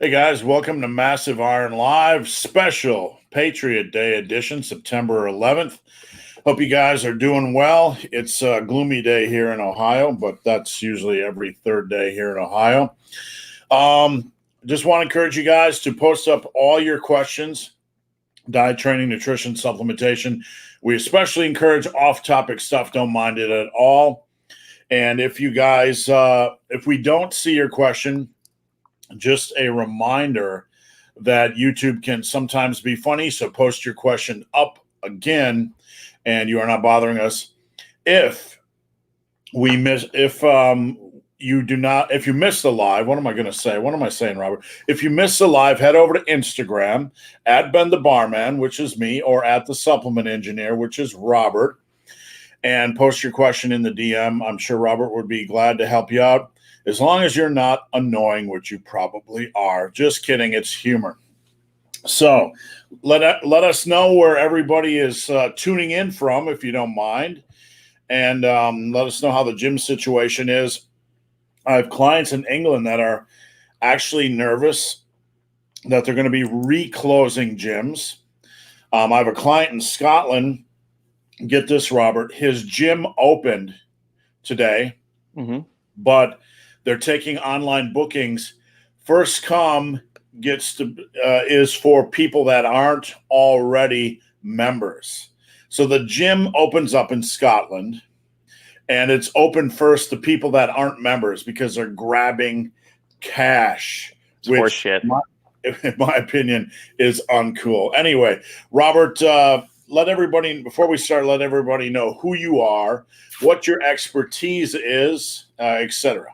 Hey guys, welcome to Massive Iron Live special Patriot Day edition, September 11th. Hope you guys are doing well. It's a gloomy day here in Ohio, but that's usually every third day here in Ohio. Just want to encourage you guys to post up all your questions, diet, training, nutrition, supplementation. We especially encourage off-topic stuff. Don't mind it at all. And if you guys, if we don't see your question, just a reminder that YouTube can sometimes be funny. So post your question up again, and you are not bothering us. If you miss the live, what am I going to say? What am I saying, Robert? If you miss the live, head over to Instagram at Ben the Barman, which is me, or at the Supplement Engineer, which is Robert, and post your question in the DM. I'm sure Robert would be glad to help you out. As long as you're not annoying, which you probably are. Just kidding. It's humor. So let us know where everybody is tuning in from, if you don't mind. And let us know how the gym situation is. I have clients in England that are actually nervous that they're going to be reclosing gyms. I have a client in Scotland. Get this, Robert. His gym opened today, but they're taking online bookings. First come is for people that aren't already members. So the gym opens up in Scotland, and it's open first to people that aren't members because they're grabbing cash, which, in my opinion, is uncool. Anyway, Robert, before we start, let everybody know who you are, what your expertise is, etc.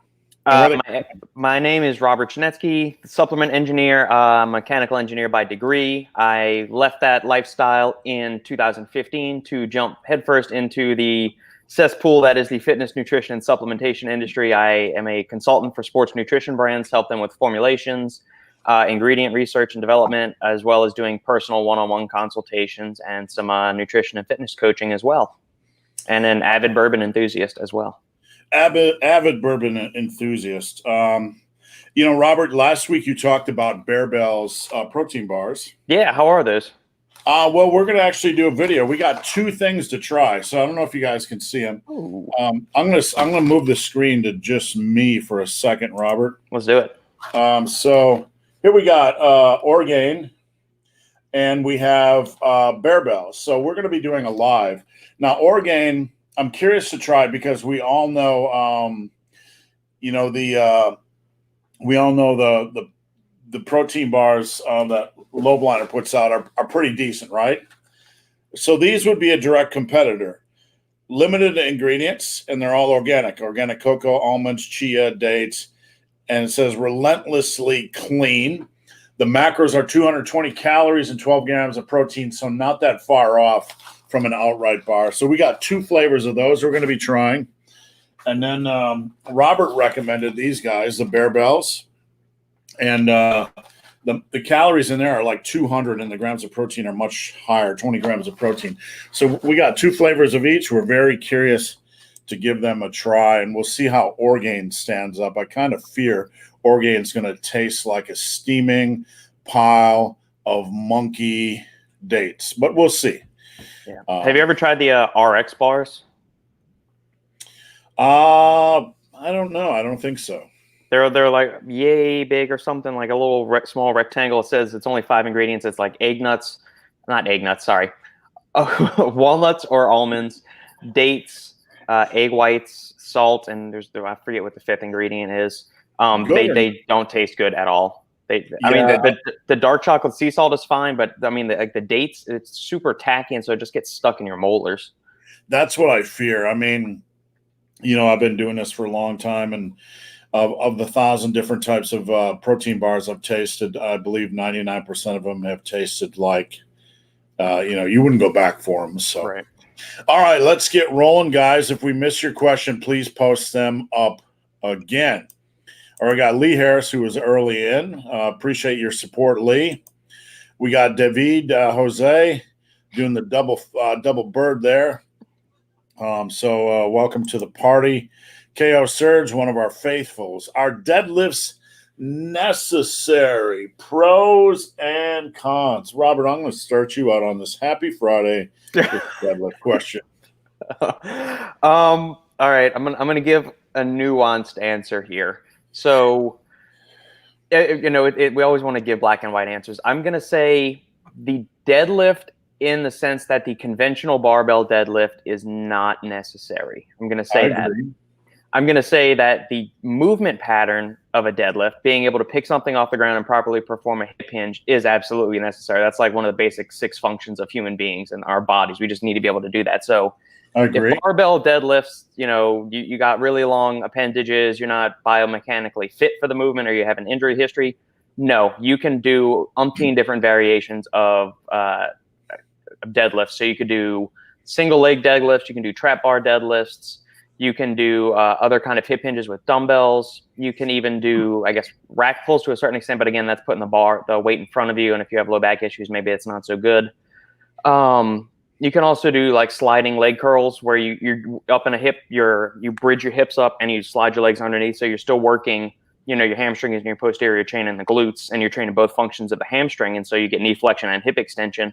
My name is Robert Janetsky, supplement engineer, mechanical engineer by degree. I left that lifestyle in 2015 to jump headfirst into the cesspool that is the fitness, nutrition, and supplementation industry. I am a consultant for sports nutrition brands, help them with formulations, ingredient research and development, as well as doing personal one-on-one consultations and some nutrition and fitness coaching as well, and an avid bourbon enthusiast as well. Avid bourbon enthusiast. Robert, last week you talked about Bear Bell's protein bars. Yeah, how are those? Well, we're going to actually do a video. We got two things to try, so I don't know if you guys can see them. I'm gonna move the screen to just me for a second, Robert. Let's do it. So here we got Orgain, and we have Bear Bells. So we're going to be doing a live now. Orgain, I'm curious to try because we all know, the protein bars that Lowbliner puts out are pretty decent, right? So these would be a direct competitor. Limited ingredients, and they're all organic cocoa, almonds, chia, dates, and it says relentlessly clean. The macros are 220 calories and 12 grams of protein, so not that far off from an outright bar. So we got two flavors of those we're going to be trying. And then Robert recommended these guys, the Bear Bells. And the calories in there are like 200, and the grams of protein are much higher, 20 grams of protein. So we got two flavors of each. We're very curious to give them a try, and we'll see how Orgain stands up. I kind of fear Orgain's going to taste like a steaming pile of monkey dates, but we'll see. Yeah. Have you ever tried the RX bars? I don't know. I don't think so. They're like yay big or something, like a little small rectangle. It says it's only 5 ingredients. It's like walnuts or almonds, dates, egg whites, salt, and I forget what the 5th ingredient is. They don't taste good at all. I mean, the dark chocolate sea salt is fine, but I mean, the dates, it's super tacky, and so it just gets stuck in your molars. That's what I fear. I mean, I've been doing this for a long time, and of the 1,000 different types of protein bars I've tasted, I believe 99% of them have tasted like, you wouldn't go back for them. So, right. All right, let's get rolling, guys. If we miss your question, please post them up again. All right, we got Lee Harris, who was early in. Appreciate your support, Lee. We got David Jose doing the double bird there. Welcome to the party. KO Surge, one of our faithfuls. Our deadlifts necessary? Pros and cons. Robert, I'm going to start you out on this. Happy Friday with the deadlift question. All right, I'm gonna give a nuanced answer here. So, we always want to give black and white answers. I'm gonna say the deadlift, in the sense that the conventional barbell deadlift is not necessary. I'm gonna say that. I'm going to say that the movement pattern of a deadlift, being able to pick something off the ground and properly perform a hip hinge, is absolutely necessary. That's like one of the basic 6 functions of human beings and our bodies. We just need to be able to do that. So I agree. if barbell deadlifts, you got really long appendages, you're not biomechanically fit for the movement, or you have an injury history, no, you can do umpteen different variations of deadlifts. So you could do single leg deadlifts, you can do trap bar deadlifts, you can do other kind of hip hinges with dumbbells. You can even do, I guess, rack pulls to a certain extent, but again, that's putting the weight in front of you. And if you have low back issues, maybe it's not so good. You can also do like sliding leg curls, where you're up in a hip, you bridge your hips up and you slide your legs underneath. So you're still working, your hamstring and your posterior chain and the glutes, and you're training both functions of the hamstring. And so you get knee flexion and hip extension.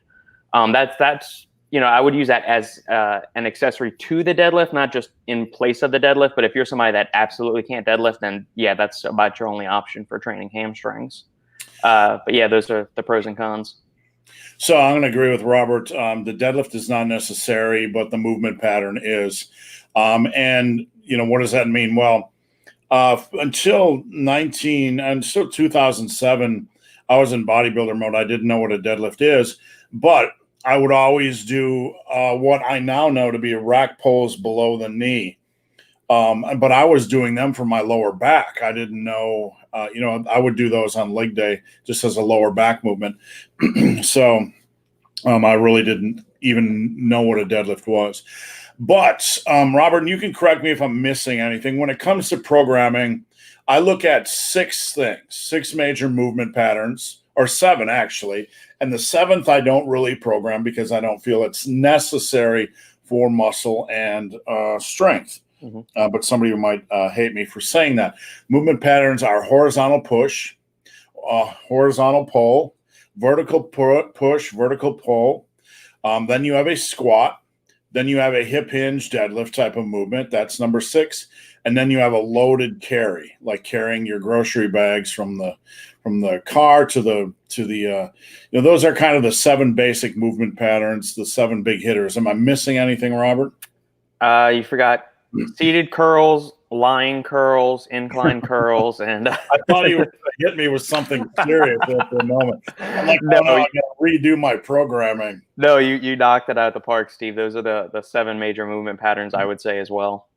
That's I would use that as an accessory to the deadlift, not just in place of the deadlift. But if you're somebody that absolutely can't deadlift, then yeah, that's about your only option for training hamstrings. But yeah, those are the pros and cons. So I'm going to agree with Robert. The deadlift is not necessary, but the movement pattern is. And what does that mean? Well, until 2007, I was in bodybuilder mode. I didn't know what a deadlift is, but I would always do what I now know to be rack pulls below the knee. But I was doing them for my lower back. I didn't know, I would do those on leg day just as a lower back movement. So I really didn't even know what a deadlift was. But Robert, and you can correct me if I'm missing anything. When it comes to programming, I look at 6 things, 6 major movement patterns, or 7 actually. And the 7th I don't really program because I don't feel it's necessary for muscle and strength. Mm-hmm. But somebody might hate me for saying that. Movement patterns are horizontal push, horizontal pull, vertical push, vertical pull. Then you have a squat. Then you have a hip hinge deadlift type of movement. That's number 6. And then you have a loaded carry, like carrying your grocery bags from the car to the those are kind of the 7 basic movement patterns, the 7 big hitters. Am I missing anything, Robert? You forgot seated curls, lying curls, incline curls, and I thought you were going to hit me with something serious at the moment. I'm like, no, I got to redo my programming. No, you knocked it out of the park, Steve. Those are the 7 major movement patterns, I would say, as well.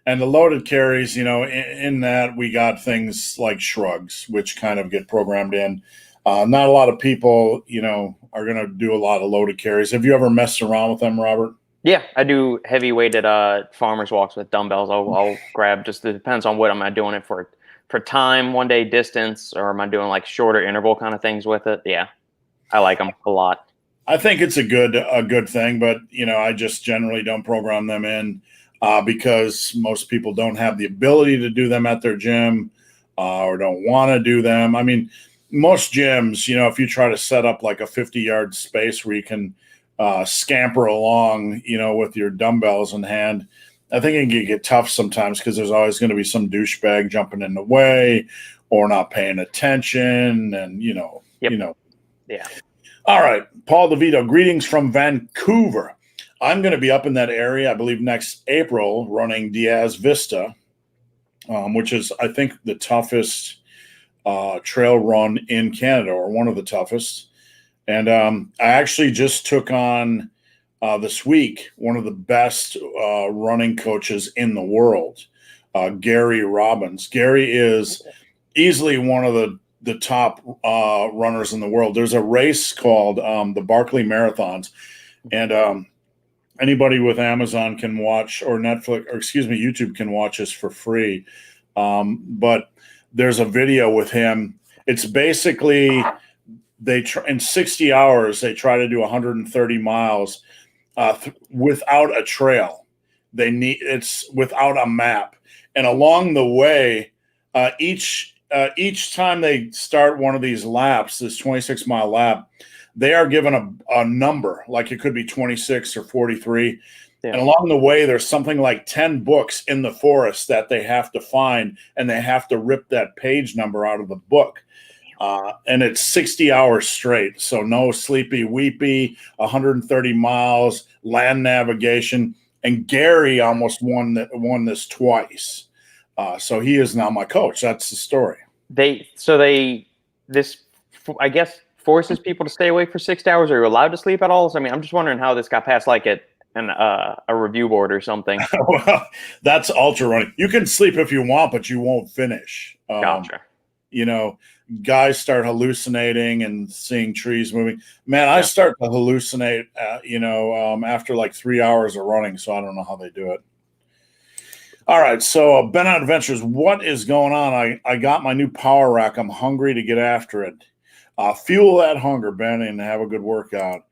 And the loaded carries, in that we got things like shrugs, which kind of get programmed in. Not a lot of people, are going to do a lot of loaded carries. Have you ever messed around with them, Robert? Yeah, I do heavy weighted farmer's walks with dumbbells. I'll grab, just, it depends on what am I doing it for time, one day distance, or am I doing like shorter interval kind of things with it? Yeah, I like them a lot. I think it's a good thing, but I just generally don't program them in. Because most people don't have the ability to do them at their gym or don't want to do them. I mean, most gyms, if you try to set up like a 50-yard space where you can scamper along, with your dumbbells in hand, I think it can get tough sometimes because there's always going to be some douchebag jumping in the way or not paying attention and, Yeah. All right. Paul DeVito, greetings from Vancouver. I'm going to be up in that area, I believe, next April running Diaz Vista, which is, I think, the toughest trail run in Canada, or one of the toughest. And I actually just took on this week one of the best running coaches in the world, Gary Robbins. Gary is easily one of the top runners in the world. There's a race called the Barkley Marathons, and anybody with Amazon can watch, or Netflix, or YouTube can watch this for free. But there's a video with him. It's basically in 60 hours, they try to do 130 miles without a trail. It's without a map. And along the way, each each time they start one of these laps, this 26-mile lap, they are given a number, like it could be 26 or 43. Yeah. And along the way, there's something like 10 books in the forest that they have to find, and they have to rip that page number out of the book. And it's 60 hours straight. So no sleepy, weepy, 130 miles, land navigation. And Gary almost won this twice. So he is now my coach. That's the story. This, I guess, forces people to stay awake for 6 hours. Are you allowed to sleep at all? So, I mean, I'm just wondering how this got past like a review board or something. Well, that's ultra running. You can sleep if you want, but you won't finish. Gotcha. You know, guys start hallucinating and seeing trees moving. Man, I start to hallucinate, after like 3 hours of running. So I don't know how they do it. All right. So Ben on Adventures, what is going on? I got my new power rack. I'm hungry to get after it. Fuel that hunger, Ben, and have a good workout.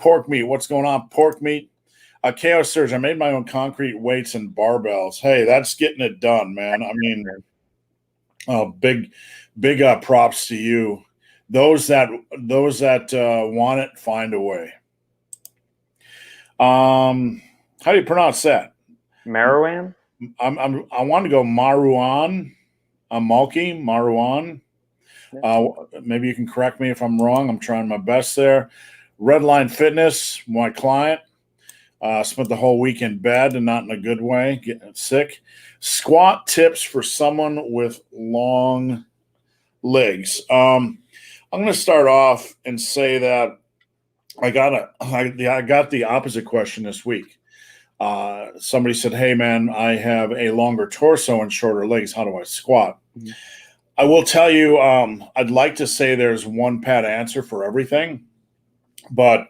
Pork meat. What's going on? Pork meat. KO Surge. I made my own concrete weights and barbells. Hey, that's getting it done, man. I mean, big props to you. Those that want it, find a way. How do you pronounce that? Marouan? I want to go Marouan. Malky, Marouan. Maybe you can correct me if I'm wrong. I'm trying my best there. Redline Fitness, my client. Spent the whole week in bed and not in a good way, getting sick. Squat tips for someone with long legs. I'm going to start off and say that I got the opposite question this week. Somebody said, "Hey man, I have a longer torso and shorter legs. How do I squat?" Mm-hmm. I will tell you, I'd like to say there's one pat answer for everything, but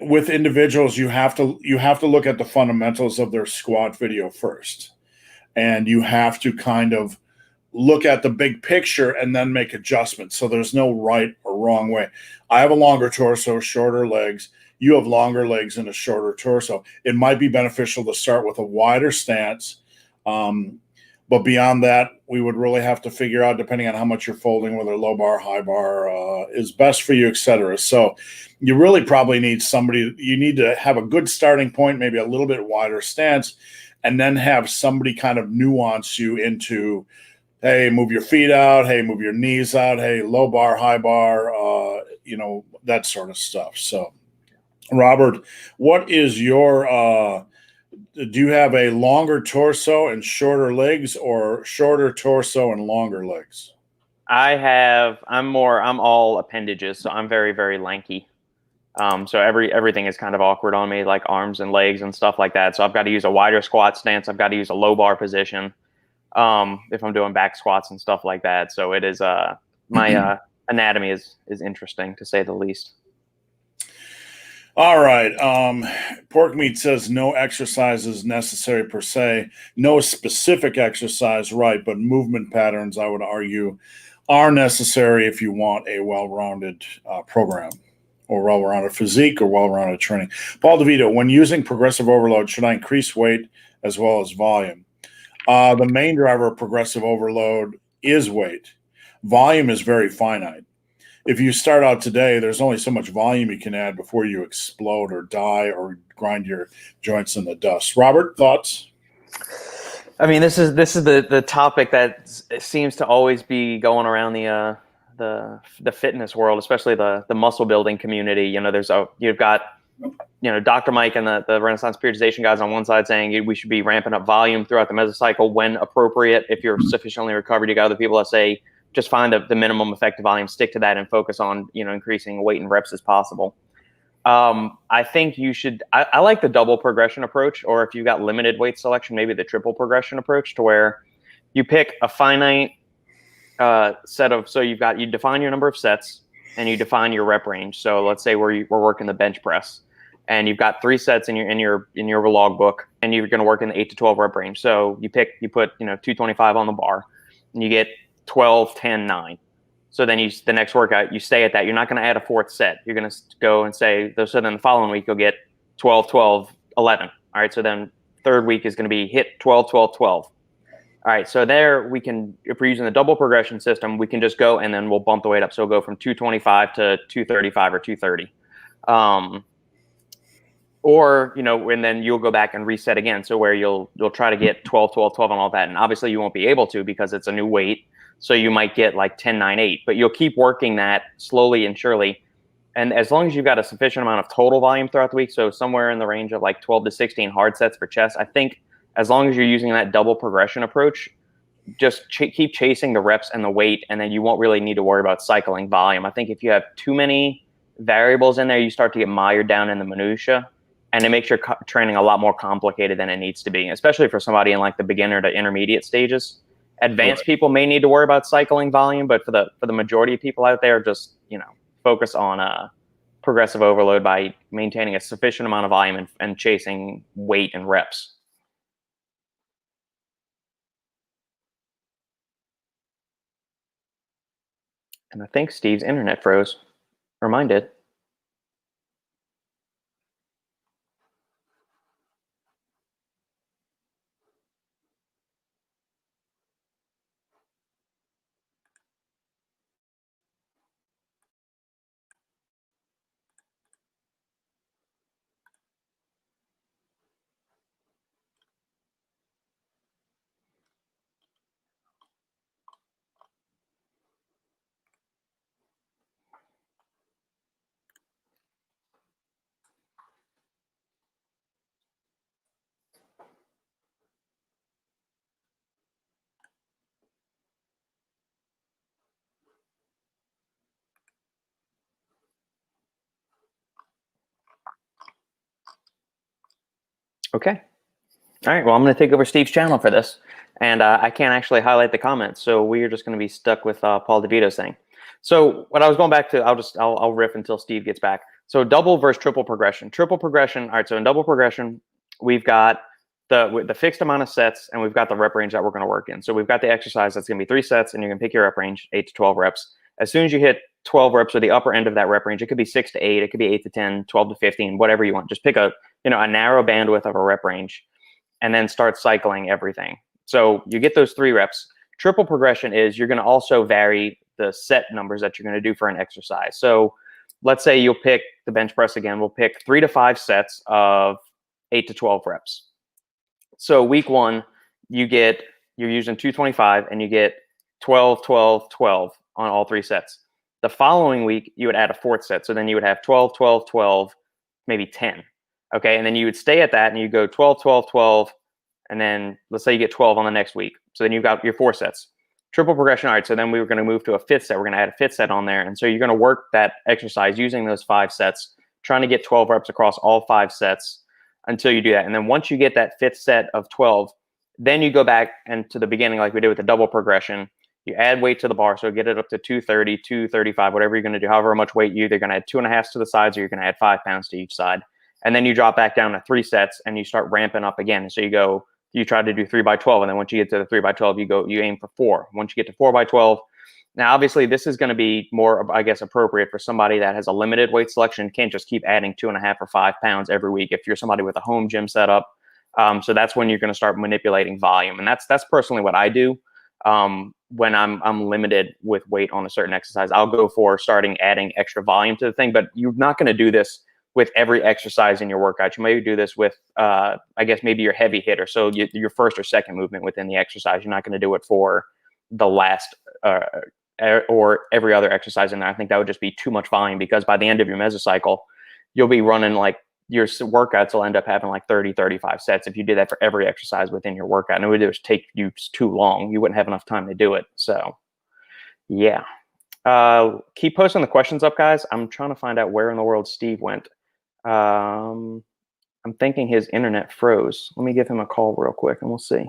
with individuals, you have to look at the fundamentals of their squat video first, and you have to kind of look at the big picture and then make adjustments. So there's no right or wrong way. I have a longer torso, shorter legs. You have longer legs and a shorter torso. It might be beneficial to start with a wider stance. But beyond that, we would really have to figure out, depending on how much you're folding, whether low bar, high bar is best for you, et cetera. So you really probably need somebody. You need to have a good starting point, maybe a little bit wider stance, and then have somebody kind of nuance you into, hey, move your feet out. Hey, move your knees out. Hey, low bar, high bar, that sort of stuff. So, Robert, what is your do you have a longer torso and shorter legs, or shorter torso and longer legs? I'm all appendages, so I'm very, very lanky. So everything is kind of awkward on me, like arms and legs and stuff like that. So I've got to use a wider squat stance. I've got to use a low bar position if I'm doing back squats and stuff like that. So it is my anatomy is interesting, to say the least. All right. Pork Meat says no exercise is necessary per se. No specific exercise, right, but movement patterns, I would argue, are necessary if you want a well-rounded program, or well-rounded physique, or well-rounded training. Paul DeVito, when using progressive overload, should I increase weight as well as volume? The main driver of progressive overload is weight. Volume is very finite. If you start out today, there's only so much volume you can add before you explode or die or grind your joints in the dust. Robert, thoughts? I mean, this is the topic that seems to always be going around the fitness world, especially the muscle building community. You've got Dr. Mike and the Renaissance periodization guys on one side saying we should be ramping up volume throughout the mesocycle when appropriate. If you're sufficiently recovered, you got other people that say just find the minimum effective volume, stick to that, and focus on increasing weight and reps as possible. I think you should. I like the double progression approach, or if you've got limited weight selection, maybe the triple progression approach, to where you pick a finite set of. So you define your number of sets and you define your rep range. So let's say we're working the bench press, and you've got 3 sets in your log book, and you're going to work in the 8 to 12 rep range. So you put 225 on the bar, and you get 12, 10, 9. So then the next workout, you stay at that. You're not going to add a 4th set. You're going to go and say, so then the following week, you'll get 12, 12, 11. All right. So then 3rd week is going to be hit 12, 12, 12. All right, so there we can, if we're using the double progression system, we can just go and then we'll bump the weight up. So we'll go from 225 to 235 or 230. Or, you know, and then you'll go back and reset again. So where you'll try to get 12, 12, 12 and all that. And obviously you won't be able to because it's a new weight. So you might get like 10, 9, 8, but you'll keep working that slowly and surely. And as long as you've got a sufficient amount of total volume throughout the week, so somewhere in the range of like 12 to 16 hard sets for chest, I think as long as you're using that double progression approach, just keep chasing the reps and the weight, and then you won't really need to worry about cycling volume. I think if you have too many variables in there, you start to get mired down in the minutia, and it makes your training a lot more complicated than it needs to be, especially for somebody in like the beginner to intermediate stages. Advanced people may need to worry about cycling volume, but for the majority of people out there, just, you know, focus on progressive overload by maintaining a sufficient amount of volume and chasing weight and reps. And I think Steve's internet froze, or mine did. Okay. All right. Well, I'm going to take over Steve's channel for this, and I can't actually highlight the comments, so we are just going to be stuck with Paul DeVito's thing. So what I was going back to, I'll riff until Steve gets back. So double versus triple progression. Triple progression. All right. So in double progression, we've got the fixed amount of sets, and we've got the rep range that we're going to work in. So we've got the exercise that's going to be 3 sets, and you can pick your rep range, 8 to 12 reps. As soon as you hit 12 reps or the upper end of that rep range, it could be 6 to 8, it could be 8 to 10, 12 to 15, whatever you want. Just pick a narrow bandwidth of a rep range, and then start cycling everything. So you get those 3 reps. Triple progression is you're going to also vary the set numbers that you're going to do for an exercise. So let's say you'll pick the bench press again. We'll pick 3 to 5 sets of 8 to 12 reps. So week 1, you're using 225 and you get 12, 12, 12 on all 3 sets. The following week, you would add a 4th set. So then you would have 12, 12, 12, maybe 10. Okay, and then you would stay at that and you go 12, 12, 12, and then let's say you get 12 on the next week. So then you've got your 4 sets. Triple progression. All right, so then we were going to move to a 5th set. We're going to add a 5th set on there. And so you're going to work that exercise using those 5 sets, trying to get 12 reps across all 5 sets until you do that. And then once you get that 5th set of 12, then you go back and to the beginning like we did with the double progression. You add weight to the bar, so get it up to 230, 235, whatever you're going to do, however much weight you're either going to add 2.5 to the sides or you're going to add 5 pounds to each side. And then you drop back down to 3 sets and you start ramping up again. So you try to do 3 by 12. And then once you get to the 3 by 12, you aim for 4. Once you get to 4 by 12, now obviously this is going to be more, I guess, appropriate for somebody that has a limited weight selection. Can't just keep adding 2.5 or 5 pounds every week if you're somebody with a home gym setup. So that's when you're going to start manipulating volume. And that's personally what I do. When I'm limited with weight on a certain exercise, I'll go for adding extra volume to the thing, but you're not going to do this with every exercise in your workout. You maybe do this with, I guess, maybe your heavy hitter. So your first or second movement within the exercise. You're not going to do it for the last or every other exercise in there. I think that would just be too much volume because by the end of your mesocycle, you'll be running like your workouts will end up having like 30, 35 sets if you did that for every exercise within your workout. And it would just take you too long. You wouldn't have enough time to do it. So, yeah. Keep posting the questions up, guys. I'm trying to find out where in the world Steve went. I'm thinking his internet froze. Let me give him a call real quick and we'll see.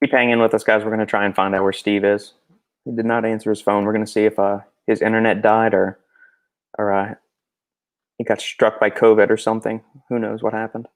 Keep hanging with us, guys. We're going to try and find out where Steve is. He did not answer his phone. We're going to see if his internet died or he got struck by COVID or something. Who knows what happened?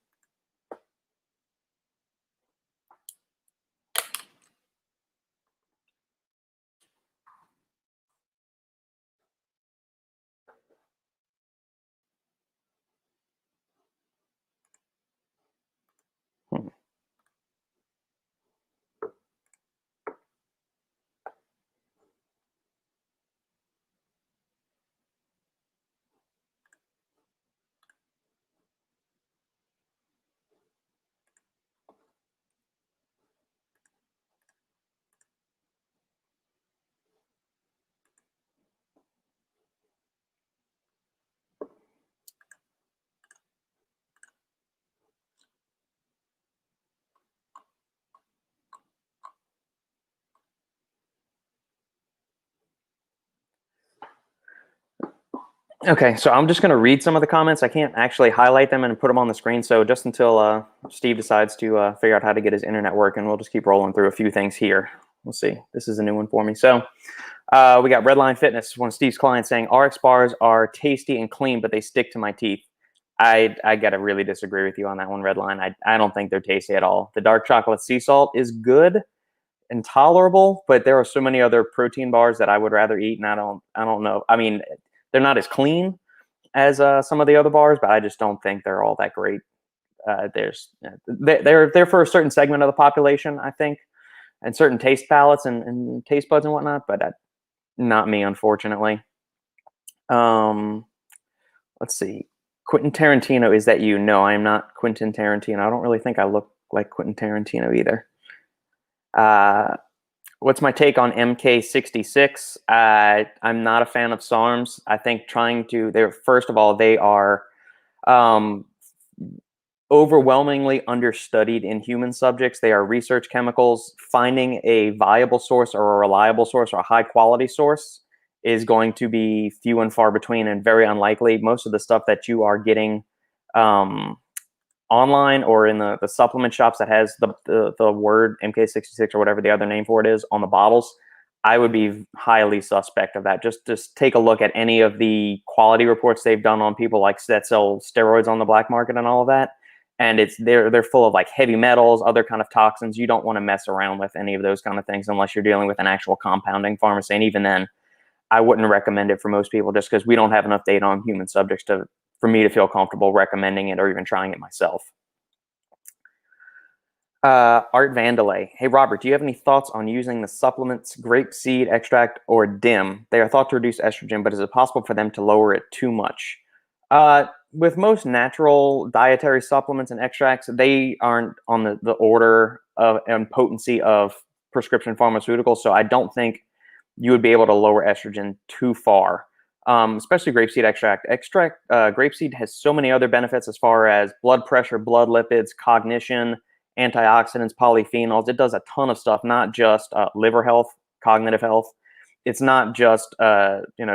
Okay, so I'm just going to read some of the comments. I can't actually highlight them and put them on the screen. So just until Steve decides to figure out how to get his internet working, we'll just keep rolling through a few things here. We'll see. This is a new one for me. So we got Redline Fitness, one of Steve's clients, saying RX bars are tasty and clean, but they stick to my teeth. I got to really disagree with you on that one, Redline. I don't think they're tasty at all. The dark chocolate sea salt is good and tolerable, but there are so many other protein bars that I would rather eat, and I don't know. I mean, they're not as clean as some of the other bars, but I just don't think they're all that great. They're for a certain segment of the population, I think, and certain taste palates and taste buds and whatnot, but not me, unfortunately. Let's see. Quentin Tarantino, is that you? No, I am not Quentin Tarantino. I don't really think I look like Quentin Tarantino either. What's my take on MK66? I'm not a fan of SARMs. I think first of all, they are overwhelmingly understudied in human subjects. They are research chemicals. Finding a viable source or a reliable source or a high quality source is going to be few and far between and very unlikely. Most of the stuff that you are getting online or in the supplement shops that has the word MK66 or whatever the other name for it is on the bottles, I would be highly suspect of that. Just take a look at any of the quality reports they've done on people like that sell steroids on the black market and all of that. And they're full of like heavy metals, other kind of toxins. You don't want to mess around with any of those kind of things unless you're dealing with an actual compounding pharmacy. And even then, I wouldn't recommend it for most people just because we don't have enough data on human subjects for me to feel comfortable recommending it or even trying it myself. Art Vandalay. Hey, Robert, do you have any thoughts on using the supplements grapeseed extract or DIM? They are thought to reduce estrogen, but is it possible for them to lower it too much? With most natural dietary supplements and extracts, they aren't on the order of and potency of prescription pharmaceuticals, so I don't think you would be able to lower estrogen too far, especially grapeseed extract. Grapeseed has so many other benefits as far as blood pressure, blood lipids, cognition, antioxidants, polyphenols. It does a ton of stuff, not just liver health, cognitive health. It's not just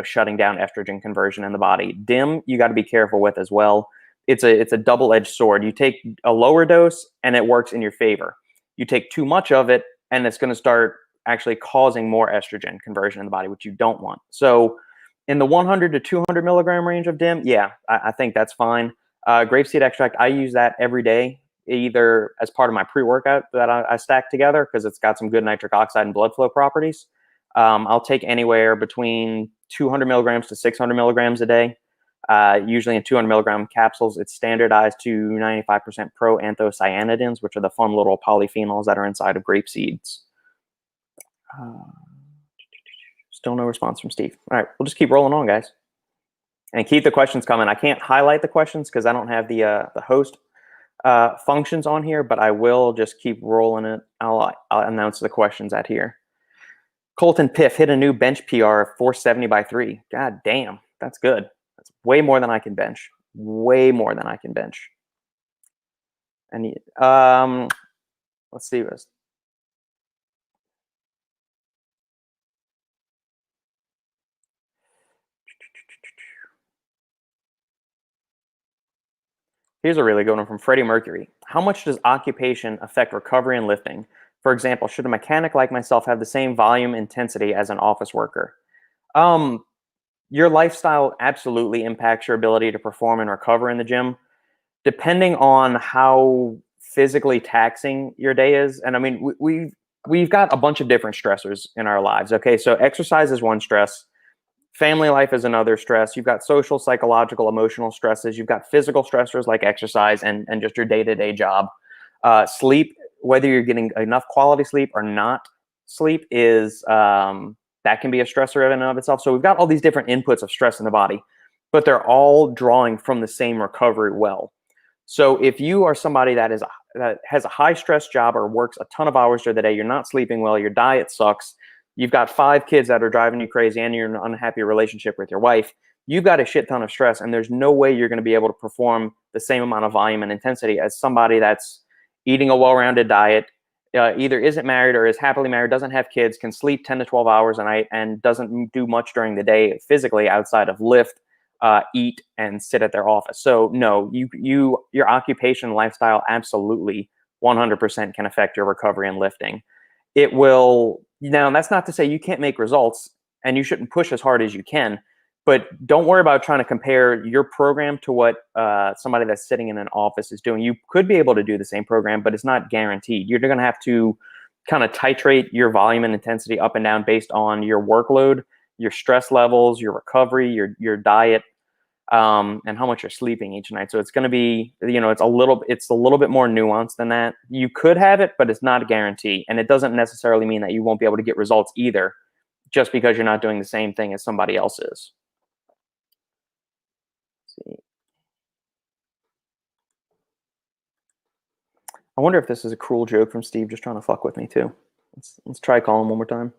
shutting down estrogen conversion in the body. DIM, you got to be careful with as well. It's a double-edged sword. You take a lower dose and it works in your favor. You take too much of it and it's going to start actually causing more estrogen conversion in the body, which you don't want. So in the 100 to 200 milligram range of DIM, yeah, I think that's fine. Grapeseed extract, I use that every day, either as part of my pre-workout that I stack together because it's got some good nitric oxide and blood flow properties. I'll take anywhere between 200 milligrams to 600 milligrams a day, usually in 200 milligram capsules. It's standardized to 95% proanthocyanidins, which are the fun little polyphenols that are inside of grape seeds. Still no response from Steve. All right, we'll just keep rolling on, guys. And keep the questions coming. I can't highlight the questions because I don't have the host functions on here, but I will just keep rolling it. I'll announce the questions at here. Colton Piff hit a new bench PR of 470 by 3. God damn, that's good. That's way more than I can bench. Way more than I can bench. And let's see this. Here's a really good one from Freddie Mercury. How much does occupation affect recovery and lifting? For example, should a mechanic like myself have the same volume intensity as an office worker? Your lifestyle absolutely impacts your ability to perform and recover in the gym, depending on how physically taxing your day is. And I mean, we've got a bunch of different stressors in our lives. Okay, so exercise is one stress. Family life is another stress. You've got social, psychological, emotional stresses. You've got physical stressors like exercise and just your day-to-day job. Sleep, whether you're getting enough quality sleep or not sleep, is that can be a stressor in and of itself. So we've got all these different inputs of stress in the body, but they're all drawing from the same recovery well. So if you are somebody that has a high stress job or works a ton of hours during the day, you're not sleeping well, your diet sucks, you've got 5 kids that are driving you crazy, and you're in an unhappy relationship with your wife, you've got a shit ton of stress, and there's no way you're going to be able to perform the same amount of volume and intensity as somebody that's eating a well-rounded diet, either isn't married or is happily married, doesn't have kids, can sleep 10 to 12 hours a night, and doesn't do much during the day physically outside of lift, eat, and sit at their office. So no, your occupation lifestyle absolutely 100% can affect your recovery and lifting. It will. Now, that's not to say you can't make results and you shouldn't push as hard as you can, but don't worry about trying to compare your program to what somebody that's sitting in an office is doing. You could be able to do the same program, but it's not guaranteed. You're going to have to kind of titrate your volume and intensity up and down based on your workload, your stress levels, your recovery, your diet, and how much you're sleeping each night. So it's going to be, it's a little bit more nuanced than that. You could have it, but it's not a guarantee. And it doesn't necessarily mean that you won't be able to get results either, just because you're not doing the same thing as somebody else is. Let's see. I wonder if this is a cruel joke from Steve, just trying to fuck with me too. Let's try calling one more time.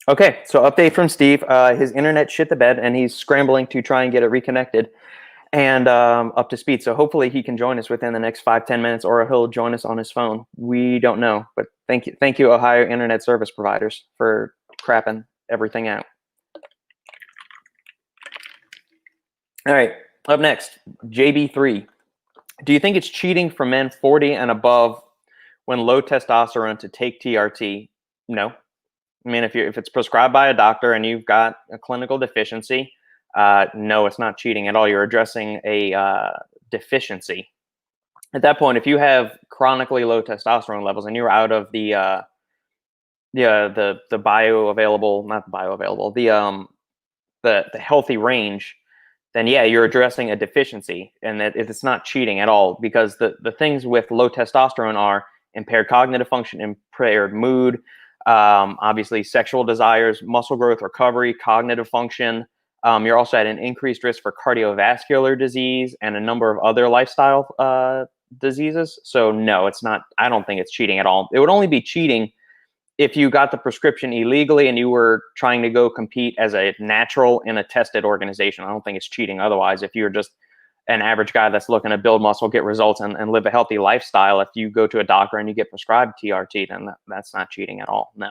Okay, so update from Steve. His internet shit the bed, and he's scrambling to try and get it reconnected and up to speed. So hopefully he can join us within the next 5-10 minutes, or he'll join us on his phone. We don't know, but thank you, Ohio internet service providers, for crapping everything out. All right, up next, JB3. Do you think it's cheating for men 40 and above when low testosterone to take TRT? No. I mean, if it's prescribed by a doctor and you've got a clinical deficiency, no, it's not cheating at all. You're addressing a deficiency. At that point, if you have chronically low testosterone levels and you're out of the bioavailable, not bioavailable, the healthy range, then yeah, you're addressing a deficiency, and that it's not cheating at all, because the things with low testosterone are impaired cognitive function, impaired mood, obviously sexual desires, muscle growth, recovery, cognitive function. You're also at an increased risk for cardiovascular disease and a number of other lifestyle diseases. So no, it's not. I don't think it's cheating at all. It would only be cheating if you got the prescription illegally and you were trying to go compete as a natural in a tested organization. I don't think it's cheating otherwise. If you're just an average guy that's looking to build muscle, get results, and live a healthy lifestyle, if you go to a doctor and you get prescribed TRT, then that's not cheating at all. No.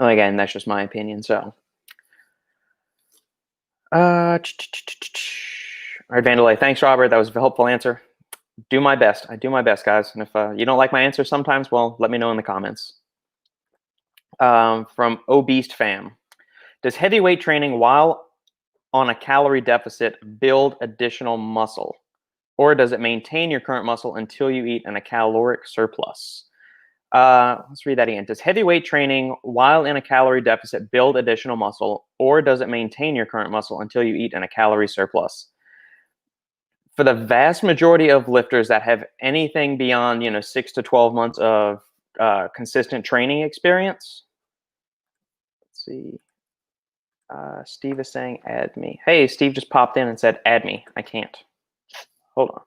Again, that's just my opinion. So, all right, Vandalay. Thanks, Robert. That was a helpful answer. Do my best. I do my best, guys. And if you don't like my answer sometimes, well, let me know in the comments. From Obese Fam. Does heavyweight training while on a calorie deficit build additional muscle, or does it maintain your current muscle until you eat in a caloric surplus? Let's read that again. Does heavyweight training while in a calorie deficit build additional muscle, or does it maintain your current muscle until you eat in a calorie surplus? For the vast majority of lifters that have anything beyond, 6 to 12 months of consistent training experience. Let's see. Steve is saying add me. Hey, Steve just popped in and said add me. I can't. Hold on.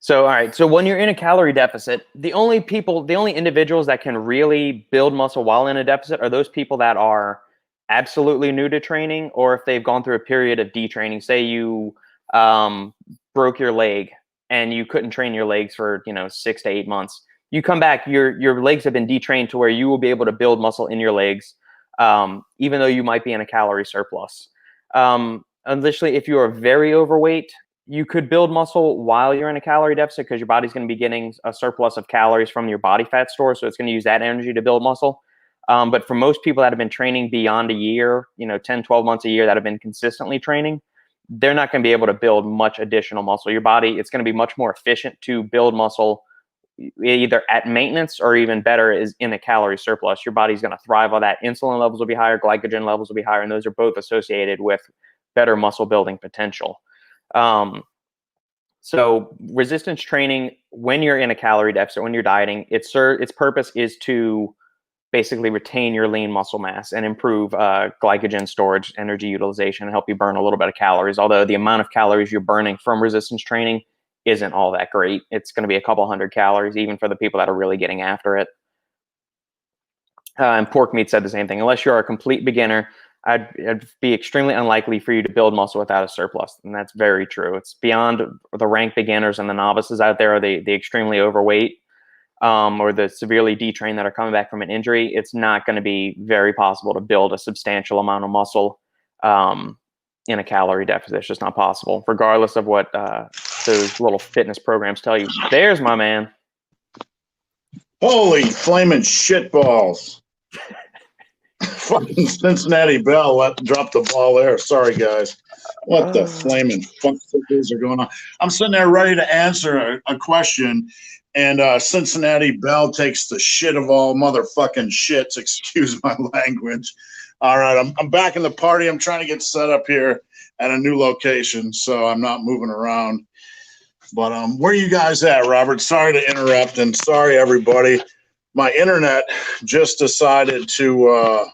So, all right. So when you're in a calorie deficit, the only individuals that can really build muscle while in a deficit are those people that are absolutely new to training, or if they've gone through a period of detraining. Say you broke your leg and you couldn't train your legs for 6 to 8 months. You come back, your legs have been detrained to where you will be able to build muscle in your legs, even though you might be in a calorie surplus. Additionally, if you are very overweight, you could build muscle while you're in a calorie deficit because your body's going to be getting a surplus of calories from your body fat store. So it's going to use that energy to build muscle. But for most people that have been training beyond a year, 10, 12 months a year that have been consistently training, they're not going to be able to build much additional muscle. Your body, it's going to be much more efficient to build muscle either at maintenance or even better is in a calorie surplus. Your body's going to thrive on that. Insulin levels will be higher, glycogen levels will be higher, and those are both associated with better muscle building potential. So resistance training, when you're in a calorie deficit, when you're dieting, its purpose is to basically retain your lean muscle mass and improve glycogen storage, energy utilization, and help you burn a little bit of calories. Although the amount of calories you're burning from resistance training isn't all that great. It's going to be a couple hundred calories, even for the people that are really getting after it. And Pork Meat said the same thing. Unless you're a complete beginner, it'd be extremely unlikely for you to build muscle without a surplus. And that's very true. It's beyond the ranked beginners and the novices out there, or the extremely overweight, or the severely detrained that are coming back from an injury. It's not going to be very possible to build a substantial amount of muscle in a calorie deficit. It's just not possible, regardless of what those little fitness programs tell you. There's my man. Holy flaming shitballs. Fucking Cincinnati Bell dropped the ball there. Sorry, guys. What the flaming fuck are going on? I'm sitting there ready to answer a question, and Cincinnati Bell takes the shit of all motherfucking shits. Excuse my language. All right, I'm back in the party. I'm trying to get set up here at a new location, so I'm not moving around. But where are you guys at, Robert? Sorry to interrupt, and sorry, everybody. My internet just decided to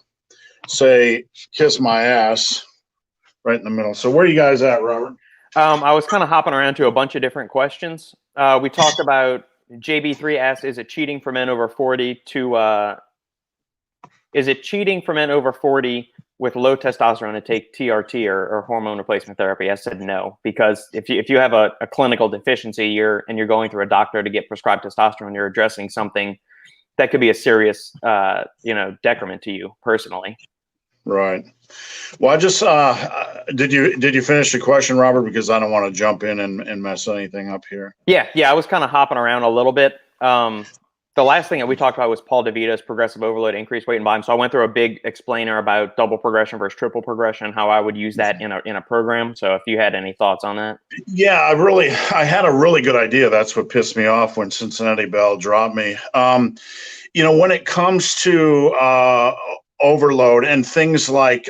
say kiss my ass right in the middle. So where are you guys at, Robert? I was kind of hopping around to a bunch of different questions. We talked about JB3 asked, is it cheating for men over 40 is it cheating for men over 40 with low testosterone to take TRT or hormone replacement therapy? I said no, because if you have a clinical deficiency, you're going through a doctor to get prescribed testosterone, you're addressing something that could be a serious decrement to you personally. Right. Well, I just did you finish the question, Robert? Because I don't want to jump in and mess anything up here. Yeah. I was kind of hopping around a little bit. The last thing that we talked about was Paul DeVito's progressive overload, increased weight and volume. So I went through a big explainer about double progression versus triple progression, how I would use that in a program. So if you had any thoughts on that. Yeah, I had a really good idea. That's what pissed me off when Cincinnati Bell dropped me. When it comes to overload and things like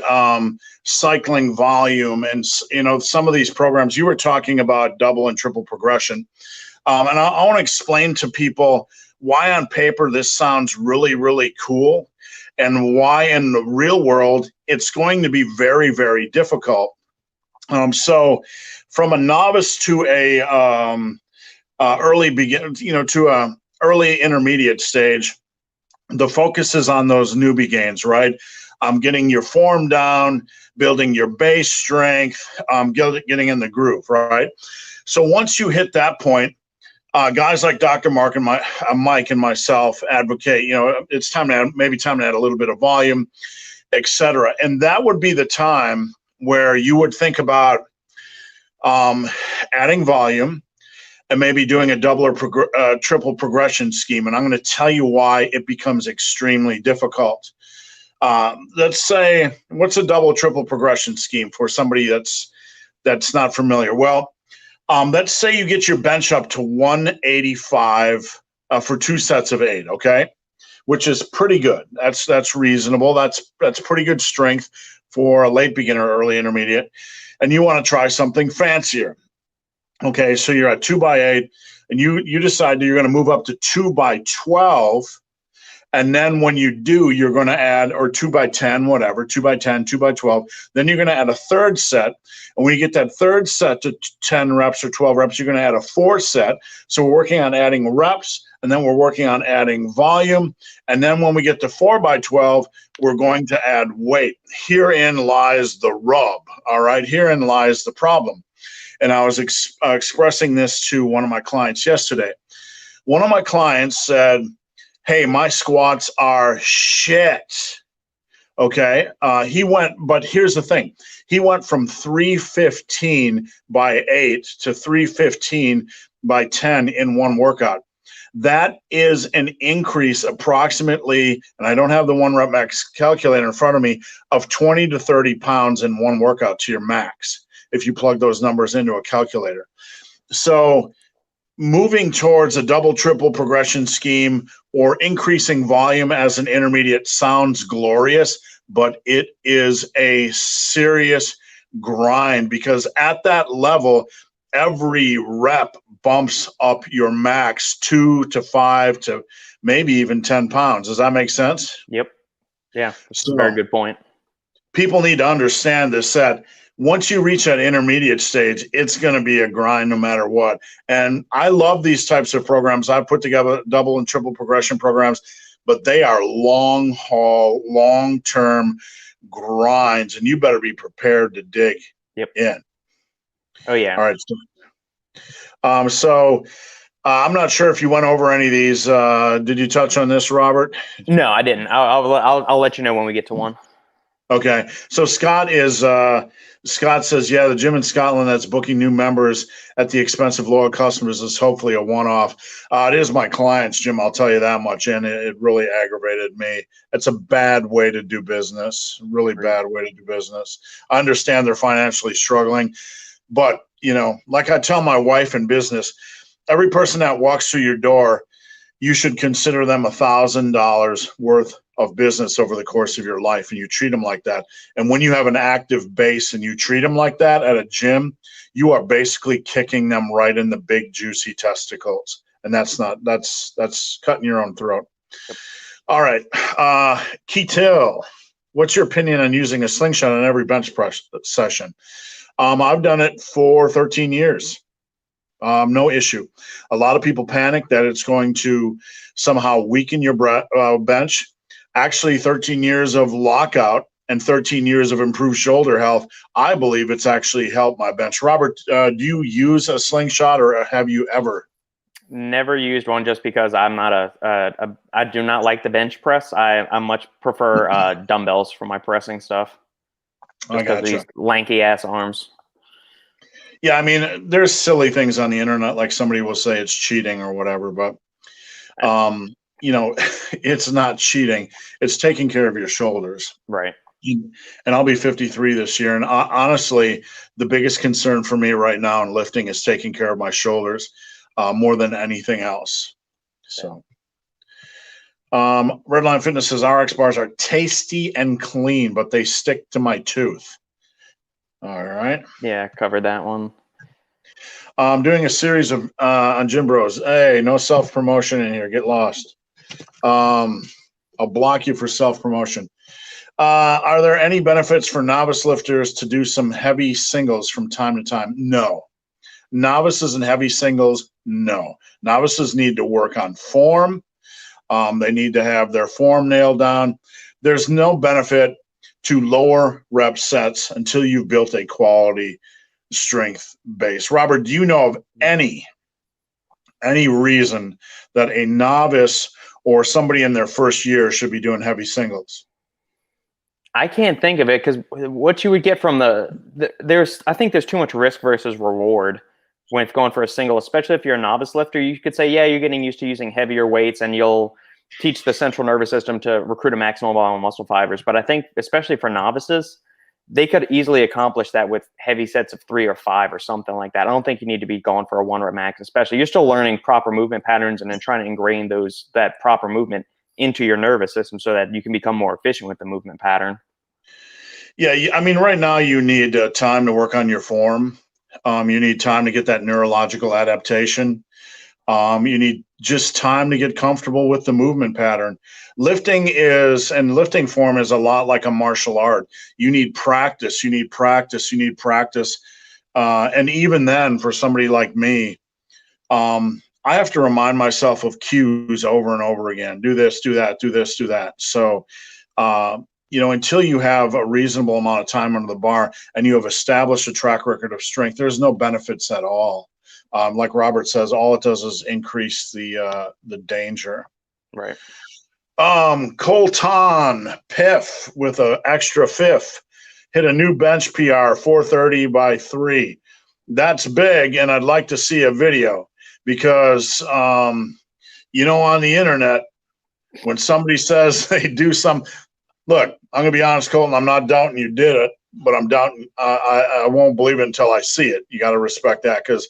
cycling volume and some of these programs, you were talking about double and triple progression, and I want to explain to people why on paper this sounds really, really cool, and why in the real world it's going to be very, very difficult. So from a novice to a early begin, to a early intermediate stage, the focus is on those newbie gains, right? Getting your form down, building your base strength, getting in the groove, right? So once you hit that point, guys like Dr. Mark and Mike and myself advocate, it's time to add a little bit of volume, etc. And that would be the time where you would think about adding volume, and maybe doing a double or triple progression scheme. And I'm going to tell you why it becomes extremely difficult. Let's say, what's a double, triple progression scheme for somebody that's not familiar? Well, let's say you get your bench up to 185 for 2 sets of 8, okay? Which is pretty good. That's reasonable. That's pretty good strength for a late beginner, early intermediate. And you want to try something fancier. Okay, so you're at 2x8, and you decide that you're going to move up to 2x12. And then when you do, you're going to add, or 2x10, whatever, 2x10, 2x12. Then you're going to add a third set. And when you get that third set to 10 reps or 12 reps, you're going to add a fourth set. So we're working on adding reps, and then we're working on adding volume. And then when we get to 4x12, we're going to add weight. Herein lies the rub, all right? Herein lies the problem. And I was expressing this to one of my clients yesterday. One of my clients said, hey, my squats are shit. Okay. But here's the thing. He went from 315 by 8 to 315 by 10 in one workout. That is an increase approximately, and I don't have the 1 rep max calculator in front of me, of 20 to 30 pounds in one workout to your max, if you plug those numbers into a calculator. So moving towards a double, triple progression scheme or increasing volume as an intermediate sounds glorious, but it is a serious grind, because at that level, every rep bumps up your max 2 to 5 to maybe even 10 pounds. Does that make sense? Yep. Yeah, that's a very good point. People need to understand this, that once you reach that intermediate stage, it's going to be a grind no matter what. And I love these types of programs. I've put together double and triple progression programs, but they are long haul, long-term grinds, and you better be prepared to dig in. Oh, yeah. All right. So I'm not sure if you went over any of these. Did you touch on this, Robert? No, I didn't. I'll let you know when we get to one. Okay. So Scott says, yeah, the gym in Scotland that's booking new members at the expense of loyal customers is hopefully a one-off. It is my client's gym, I'll tell you that much, and it really aggravated me. It's a bad way to do business, really bad way to do business. I understand they're financially struggling, but, like I tell my wife in business, every person that walks through your door, you should consider them $1,000 worth of business over the course of your life, and you treat them like that. And when you have an active base and you treat them like that at a gym, you are basically kicking them right in the big juicy testicles, and that's cutting your own throat. Yep. All right, Ketil, what's your opinion on using a slingshot on every bench press session? I've done it for 13 years. No issue. A lot of people panic that it's going to somehow weaken your bench. Actually, 13 years of lockout and 13 years of improved shoulder health, I believe it's actually helped my bench. Robert, do you use a slingshot, or have you ever? Never used one, just because I'm not I do not like the bench press. I much prefer dumbbells for my pressing stuff. Just because of these lanky ass arms. Yeah, I mean, there's silly things on the internet, like somebody will say it's cheating or whatever, but it's not cheating. It's taking care of your shoulders. Right. And I'll be 53 this year. And honestly, the biggest concern for me right now in lifting is taking care of my shoulders more than anything else. So Redline Fitness says RX bars are tasty and clean, but they stick to my tooth. All right. Yeah, covered that one. I'm doing a series of on Gym Bros. Hey, no self-promotion in here. Get lost. I'll block you for self-promotion. Are there any benefits for novice lifters to do some heavy singles from time to time? No. Novices and heavy singles, no. Novices need to work on form. They need to have their form nailed down. There's no benefit to lower rep sets until you've built a quality strength base. Robert, do you know of any reason that a novice or somebody in their first year should be doing heavy singles? I can't think of it, because what you would get from I think there's too much risk versus reward with going for a single, especially if you're a novice lifter. You could say, yeah, you're getting used to using heavier weights and you'll teach the central nervous system to recruit a maximum amount of muscle fibers. But I think, especially for novices, they could easily accomplish that with heavy sets of 3 or 5 or something like that. I don't think you need to be going for a 1 rep max, especially. You're still learning proper movement patterns and then trying to ingrain that proper movement into your nervous system so that you can become more efficient with the movement pattern. Yeah, I mean, right now you need time to work on your form. You need time to get that neurological adaptation. You need just time to get comfortable with the movement pattern. Lifting form is a lot like a martial art. You need practice. You need practice. You need practice. And even then, for somebody like me, I have to remind myself of cues over and over again. Do this, do that, do this, do that. So, until you have a reasonable amount of time under the bar and you have established a track record of strength, there's no benefits at all. Like Robert says, all it does is increase the danger. Right. Colton Piff with an extra fifth hit a new bench PR, 430 by 3. That's big, and I'd like to see a video because, on the internet, when somebody says they do some – look, I'm going to be honest, Colton, I'm not doubting you did it, but I'm doubting I won't believe it until I see it. You got to respect that because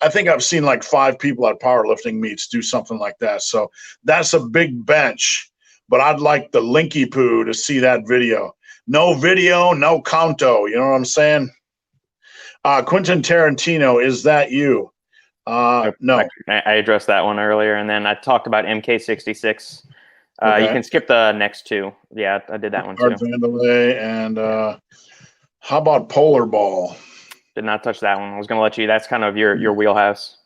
I think I've seen like 5 people at powerlifting meets do something like that. So that's a big bench, but I'd like the Linky Poo to see that video. No video, no conto. You know what I'm saying? Quentin Tarantino, is that you? No. I addressed that one earlier, and then I talked about MK66. Okay. You can skip the next 2. Yeah, I did that one too. Vandalay and how about Polar Ball? Did not touch that one. I was going to let you. That's kind of your wheelhouse.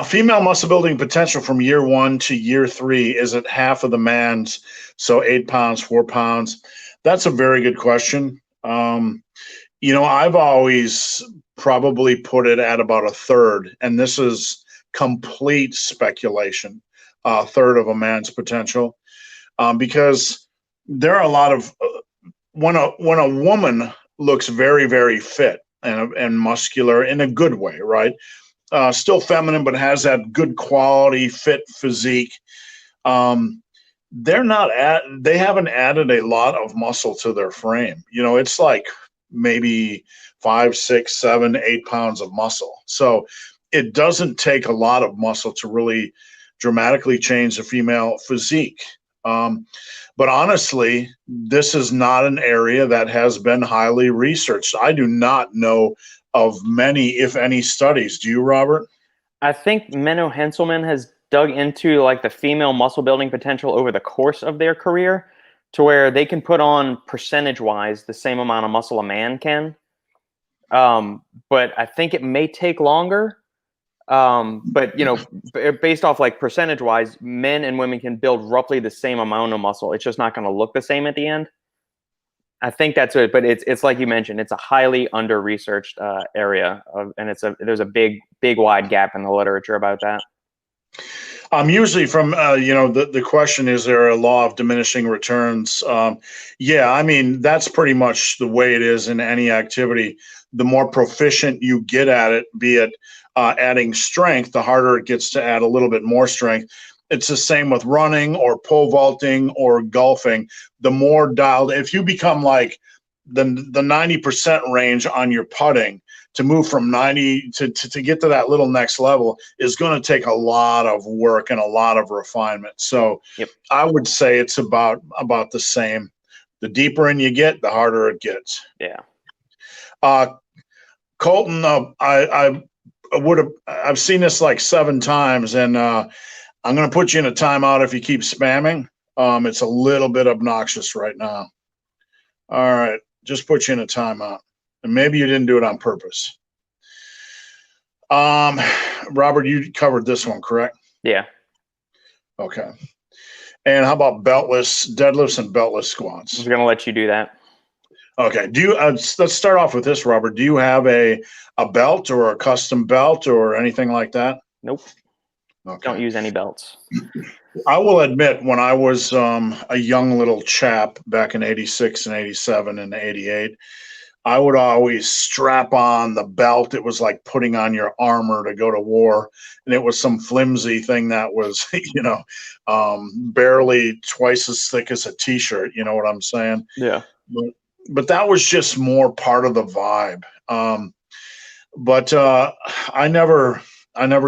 Female muscle building potential from year 1 to year 3 is at half of the man's, so 8 pounds, 4 pounds. That's a very good question. I've always probably put it at about a third, and this is complete speculation. A third of a man's potential, because there are a lot of when a woman looks very, very fit and muscular in a good way, right? Still feminine, but has that good quality fit physique. They haven't added a lot of muscle to their frame. It's like maybe 5, 6, 7, 8 pounds of muscle. So it doesn't take a lot of muscle to really dramatically change the female physique. But honestly, this is not an area that has been highly researched. I do not know of many, if any, studies. Do you, Robert? I think Menno Henselman has dug into like the female muscle building potential over the course of their career to where they can put on percentage-wise the same amount of muscle a man can. But I think it may take longer. But based off like percentage wise, men and women can build roughly the same amount of muscle. It's just not going to look the same at the end. I think that's it. But it's like you mentioned, it's a highly under researched area and there's a big wide gap in the literature about that. Usually from, the question, is there a law of diminishing returns? Yeah, I mean, that's pretty much the way it is in any activity. The more proficient you get at it, be it adding strength, the harder it gets to add a little bit more strength. It's the same with running or pole vaulting or golfing. The more dialed, if you become like the 90% range on your putting, to move from 90 to get to that little next level is going to take a lot of work and a lot of refinement. So yep. I would say it's about the same. The deeper in you get, the harder it gets. Yeah. Colton, I've seen this like 7 times, and I'm going to put you in a timeout if you keep spamming. It's a little bit obnoxious right now. All right, just put you in a timeout, and maybe you didn't do it on purpose. Robert, you covered this one, correct? Yeah. Okay. And how about beltless deadlifts and beltless squats? I was going to let you do that. Okay. Do you? Let's start off with this, Robert. Do you have a belt or a custom belt or anything like that? Nope. Okay. Don't use any belts. I will admit, when I was a young little chap back in '86 and '87 and '88, I would always strap on the belt. It was like putting on your armor to go to war. And it was some flimsy thing that was, barely twice as thick as a t-shirt. You know what I'm saying? Yeah. But that was just more part of the vibe. But I never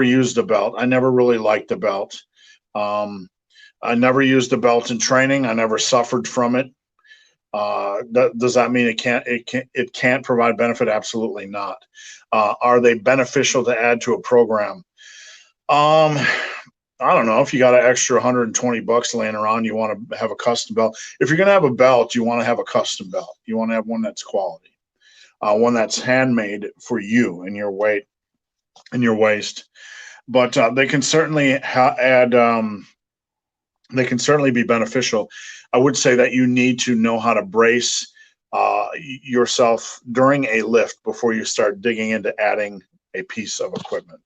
used a belt. I never really liked the belt. I never used a belt in training. I never suffered from it. Does that mean it can't provide benefit? Absolutely not. Are they beneficial to add to a program? I don't know. If you got an extra $120 laying around, you want to have a custom belt. If you're going to have a belt, you want to have a custom belt. You want to have one that's quality, one that's handmade for you and your weight and your waist. But they can certainly add. They can certainly be beneficial. I would say that you need to know how to brace yourself during a lift before you start digging into adding a piece of equipment.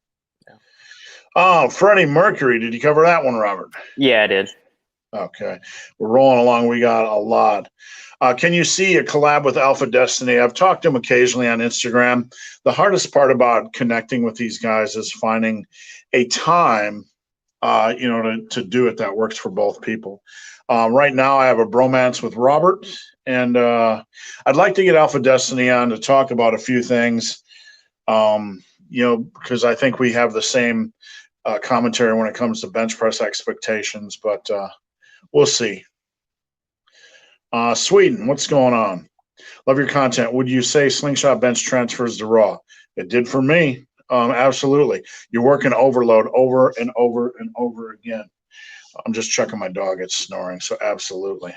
Oh, Freddie Mercury. Did you cover that one, Robert? Yeah, I did. Okay. We're rolling along. We got a lot. Can you see a collab with Alpha Destiny? I've talked to him occasionally on Instagram. The hardest part about connecting with these guys is finding a time, to do it that works for both people. Right now, I have a bromance with Robert, and I'd like to get Alpha Destiny on to talk about a few things, because I think we have the same commentary when it comes to bench press expectations, but we'll see. Sweden, what's going on? Love your content. Would you say slingshot bench transfers to raw? It did for me. Absolutely. You're working overload over and over and over again. I'm just checking my dog. It's snoring. So absolutely.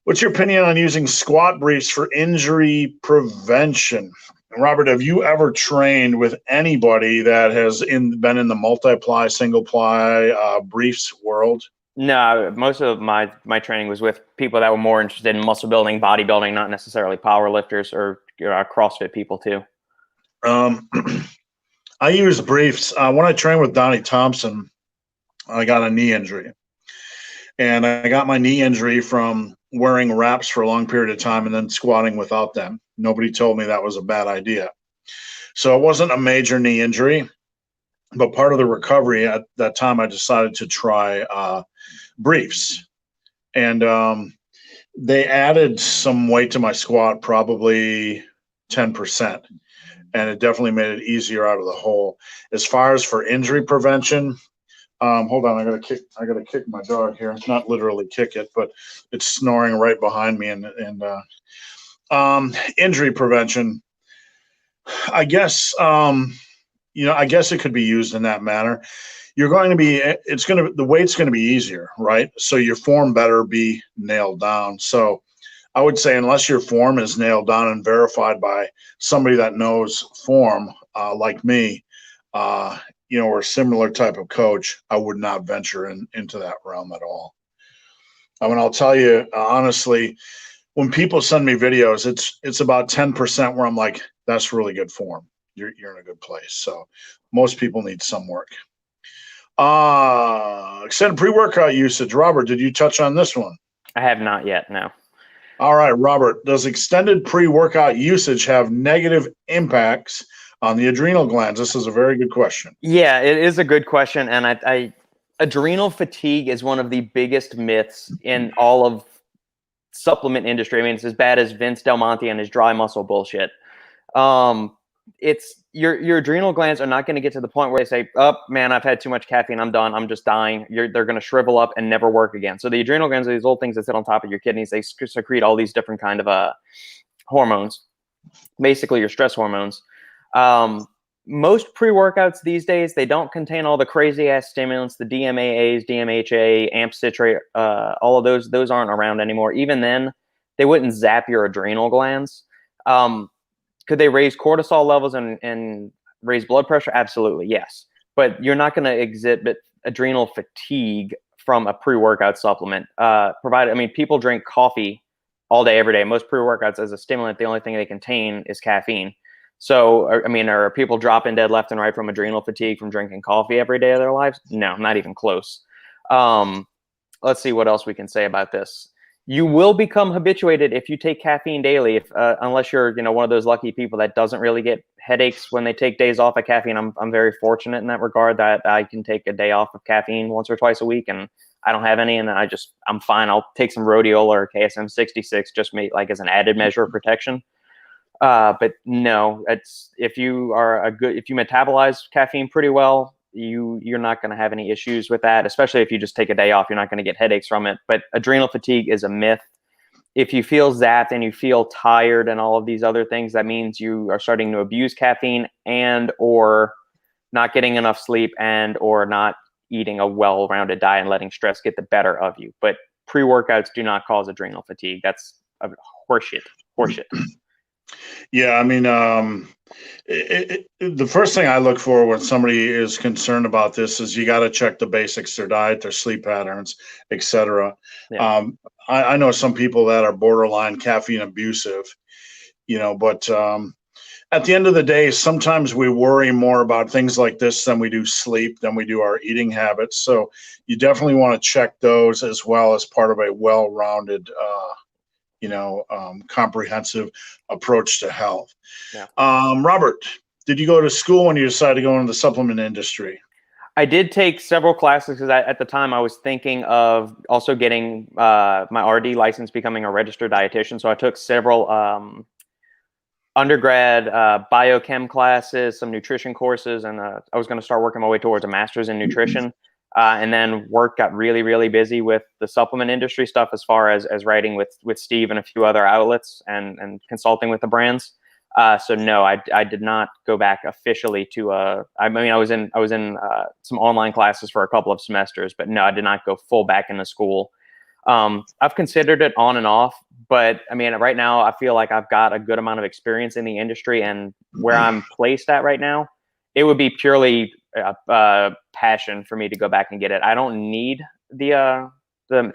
What's your opinion on using squat briefs for injury prevention? Robert, have you ever trained with anybody that has been in the multi-ply, single-ply briefs world? No, most of my training was with people that were more interested in muscle building, bodybuilding, not necessarily power lifters or CrossFit people too. I use briefs. When I trained with Donnie Thompson, I got a knee injury. And I got my knee injury from wearing wraps for a long period of time and then squatting without them. Nobody told me that was a bad idea. So it wasn't a major knee injury, but part of the recovery at that time, I decided to try briefs. And they added some weight to my squat, probably 10%. And it definitely made it easier out of the hole. As far as for injury prevention, hold on, I gotta kick my dog here. Not literally kick it, but it's snoring right behind me. And injury prevention, I guess, I guess it could be used in that manner. The weight's going to be easier, right? So your form better be nailed down. So I would say unless your form is nailed down and verified by somebody that knows form, like me, or a similar type of coach, I would not venture into that realm at all. I mean, I'll tell you, honestly, when people send me videos, it's about 10% where I'm like, that's really good form. You're in a good place. So most people need some work. Extended pre-workout usage. Robert, did you touch on this one? I have not yet, no. All right, Robert, does extended pre-workout usage have negative impacts on the adrenal glands? This is a very good question. Yeah, it is a good question. And adrenal fatigue is one of the biggest myths in all of supplement industry. I mean, it's as bad as Vince Del Monte and his dry muscle bullshit. It's your adrenal glands are not going to get to the point where they say, oh man, I've had too much caffeine, I'm done, I'm just dying. They're going to shrivel up and never work again. So the adrenal glands are these old things that sit on top of your kidneys. They secrete all these different kind of hormones, basically your stress hormones. Most pre-workouts these days, they don't contain all the crazy ass stimulants, the DMAAs, DMHA, AMP citrate, all of those aren't around anymore. Even then, they wouldn't zap your adrenal glands. Could they raise cortisol levels and raise blood pressure? Absolutely, yes. But you're not going to exhibit adrenal fatigue from a pre-workout supplement. People drink coffee all day, every day. Most pre-workouts as a stimulant, the only thing they contain is caffeine. So, are people dropping dead left and right from adrenal fatigue from drinking coffee every day of their lives? No, not even close. Let's see what else we can say about this. You will become habituated if you take caffeine daily, if unless you're one of those lucky people that doesn't really get headaches when they take days off of caffeine. I'm very fortunate in that regard that I can take a day off of caffeine once or twice a week, and I don't have any, and I'm fine. I'll take some rhodiola or KSM 66 just like as an added measure of protection. But no, if you metabolize caffeine pretty well, you're not going to have any issues with that, especially if you just take a day off. You're not going to get headaches from it. But adrenal fatigue is a myth. If you feel zapped and you feel tired and all of these other things, that means you are starting to abuse caffeine and or not getting enough sleep and or not eating a well-rounded diet and letting stress get the better of you. But pre-workouts do not cause adrenal fatigue. That's horseshit. Yeah, I mean, the first thing I look for when somebody is concerned about this is you got to check the basics: their diet, their sleep patterns, etc. Yeah. I know some people that are borderline caffeine abusive, but at the end of the day, sometimes we worry more about things like this than we do sleep, than we do our eating habits. So you definitely want to check those as well as part of a well-rounded comprehensive approach to health. Yeah. Robert, did you go to school when you decided to go into the supplement industry? I did take several classes because at the time I was thinking of also getting my RD license, becoming a registered dietitian. So I took several undergrad biochem classes, some nutrition courses, and I was going to start working my way towards a master's in nutrition. And then work got really, really busy with the supplement industry stuff as far as writing with Steve and a few other outlets and consulting with the brands. So no, I did not go back officially to I was in some online classes for a couple of semesters, but no, I did not go full back into school. I've considered it on and off, but I mean, right now I feel like I've got a good amount of experience in the industry, and where I'm placed at right now, it would be purely passion for me to go back and get it. I don't need the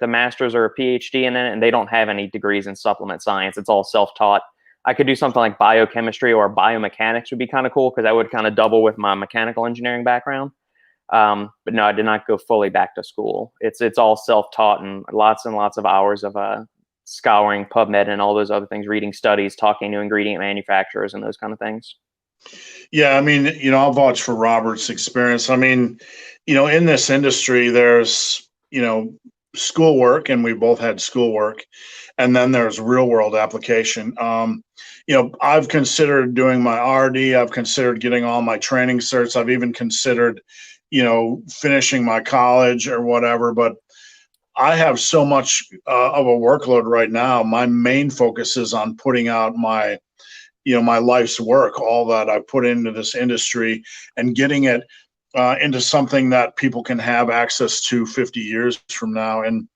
master's or a PhD in it, and they don't have any degrees in supplement science. It's all self-taught. I could do something like biochemistry or biomechanics would be kind of cool because I would kind of double with my mechanical engineering background. But no, I did not go fully back to school. It's all self-taught and lots of hours of scouring PubMed and all those other things, reading studies, talking to ingredient manufacturers and those kind of things. Yeah, I mean, I'll vouch for Robert's experience. I mean, in this industry, there's, schoolwork, and we both had schoolwork, and then there's real world application. I've considered doing my RD. I've considered getting all my training certs. I've even considered, finishing my college or whatever, but I have so much of a workload right now. My main focus is on putting out my life's work, all that I put into this industry, and getting it into something that people can have access to 50 years from now. And,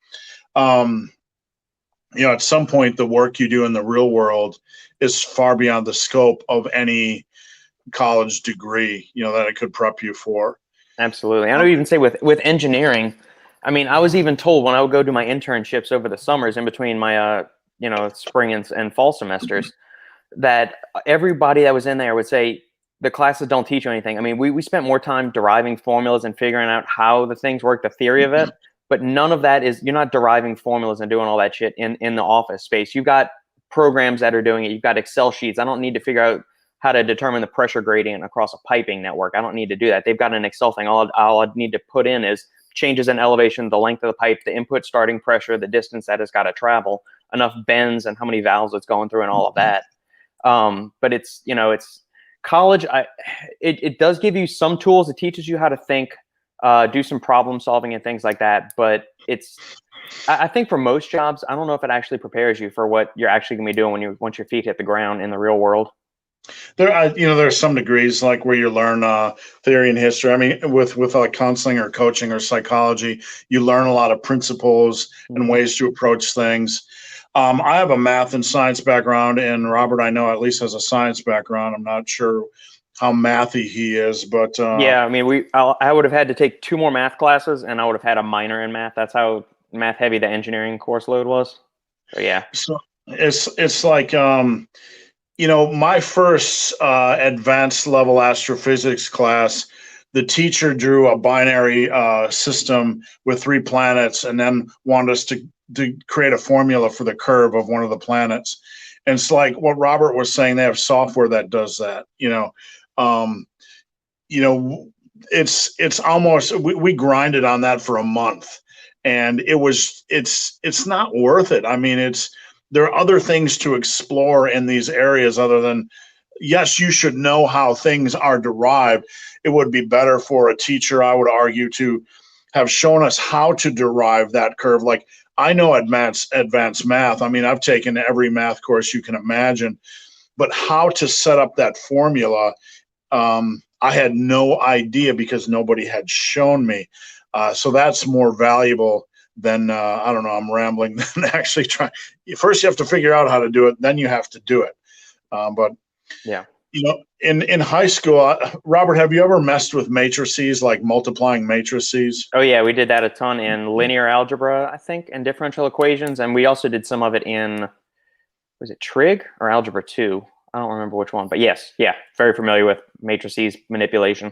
at some point, the work you do in the real world is far beyond the scope of any college degree, that it could prep you for. Absolutely. I don't even say with engineering. I mean, I was even told when I would go do my internships over the summers in between my, spring and fall semesters, that everybody that was in there would say the classes don't teach you anything. I mean, we spent more time deriving formulas and figuring out how the things work, the theory of it, but none of that you're not deriving formulas and doing all that shit in the office space. You've got programs that are doing it. You've got Excel sheets. I don't need to figure out how to determine the pressure gradient across a piping network. I don't need to do that. They've got an Excel thing. All I need to put in is changes in elevation, the length of the pipe, the input starting pressure, the distance that it's got to travel, enough bends and how many valves it's going through and all of that. But it's college. It does give you some tools. It teaches you how to think, do some problem solving and things like that. But I think for most jobs, I don't know if it actually prepares you for what you're actually going to be doing once your feet hit the ground in the real world. There's some degrees like where you learn theory and history. I mean, with like counseling or coaching or psychology, you learn a lot of principles and ways to approach things. I have a math and science background, and Robert, I know, at least has a science background. I'm not sure how mathy he is, but yeah, I mean, I would have had to take 2 more math classes, and I would have had a minor in math. That's how math heavy the engineering course load was. So yeah. So it's like my first advanced level astrophysics class, the teacher drew a binary system with 3 planets and then wanted us to to create a formula for the curve of one of the planets. And it's like what Robert was saying, they have software that does that, it's almost, we grinded on that for a month, and it's not worth it. I mean, there are other things to explore in these areas other than, yes, you should know how things are derived. It would be better for a teacher, I would argue, to have shown us how to derive that curve. Like, I know advanced math. I mean, I've taken every math course you can imagine, but how to set up that formula, I had no idea because nobody had shown me. So that's more valuable than, I don't know, I'm rambling, than actually trying. First, you have to figure out how to do it, then you have to do it. But yeah. In high school, Robert, have you ever messed with matrices, like multiplying matrices? Oh yeah, we did that a ton in linear algebra, I think, and differential equations, and we also did some of it in, was it trig or algebra 2? I don't remember which one, but yes, yeah, very familiar with matrices manipulation.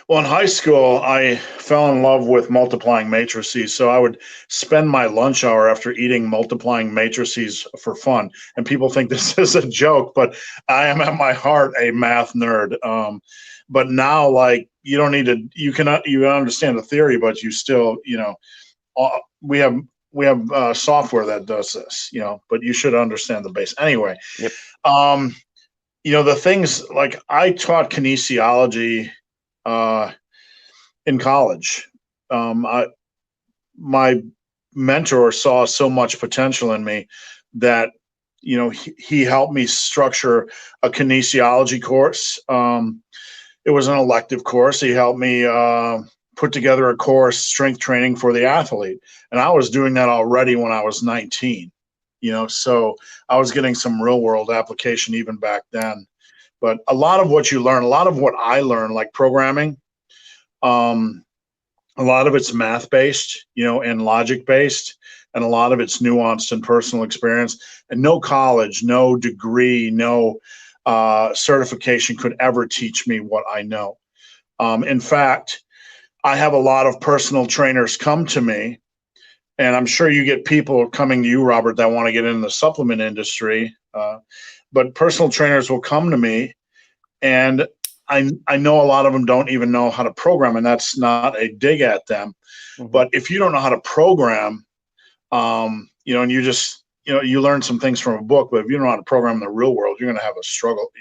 Well, in high school, I fell in love with multiplying matrices. So I would spend my lunch hour after eating multiplying matrices for fun. And people think this is a joke, but I am at my heart a math nerd. But now, like, you don't need to, you understand the theory, but you still, we have software that does this, but you should understand the base anyway. Yep. The things, like, I taught kinesiology in college. My mentor saw so much potential in me that, he helped me structure a kinesiology course. It was an elective course. He helped me put together a course, strength training for the athlete. And I was doing that already when I was 19, so I was getting some real world application even back then. But a lot of what you learn, a lot of what I learned, like programming, a lot of it's math based, and logic based, and a lot of it's nuanced and personal experience. And no college, no degree, no certification could ever teach me what I know. In fact, I have a lot of personal trainers come to me, and I'm sure you get people coming to you, Robert, that want to get into the supplement industry. But personal trainers will come to me, and I know a lot of them don't even know how to program, and that's not a dig at them. Mm-hmm. But if you don't know how to program, and you just, you learn some things from a book, but if you don't know how to program in the real world, you're going to have a struggle.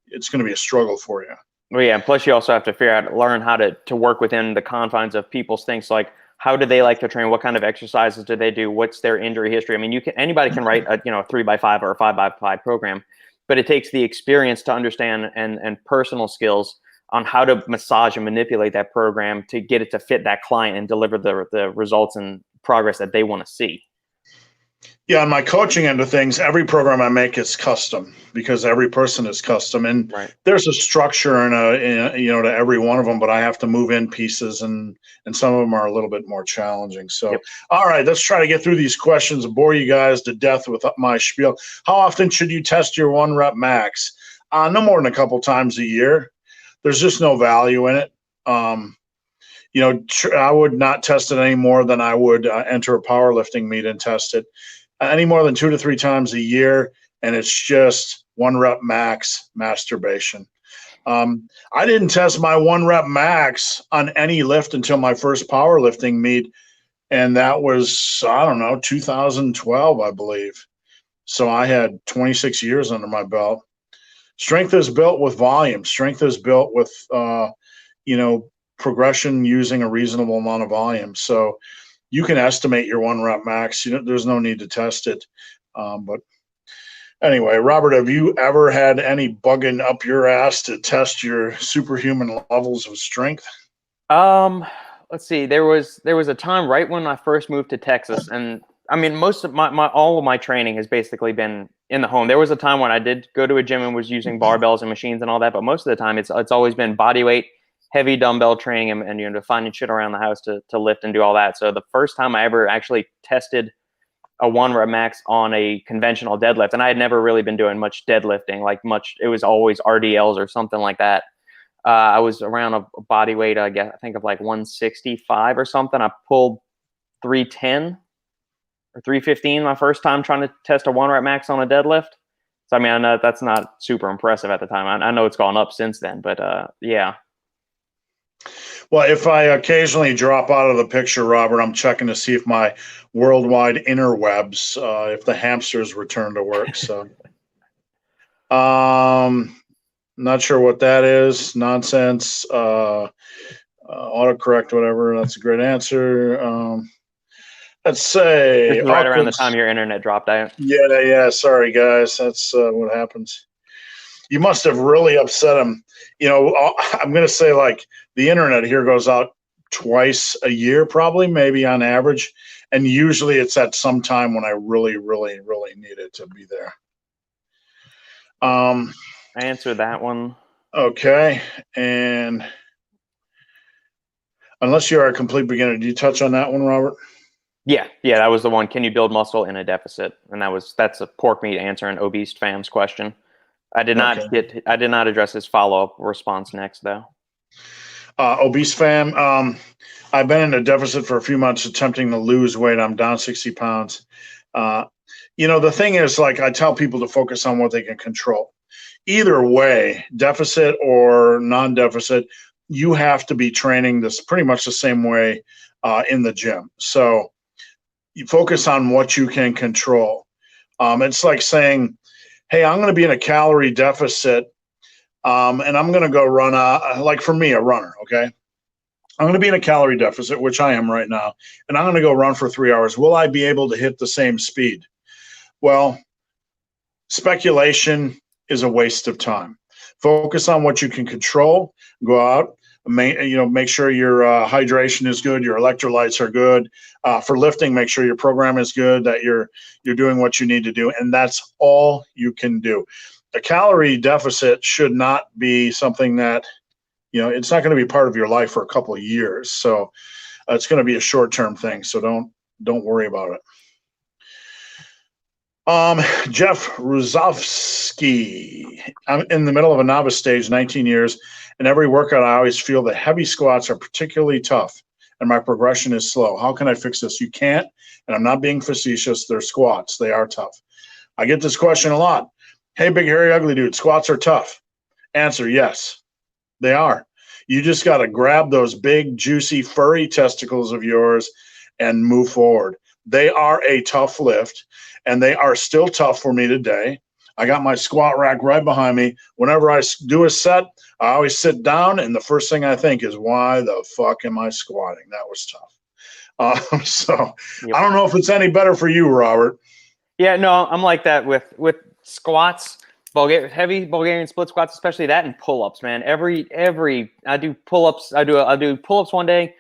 It's going to be a struggle for you. Well, yeah. And plus, you also have to learn how to work within the confines of people's things. Like, how do they like to train? What kind of exercises do they do? What's their injury history? I mean, anybody can write a 3x5 or a 5x5 program, but it takes the experience to understand and personal skills on how to massage and manipulate that program to get it to fit that client and deliver the results and progress that they want to see. Yeah, on my coaching end of things, every program I make is custom because every person is custom, and right. There's a structure and to every one of them, but I have to move in pieces, and some of them are a little bit more challenging. So, yep. All right, let's try to get through these questions and bore you guys to death with my spiel. How often should you test your 1 rep max? No more than a couple times a year. There's just no value in it. I would not test it any more than I would enter a powerlifting meet and test it. Any more than 2 to 3 times a year, and it's just 1 rep max masturbation. I didn't test my 1 rep max on any lift until my first powerlifting meet, and that was, 2012, I believe. So I had 26 years under my belt. Strength is built with volume. Strength is built with, progression using a reasonable amount of volume. So you can estimate your 1 rep max. There's no need to test it. But anyway, Robert, have you ever had any bugging up your ass to test your superhuman levels of strength? Let's see. There was a time right when I first moved to Texas, and I mean, most of all of my training has basically been in the home. There was a time when I did go to a gym and was using barbells and machines and all that, but most of the time it's always been body weight, heavy dumbbell training, and finding shit around the house to lift and do all that. So the first time I ever actually tested a 1 rep max on a conventional deadlift, and I had never really been doing much deadlifting, it was always RDLs or something like that. I was around a body weight, I think of like 165 or something. I pulled 310 or 315 my first time trying to test a 1 rep max on a deadlift. So I mean, I know that's not super impressive at the time. I know it's gone up since then, but yeah. Well, if I occasionally drop out of the picture, Robert, I'm checking to see if my worldwide interwebs, if the hamsters return to work. So, not sure what that is. Nonsense. Autocorrect, whatever. That's a great answer. Let's say This is right around the time your internet dropped out. Yeah. Sorry, guys. That's what happens. You must have really upset him. You know, I'm going to say like the internet here goes out twice a year, probably, maybe on average. And usually it's at some time when I really, really, really need it to be there. I answered that one. Okay. And unless you are a complete beginner, do you touch on that one, Robert? Yeah, that was the one. Can you build muscle in a deficit? And that's a pork meat answer, an obese fam's question. I did not address his follow-up response next though. Obese fam, I've been in a deficit for a few months attempting to lose weight. I'm down 60 pounds. You know, the thing is, like, I tell people to focus on what they can control. Either way, deficit or non-deficit, you have to be training this pretty much the same way in the gym. So you focus on what you can control. It's like saying, hey, I'm going to be in a calorie deficit, and I'm going to go run, like for me, a runner, okay? I'm going to be in a calorie deficit, which I am right now, and I'm going to go run for 3 hours. Will I be able to hit the same speed? Well, speculation is a waste of time. Focus on what you can control. Go out, make sure your hydration is good, your electrolytes are good. For lifting, make sure your program is good, that you're doing what you need to do, and that's all you can do. A calorie deficit should not be something that, it's not going to be part of your life for a couple of years. So it's going to be a short-term thing. So don't worry about it. Jeff Ruzovsky. I'm in the middle of a novice stage, 19 years, and every workout I always feel that heavy squats are particularly tough and my progression is slow. How can I fix this? You can't, and I'm not being facetious. They're squats. They are tough. I get this question a lot. Hey, big, hairy, ugly dude, squats are tough. Answer, yes, they are. You just got to grab those big, juicy, furry testicles of yours and move forward. They are a tough lift, and they are still tough for me today. I got my squat rack right behind me. Whenever I do a set, I always sit down, and the first thing I think is, why the fuck am I squatting? That was tough. Yep. I don't know if it's any better for you, Robert. Yeah, no, I'm like that with squats, heavy Bulgarian split squats, especially that, and pull-ups, man. I do pull-ups. I do pull-ups one day.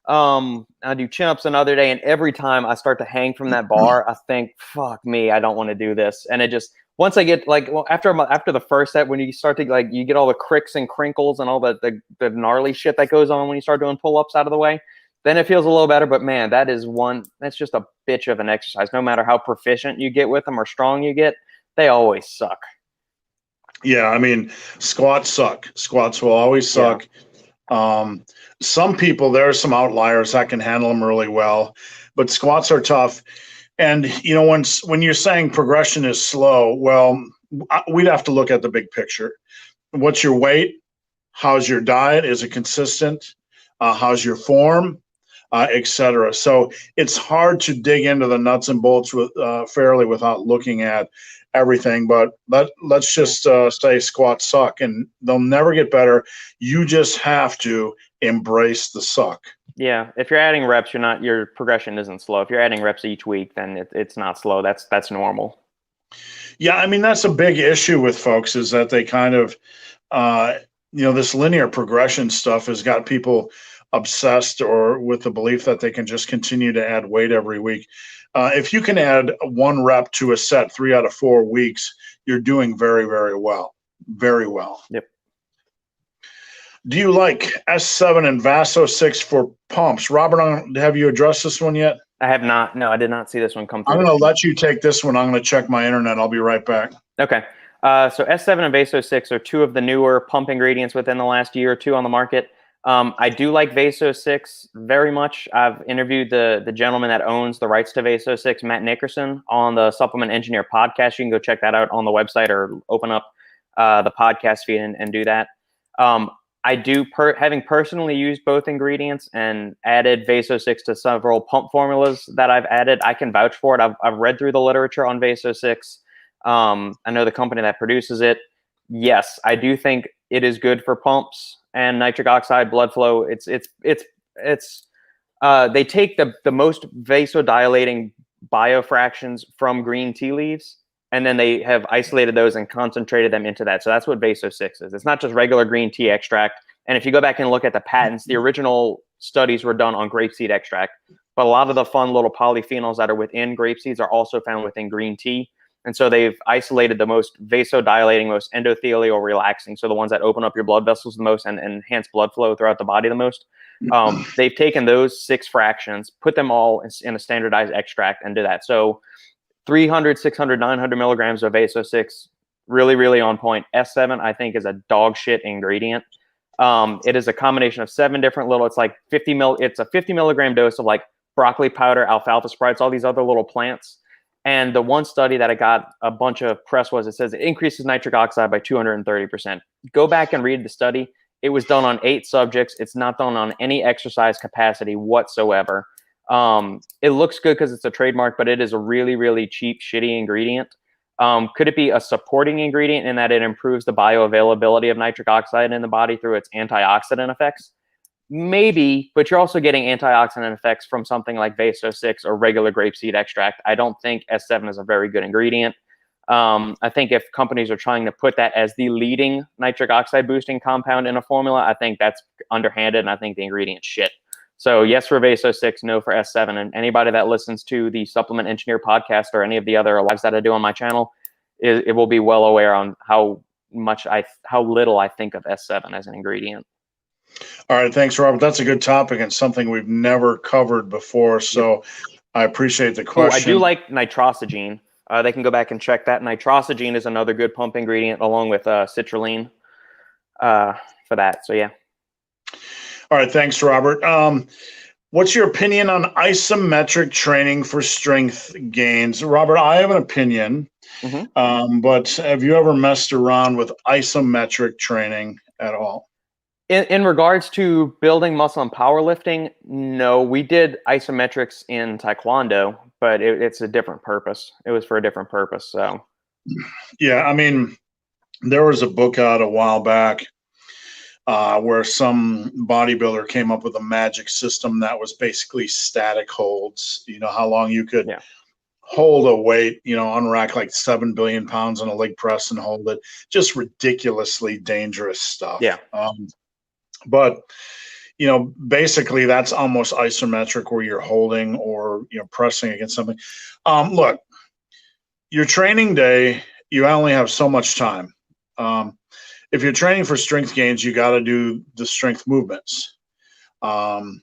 I do chin-ups another day, and every time I start to hang from that bar, I think, fuck me, I don't want to do this. And it just, once I get after the first set, when you start to you get all the cricks and crinkles and all the gnarly shit that goes on when you start doing pull-ups out of the way, then it feels a little better. But man, that's just a bitch of an exercise. No matter how proficient you get with them or strong you get, they always suck. Yeah, I mean, squats suck. Squats will always suck. Yeah. Some people, there are some outliers that can handle them really well, but squats are tough. And, when you're saying progression is slow, well, we'd have to look at the big picture. What's your weight? How's your diet? Is it consistent? How's your form? Et cetera. So it's hard to dig into the nuts and bolts fairly without looking at everything, but let's just say squats suck, and they'll never get better. You just have to embrace the suck. Yeah, if you're adding reps, your progression isn't slow. If you're adding reps each week, then it's not slow. That's normal. Yeah, I mean, that's a big issue with folks, is that they kind of this linear progression stuff has got people obsessed or with the belief that they can just continue to add weight every week. If you can add 1 rep to a set 3 out of 4 weeks, you're doing very, very well. Very well. Yep. Do you like S7 and Vaso 6 for pumps? Robert, have you addressed this one yet? I have not. No, I did not see this one come through. I'm going to let you take this one. I'm going to check my internet. I'll be right back. Okay. So S7 and Vaso 6 are 2 of the newer pump ingredients within the last year or 2 on the market. I do like Vaso 6 very much. I've interviewed the gentleman that owns the rights to Vaso 6, Matt Nickerson, on the Supplement Engineer podcast. You can go check that out on the website or open up the podcast feed and do that. I do, having personally used both ingredients and added Vaso 6 to several pump formulas that I've added, I can vouch for it. I've read through the literature on Vaso 6. I know the company that produces it. Yes, I do think it is good for pumps and nitric oxide blood flow. They take the most vasodilating biofractions from green tea leaves, and then they have isolated those and concentrated them into that. So that's what Vaso 6 is. It's not just regular green tea extract. And if you go back and look at the patents, the original studies were done on grapeseed extract, but a lot of the fun little polyphenols that are within grape seeds are also found within green tea. And so they've isolated the most vasodilating, most endothelial relaxing, so the ones that open up your blood vessels the most and enhance blood flow throughout the body the most. They've taken those 6 fractions, put them all in a standardized extract, and do that. So 300, 600, 900 milligrams of Vaso 6, really, really on point. S7, I think, is a dog shit ingredient. It is a combination of 7 different little, it's a 50 milligram dose of like broccoli powder, alfalfa sprouts, all these other little plants. And the one study that I got a bunch of press was, it says it increases nitric oxide by 230%. Go back and read the study. It was done on 8 subjects. It's not done on any exercise capacity whatsoever. It looks good because it's a trademark, but it is a really, really cheap, shitty ingredient. Could it be a supporting ingredient in that it improves the bioavailability of nitric oxide in the body through its antioxidant effects? Maybe, but you're also getting antioxidant effects from something like Vaso 6 or regular grapeseed extract. I don't think S7 is a very good ingredient. I think if companies are trying to put that as the leading nitric oxide boosting compound in a formula, I think that's underhanded, and I think the ingredient's shit. So yes for Vaso 6, no for S7. And anybody that listens to the Supplement Engineer podcast or any of the other lives that I do on my channel, it will be well aware on how little I think of S7 as an ingredient. All right, thanks, Robert. That's a good topic and something we've never covered before. So I appreciate the question. I do like nitrosogene. They can go back and check that. Nitrosogene is another good pump ingredient, along with citrulline for that. So yeah. All right, thanks, Robert. What's your opinion on isometric training for strength gains? Robert, I have an opinion, but have you ever messed around with isometric training at all? In regards to building muscle and powerlifting, no. We did isometrics in Taekwondo, but it's a different purpose. It was for a different purpose. So, yeah, I mean, there was a book out a while back where some bodybuilder came up with a magic system that was basically static holds. You know, how long you could hold a weight, unrack like 7 billion pounds on a leg press and hold it. Just ridiculously dangerous stuff. Yeah. But, basically that's almost isometric, where you're holding or, pressing against something. Look, your training day, you only have so much time. If you're training for strength gains, you got to do the strength movements. And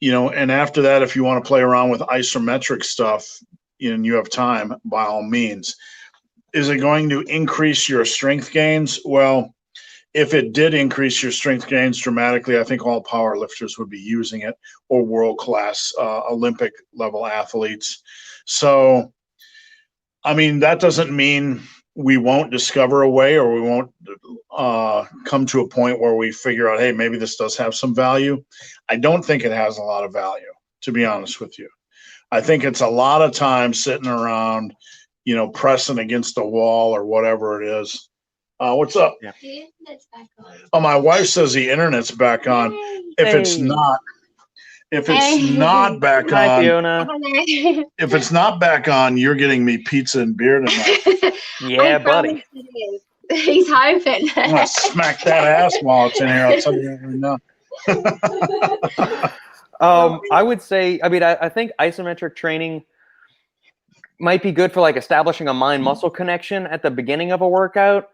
after that, if you want to play around with isometric stuff and you have time, by all means. Is it going to increase your strength gains? Well, if it did increase your strength gains dramatically, I think all power lifters would be using it, or world-class Olympic level athletes. So, I mean, that doesn't mean we won't discover a way, or we won't come to a point where we figure out, hey, maybe this does have some value. I don't think it has a lot of value, to be honest with you. I think it's a lot of time sitting around, pressing against a wall or whatever it is. What's up? The internet's back on. Oh, my wife says the internet's back on. If it's not back Hi, on, Fiona. if it's not back on, you're getting me pizza and beer tonight. Yeah, buddy. He's hoping. I'm gonna smack that ass while it's in here. I'll tell you right now. I would say, I think isometric training might be good for like establishing a mind-muscle connection at the beginning of a workout,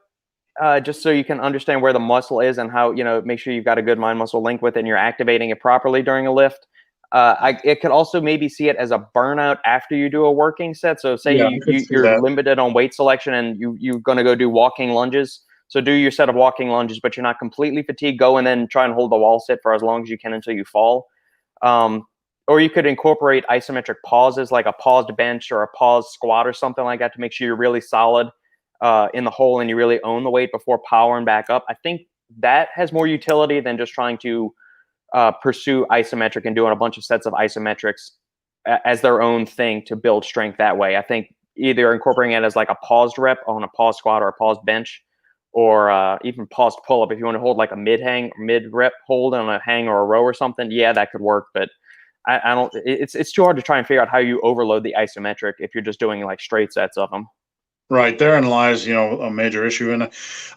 just so you can understand where the muscle is and how, make sure you've got a good mind-muscle link with it and you're activating it properly during a lift. It could also maybe see it as a burnout after you do a working set. So say you're limited on weight selection and you're going to go do walking lunges. So do your set of walking lunges, but you're not completely fatigued. Go and then try and hold the wall sit for as long as you can until you fall. Or you could incorporate isometric pauses, like a paused bench or a paused squat or something like that, to make sure you're really solid in the hole and you really own the weight before powering back up. I think that has more utility than just trying to pursue isometric and doing a bunch of sets of isometrics as their own thing to build strength that way. I think either incorporating it as like a paused rep on a paused squat or a paused bench, or even paused pull-up. If you want to hold like a mid-rep hold on a hang or a row or something, yeah, that could work. But I don't. It's too hard to try and figure out how you overload the isometric if you're just doing like straight sets of them. Right, therein lies, a major issue. And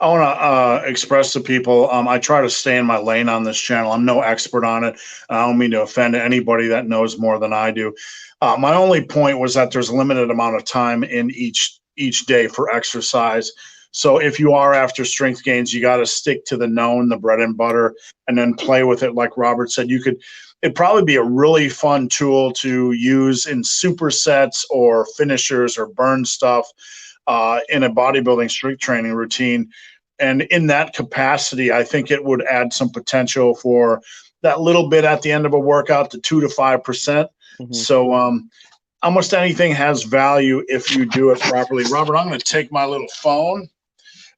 I want to express to people, I try to stay in my lane on this channel. I'm no expert on it. I don't mean to offend anybody that knows more than I do. My only point was that there's a limited amount of time in each day for exercise. So if you are after strength gains, you got to stick to the known, the bread and butter, and then play with it. Like Robert said, it'd probably be a really fun tool to use in supersets or finishers or burn stuff in a bodybuilding strength training routine. And in that capacity, I think it would add some potential for that little bit at the end of a workout, to 2 to 5%. Mm-hmm. So almost anything has value if you do it properly. Robert, I'm going to take my little phone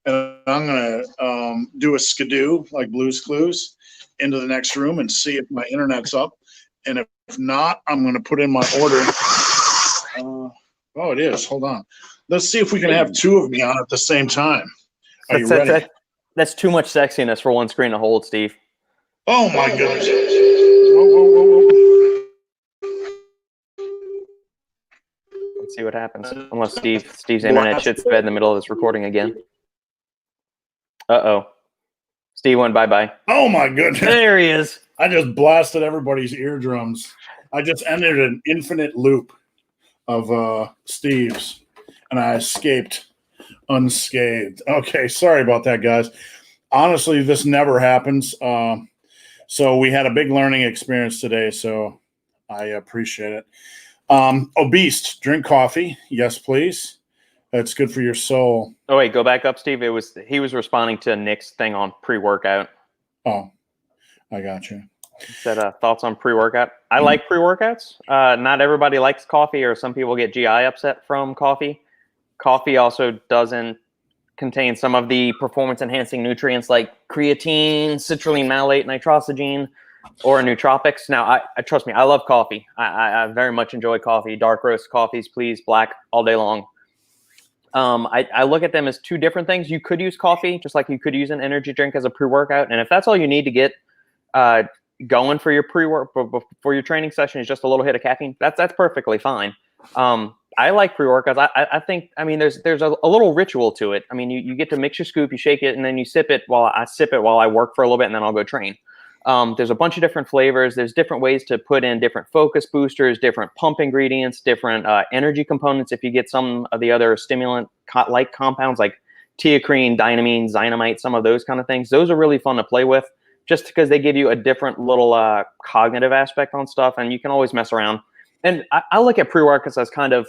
and I'm going to do a skidoo, like Blue's Clues, into the next room and see if my internet's up. And if not, I'm going to put in my order. Oh, it is. Hold on. Let's see if we can have two of me on at the same time. Are you ready? That's too much sexiness for one screen to hold, Steve. Oh, my goodness. Whoa. Let's see what happens. Unless Steve's internet shits the bed in the middle of this recording again. Uh-oh. Steve went bye-bye. Oh, my goodness. There he is. I just blasted everybody's eardrums. I just entered an infinite loop of Steve's, and I escaped unscathed. Okay, sorry about that, guys. Honestly, this never happens. So we had a big learning experience today, so I appreciate it. Obese, drink coffee. Yes, please. That's good for your soul. Oh, wait, go back up, Steve. He was responding to Nick's thing on pre-workout. Oh, I got you. Said thoughts on pre-workout. I like pre-workouts. Not everybody likes coffee, or some people get GI upset from coffee. Coffee also doesn't contain some of the performance-enhancing nutrients like creatine, citrulline malate, nitrosogene, or nootropics. Now, I trust me, I love coffee. I very much enjoy coffee. Dark roast coffees, please, black all day long. I look at them as two different things. You could use coffee just like you could use an energy drink as a pre-workout. And if that's all you need to get going for your for your training session is just a little hit of caffeine, that's perfectly fine. I like pre-workouts. I think, I mean, there's a little ritual to it. I mean, you get to mix your scoop, you shake it, and then you sip it while I work for a little bit, and then I'll go train. There's a bunch of different flavors. There's different ways to put in different focus boosters, different pump ingredients, different energy components. If you get some of the other stimulant-like compounds like teacrine, dynamine, Zynamite, some of those kind of things, those are really fun to play with just because they give you a different little cognitive aspect on stuff, and you can always mess around. And I look at pre-workouts as kind of,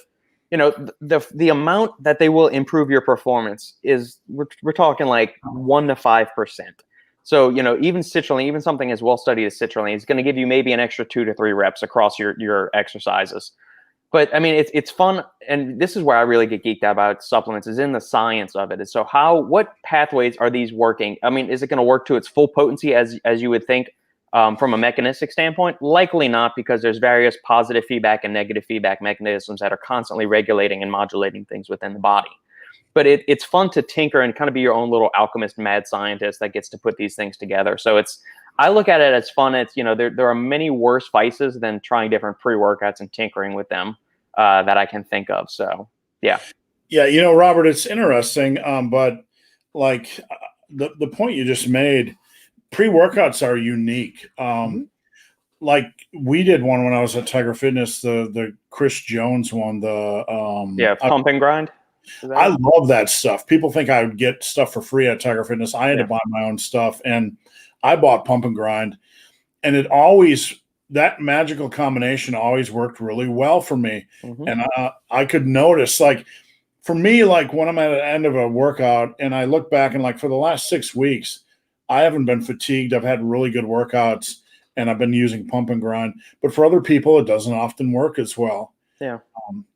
the amount that they will improve your performance is, we're talking like 1 to 5%. So, even citrulline, even something as well studied as citrulline, is going to give you maybe an extra 2 to 3 reps across your exercises. But I mean, it's fun. And this is where I really get geeked out about supplements, is in the science of it. And so what pathways are these working? I mean, is it going to work to its full potency as you would think from a mechanistic standpoint? Likely not, because there's various positive feedback and negative feedback mechanisms that are constantly regulating and modulating things within the body. But it's fun to tinker and kind of be your own little alchemist, mad scientist that gets to put these things together. So I look at it as fun. It's, there are many worse vices than trying different pre-workouts and tinkering with them that I can think of. So, yeah. Yeah, Robert, it's interesting. But like the point you just made, pre-workouts are unique. Like we did one when I was at Tiger Fitness, the Chris Jones one, pump and grind. I love that stuff. People think I would get stuff for free at Tiger Fitness. I had to buy my own stuff, and I bought Pump and Grind, and that magical combination always worked really well for me. And I could notice, like, for me, like when I'm at the end of a workout and I look back and like for the last 6 weeks, I haven't been fatigued. I've had really good workouts and I've been using pump and grind. But for other people, it doesn't often work as well. Yeah.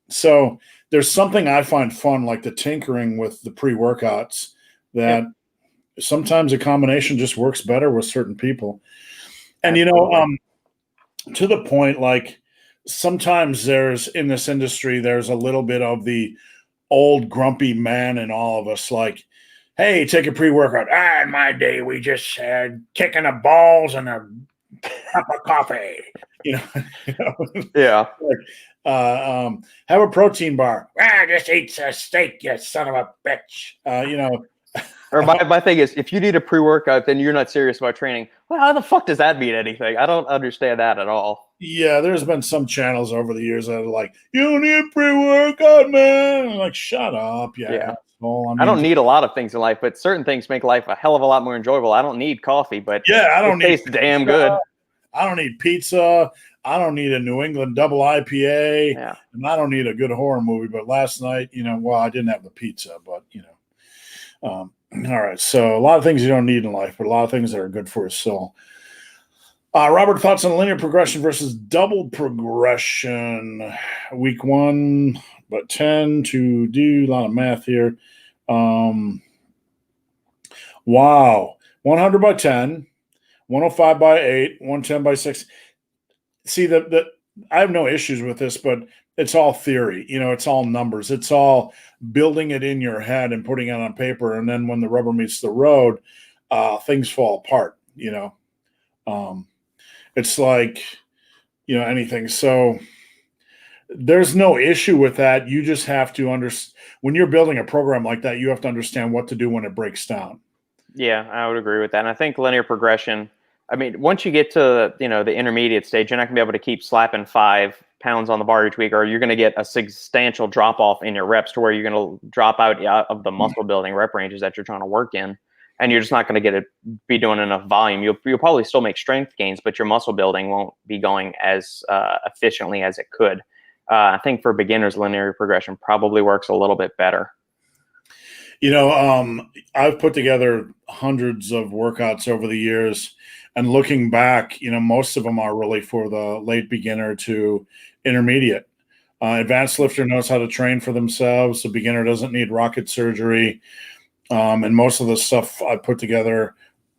So there's something I find fun, like the tinkering with the pre-workouts, that sometimes a combination just works better with certain people. And, to the point, like sometimes there's in this industry, there's a little bit of the old grumpy man in all of us, like, hey, take a pre-workout. In my day, we just had kicking the balls and a cup of coffee. Yeah. Have a protein bar. Just eat a steak, you son of a bitch. Or my thing is, if you need a pre-workout, then you're not serious about training. Well, how the fuck does that mean anything? I don't understand that at all. Yeah, there's been some channels over the years that are like, you don't need pre-workout, man. I'm like, shut up. Yeah. I don't need a lot of things in life, but certain things make life a hell of a lot more enjoyable. I don't need coffee, but I don't it tastes damn good. I don't need pizza. I don't need a New England double IPA. Yeah. And I don't need a good horror movie. But last night, I didn't have the pizza, but, all right. So a lot of things you don't need in life, but a lot of things that are good for your soul. Robert, thoughts on linear progression versus double progression? Week 1, but 10 to do a lot of math here. Wow. 100 by 10, 105 by 8, 110 by 6. See, I have no issues with this, but it's all theory. It's all numbers. It's all building it in your head and putting it on paper. And then when the rubber meets the road, things fall apart, It's like, anything. So there's no issue with that. You just have to understand when you're building a program like that, you have to understand what to do when it breaks down. Yeah, I would agree with that. And I think linear progression, I mean, once you get to, the intermediate stage, you're not going to be able to keep slapping 5 pounds on the bar each week, or you're going to get a substantial drop off in your reps to where you're going to drop out of the muscle building rep ranges that you're trying to work in. And you're just not going to be doing enough volume. You'll probably still make strength gains, but your muscle building won't be going as efficiently as it could. I think for beginners, linear progression probably works a little bit better. I've put together hundreds of workouts over the years, and looking back, most of them are really for the late beginner to intermediate. Advanced lifter knows how to train for themselves. The beginner doesn't need rocket surgery. And most of the stuff I put together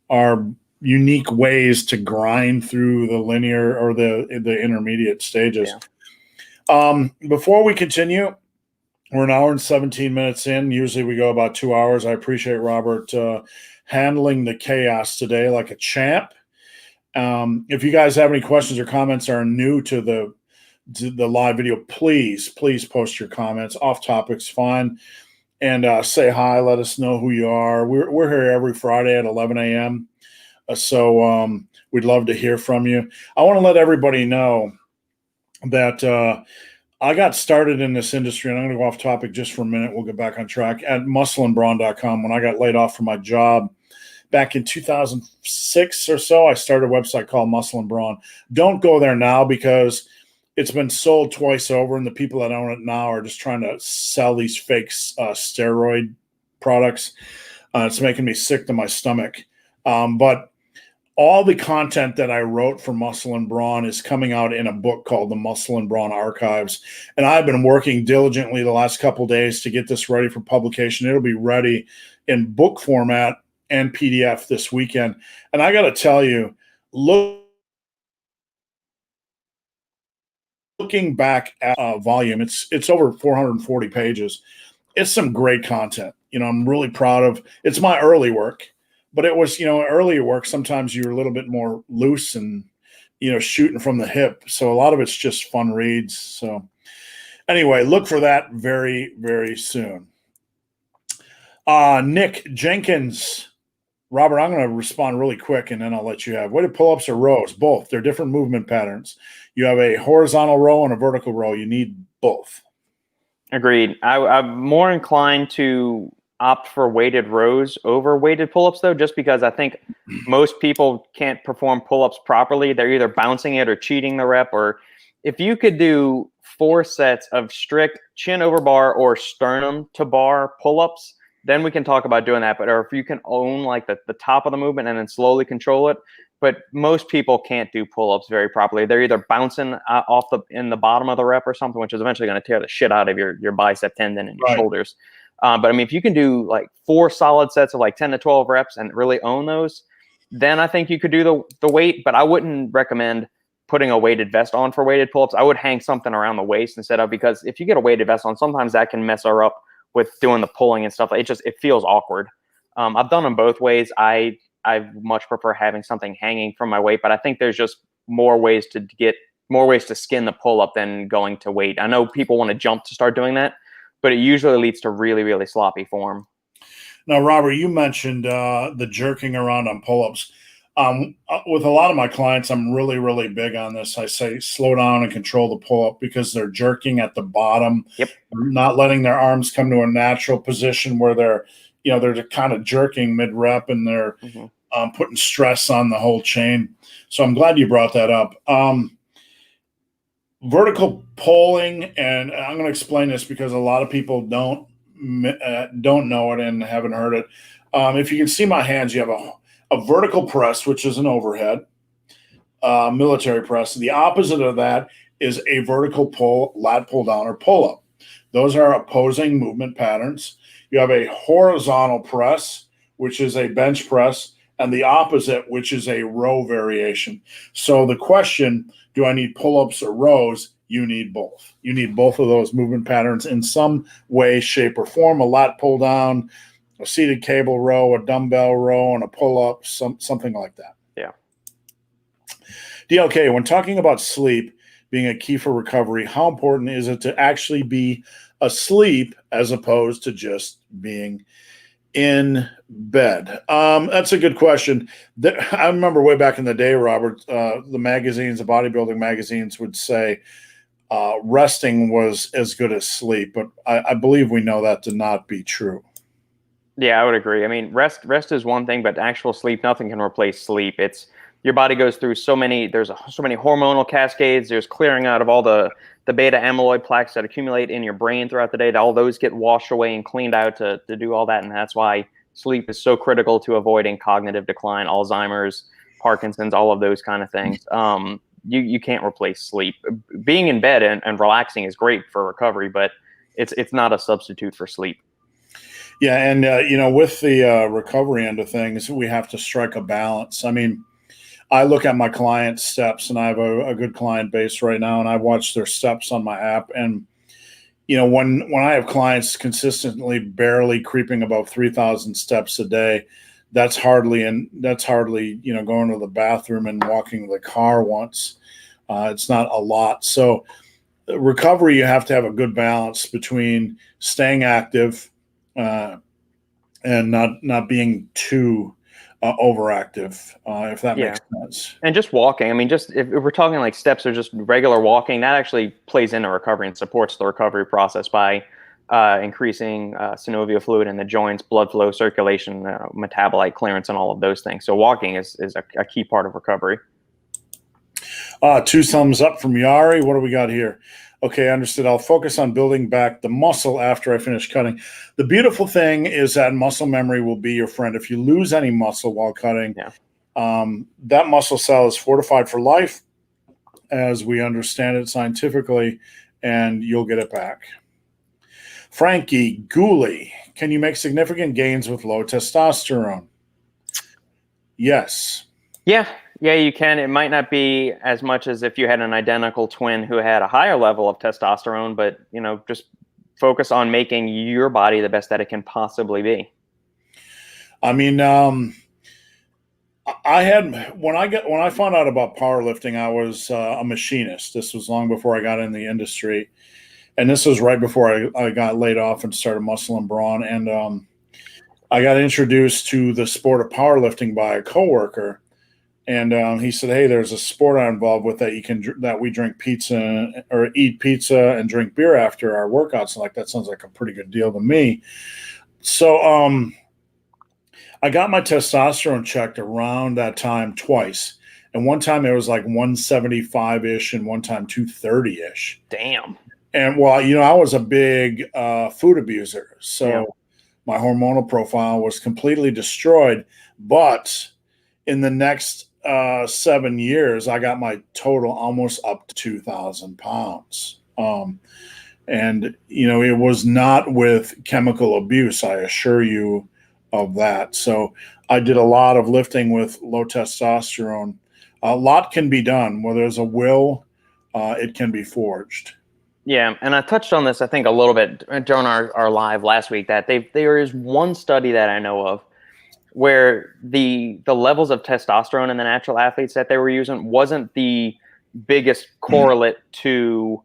are unique ways to grind through the linear or the intermediate stages. Yeah. Before we continue, we're an hour and 17 minutes in. Usually we go about 2 hours. I appreciate Robert handling the chaos today like a champ. If you guys have any questions or comments or are new to the live video, please post your comments. Off topic's fine. And say hi. Let us know who you are. We're here every Friday at 11 a.m. So we'd love to hear from you. I want to let everybody know that I got started in this industry, and I'm going to go off topic just for a minute. We'll get back on track at muscleandbrawn.com. When I got laid off from my job back in 2006 or so, I started a website called Muscle and Brawn. Don't go there now because it's been sold twice over, and the people that own it now are just trying to sell these fake steroid products. It's making me sick to my stomach. But all the content that I wrote for Muscle and Brawn is coming out in a book called The Muscle and Brawn Archives. And I've been working diligently the last couple of days to get this ready for publication. It'll be ready in book format and PDF this weekend. And I got to tell you, looking back at volume, it's over 440 pages. It's some great content. I'm really proud of. It's my early work, but it was, earlier work. Sometimes you're a little bit more loose and, shooting from the hip. So a lot of it's just fun reads. So anyway, look for that very, very soon. Nick Jenkins. Robert, I'm going to respond really quick, and then I'll let you have. Weighted pull-ups or rows? Both. They're different movement patterns. You have a horizontal row and a vertical row. You need both. Agreed. I'm more inclined to opt for weighted rows over weighted pull-ups, though, just because I think most people can't perform pull-ups properly. They're either bouncing it or cheating the rep. Or if you could do 4 sets of strict chin over bar or sternum to bar pull-ups, then we can talk about doing that. But or if you can own like the top of the movement and then slowly control it. But most people can't do pull-ups very properly. They're either bouncing off in the bottom of the rep or something, which is eventually going to tear the shit out of your bicep tendon and your shoulders. But I mean, if you can do like 4 solid sets of like 10 to 12 reps and really own those, then I think you could do the weight. But I wouldn't recommend putting a weighted vest on for weighted pull-ups. I would hang something around the waist instead of, because if you get a weighted vest on, sometimes that can mess her up with doing the pulling and stuff. It feels awkward. I've done them both ways. I much prefer having something hanging from my weight, but I think there's just more ways to skin the pull-up than going to weight. I know people want to jump to start doing that, but it usually leads to really, really sloppy form. Now, Robert, you mentioned the jerking around on pull-ups. With a lot of my clients, I'm really, really big on this. I say slow down and control the pull-up because they're jerking at the bottom, not letting their arms come to a natural position where they're kind of jerking mid-rep, and they're putting stress on the whole chain. So I'm glad you brought that up. Vertical pulling, and I'm going to explain this because a lot of people don't know it and haven't heard it. If you can see my hands, you have a vertical press, which is an overhead military press. The opposite of that is a vertical pull, lat pull down, or pull up. Those are opposing movement patterns. You have a horizontal press, which is a bench press, and the opposite, which is a row variation. So the question, do I need pull-ups or rows? You need both. You need both of those movement patterns in some way, shape, or form. A lat pull down, a seated cable row, a dumbbell row, and a pull-up, something like that. Yeah. DLK, when talking about sleep being a key for recovery, how important is it to actually be asleep as opposed to just being in bed? That's a good question. I remember way back in the day, Robert, the magazines, the bodybuilding magazines would say resting was as good as sleep, but I believe we know that to not be true. Yeah, I would agree. I mean, rest is one thing, but actual sleep, nothing can replace sleep. It's your body goes through so many hormonal cascades. There's clearing out of all the beta amyloid plaques that accumulate in your brain throughout the day. All those get washed away and cleaned out to do all that. And that's why sleep is so critical to avoiding cognitive decline, Alzheimer's, Parkinson's, all of those kind of things. You can't replace sleep. Being in bed and relaxing is great for recovery, but it's not a substitute for sleep. Yeah, and with the recovery end of things, we have to strike a balance. I mean, I look at my clients' steps, and I have a good client base right now, and I watch their steps on my app. And when I have clients consistently barely creeping above 3,000 steps a day, that's hardly going to the bathroom and walking the car once. It's not a lot. So recovery, you have to have a good balance between staying active and not being too overactive, if that makes sense. And just walking. I mean, just if we're talking like steps or just regular walking, that actually plays into recovery and supports the recovery process by increasing synovial fluid in the joints, blood flow, circulation, metabolite clearance, and all of those things. So walking is a key part of recovery. 2 thumbs up from Yari. What do we got here? Okay, understood. I'll focus on building back the muscle after I finish cutting. The beautiful thing is that muscle memory will be your friend. If you lose any muscle while cutting, that muscle cell is fortified for life, as we understand it scientifically, and you'll get it back. Frankie Gooley, can you make significant gains with low testosterone? Yes. Yeah, you can. It might not be as much as if you had an identical twin who had a higher level of testosterone, but just focus on making your body the best that it can possibly be. I mean, when I found out about powerlifting, I was a machinist. This was long before I got in the industry, and this was right before I got laid off and started Muscle and Brawn. And I got introduced to the sport of powerlifting by a coworker. And he said, "Hey, there's a sport I'm involved with that we drink pizza or eat pizza and drink beer after our workouts." And that sounds like a pretty good deal to me. So I got my testosterone checked around that time twice, And one time it was like 175-ish and one time 230-ish. Damn. And well, I was a big food abuser. So my hormonal profile was completely destroyed. But in the next 7 years, I got my total almost up to 2,000 pounds. And, it was not with chemical abuse, I assure you of that. So I did a lot of lifting with low testosterone. A lot can be done. Where there's a will, it can be forged. Yeah, and I touched on this, I think, a little bit during our live last week, that there is one study that I know of where the levels of testosterone in the natural athletes that they were using wasn't the biggest correlate to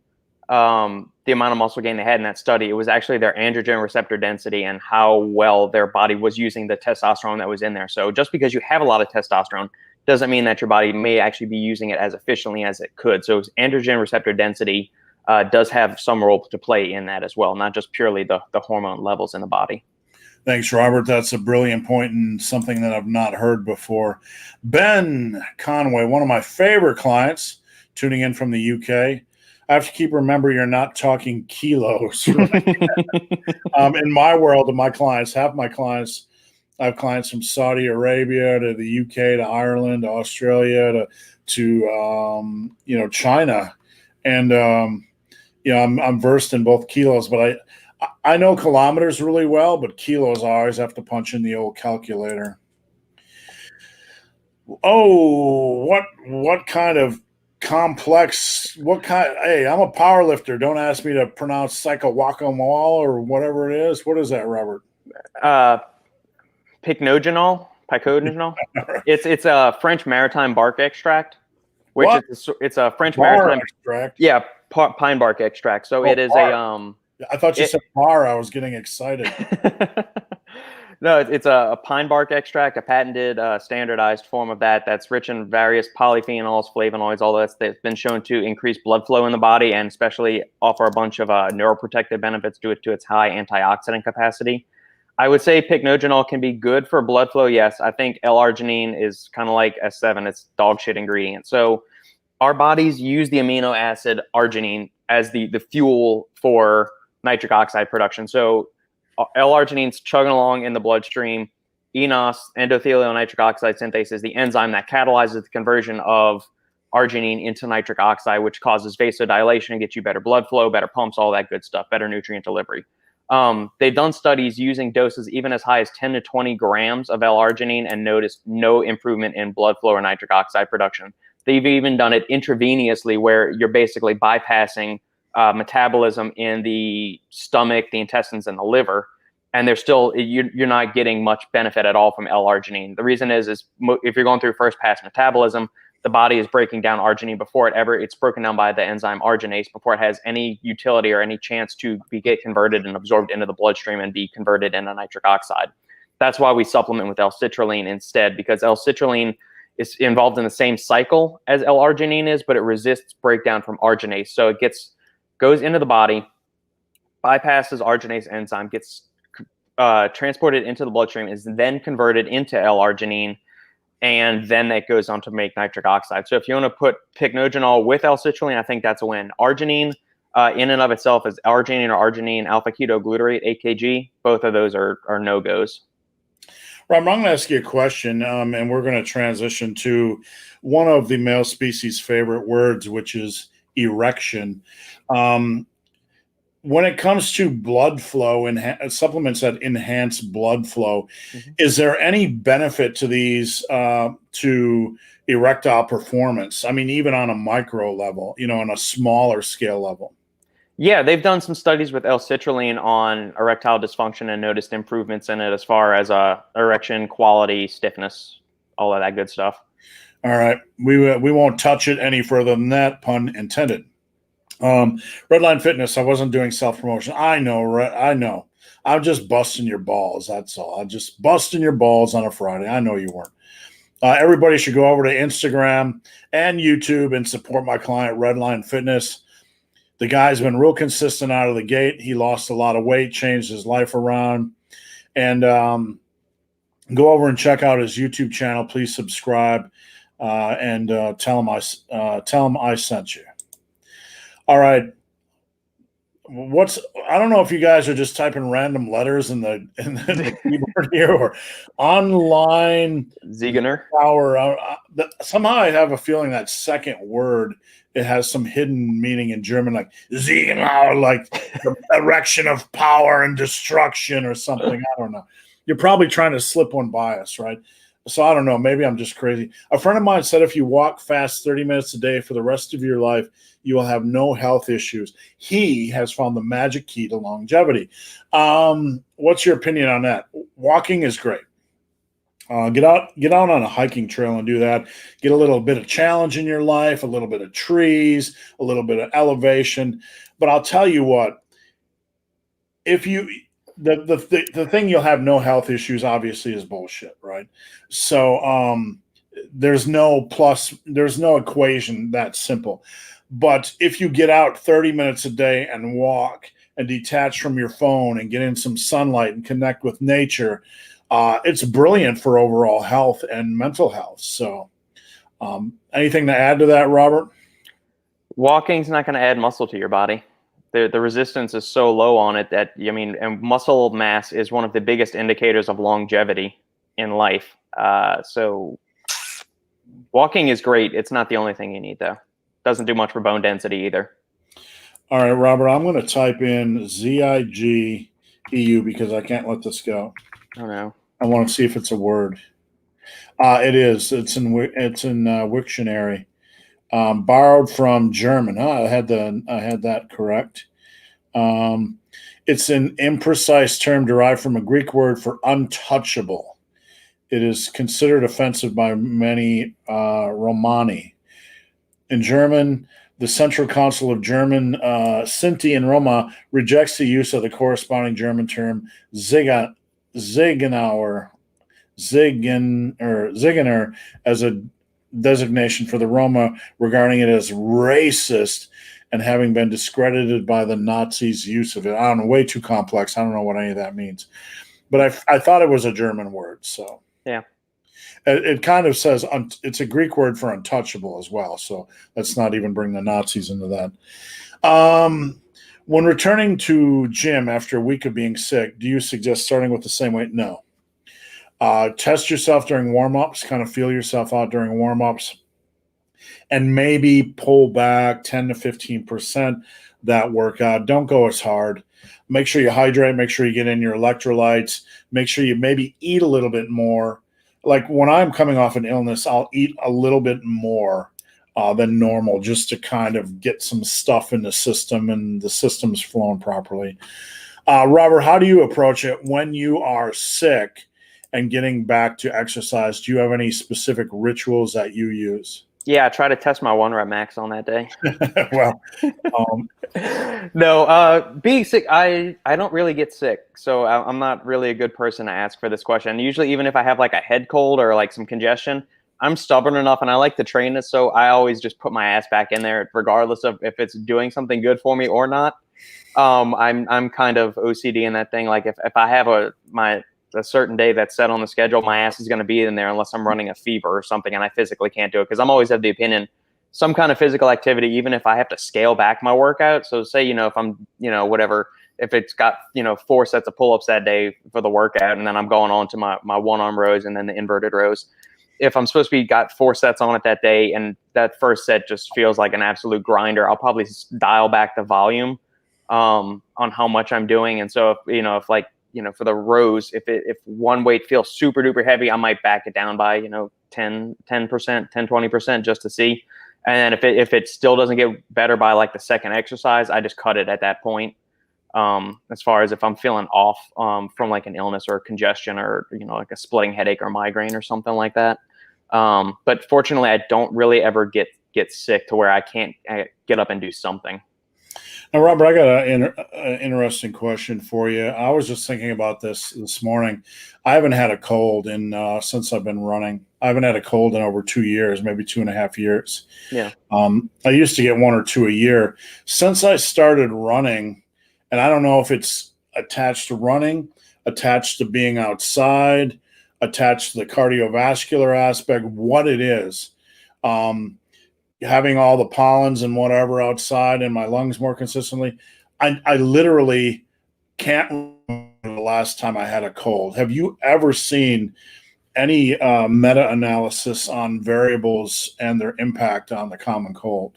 the amount of muscle gain they had in that study. It was actually their androgen receptor density and how well their body was using the testosterone that was in there. So just because you have a lot of testosterone doesn't mean that your body may actually be using it as efficiently as it could. So androgen receptor density does have some role to play in that as well, not just purely the hormone levels in the body. Thanks, Robert. That's a brilliant point and something that I've not heard before. Ben Conway, one of my favorite clients, tuning in from the UK. I have to keep remembering you're not talking kilos. Right? In my world, of my clients, half my clients, I have clients from Saudi Arabia to the UK to Ireland to Australia to China, and I'm versed in both kilos, but I know kilometers really well, but kilos I always have to punch in the old calculator. Oh, what kind of complex? Hey, I'm a power lifter. Don't ask me to pronounce psychowakamal or whatever it is. What is that, Robert? Pycnogenol. It's a French maritime bark extract, which it's a French maritime extract. Yeah, pine bark extract. So it is bark. I thought you said bar. I was getting excited. No, it's a pine bark extract, a patented, standardized form of that's rich in various polyphenols, flavonoids, all that's been shown to increase blood flow in the body and especially offer a bunch of neuroprotective benefits due to its high antioxidant capacity. I would say pycnogenol can be good for blood flow. Yes, I think L-arginine is kind of like S7. It's dog shit ingredient. So our bodies use the amino acid arginine as the fuel for nitric oxide production. So L-arginine's chugging along in the bloodstream. eNOS, endothelial nitric oxide synthase, is the enzyme that catalyzes the conversion of arginine into nitric oxide, which causes vasodilation and gets you better blood flow, better pumps, all that good stuff, better nutrient delivery. They've done studies using doses even as high as 10 to 20 grams of L-arginine and noticed no improvement in blood flow or nitric oxide production. They've even done it intravenously, where you're basically bypassing metabolism in the stomach, the intestines, and the liver, and you're not getting much benefit at all from L-arginine. The reason is if you're going through first pass metabolism, the body is breaking down arginine before it's broken down by the enzyme arginase before it has any utility or any chance to get converted and absorbed into the bloodstream and be converted into nitric oxide. That's why we supplement with L-citrulline instead, because L-citrulline is involved in the same cycle as L-arginine is, but it resists breakdown from arginase. So it goes into the body, bypasses arginase enzyme, gets transported into the bloodstream, is then converted into L-arginine, and then that goes on to make nitric oxide. So if you want to put pycnogenol with L-citrulline, I think that's a win. Arginine in and of itself is arginine or arginine alpha-ketoglutarate, AKG. Both of those are no-goes. Rob, I'm going to ask you a question, and we're going to transition to one of the male species' favorite words, which is erection. When it comes to blood flow and supplements that enhance blood flow, is there any benefit to these to erectile performance? I mean, even on a micro level, on a smaller scale level. Yeah, they've done some studies with L-citrulline on erectile dysfunction and noticed improvements in it as far as erection quality, stiffness, all of that good stuff. All right, we won't touch it any further than that, pun intended. Redline Fitness, I wasn't doing self-promotion. I know. I'm just busting your balls. That's all. I'm just busting your balls on a Friday. I know you weren't. Everybody should go over to Instagram and YouTube and support my client, Redline Fitness. The guy's been real consistent out of the gate. He lost a lot of weight, changed his life around. And go over and check out his YouTube channel. Please subscribe. and tell them I sent you. All right. I don't know if you guys are just typing random letters in the keyboard here or online Zegener. power. Somehow I have a feeling that second word, it has some hidden meaning in German, like Ziegenauer, like the erection of power and destruction or something. I don't know. You're probably trying to slip one by us, right? So I don't know. Maybe I'm just crazy. A friend of mine said if you walk fast 30 minutes a day for the rest of your life, you will have no health issues. He has found the magic key to longevity. What's your opinion on that? Walking is great. Get out on a hiking trail and do that. Get a little bit of challenge in your life, a little bit of trees, a little bit of elevation. But I'll tell you what, if you the thing you'll have no health issues obviously is bullshit, right? So there's no equation that simple. But if you get out 30 minutes a day and walk and detach from your phone and get in some sunlight and connect with nature, it's brilliant for overall health and mental health. So anything to add to that, Robert? Walking's not going to add muscle to your body. The resistance is so low on it that, and muscle mass is one of the biggest indicators of longevity in life. So walking is great. It's not the only thing you need, though. Doesn't do much for bone density either. All right, Robert, I'm going to type in ZIGEU because I can't let this go. Oh, no. I want to see if it's a word. It is. It's in Wiktionary. Borrowed from German. I had that correct. It's an imprecise term derived from a Greek word for untouchable. It is considered offensive by many Romani. In German, the Central Council of German Sinti and Roma rejects the use of the corresponding German term Ziegenauer, Ziegener as a designation for the Roma, regarding it as racist and having been discredited by the Nazis' use of it. I don't know, way too complex. I don't know what any of that means. But I thought it was a German word, so. Yeah. It kind of says it's a Greek word for untouchable as well, so let's not even bring the Nazis into that. When returning to gym after a week of being sick, do you suggest starting with the same weight? No. Test yourself during warm-ups, kind of feel yourself out during warm-ups, and maybe pull back 10 to 15% that workout. Don't go as hard. Make sure you hydrate. Make sure you get in your electrolytes. Make sure you maybe eat a little bit more. Like when I'm coming off an illness, I'll eat a little bit more than normal just to kind of get some stuff in the system and the system's flowing properly. Robert, how do you approach it when you are sick and getting back to exercise? Do you have any specific rituals that you use? Yeah, I try to test my 1 rep max on that day. Well, no, being sick, I don't really get sick, so I'm not really a good person to ask for this question. Usually, even if I have like a head cold or like some congestion, I'm stubborn enough and I like to train it, so I always just put my ass back in there, regardless of if it's doing something good for me or not. I'm kind of OCD in that thing. Like if I have a certain day that's set on the schedule, my ass is going to be in there unless I'm running a fever or something and I physically can't do it. Because I'm always of the opinion, some kind of physical activity, even if I have to scale back my workout. So say, if I'm, whatever, if it's got, 4 sets of pull-ups that day for the workout, and then I'm going on to my one-arm rows and then the inverted rows. If I'm supposed to be got 4 sets on it that day and that first set just feels like an absolute grinder, I'll probably dial back the volume on how much I'm doing. And so if for the rows, if one weight feels super duper heavy, I might back it down by, 10%, 20% just to see. And if it still doesn't get better by like the second exercise, I just cut it at that point. As far as if I'm feeling off from like an illness or congestion or, like a splitting headache or migraine or something like that. But fortunately, I don't really ever get sick to where I can't get up and do something. Now, Robert, I got an interesting question for you. I was just thinking about this morning. I haven't had a cold since I've been running. I haven't had a cold in over 2 years, maybe 2.5 years. Yeah. I used to get 1 or 2 a year. Since I started running, and I don't know if it's attached to running, attached to being outside, attached to the cardiovascular aspect, what it is. having all the pollens and whatever outside in my lungs more consistently. I literally can't remember the last time I had a cold. Have you ever seen any meta-analysis on variables and their impact on the common cold?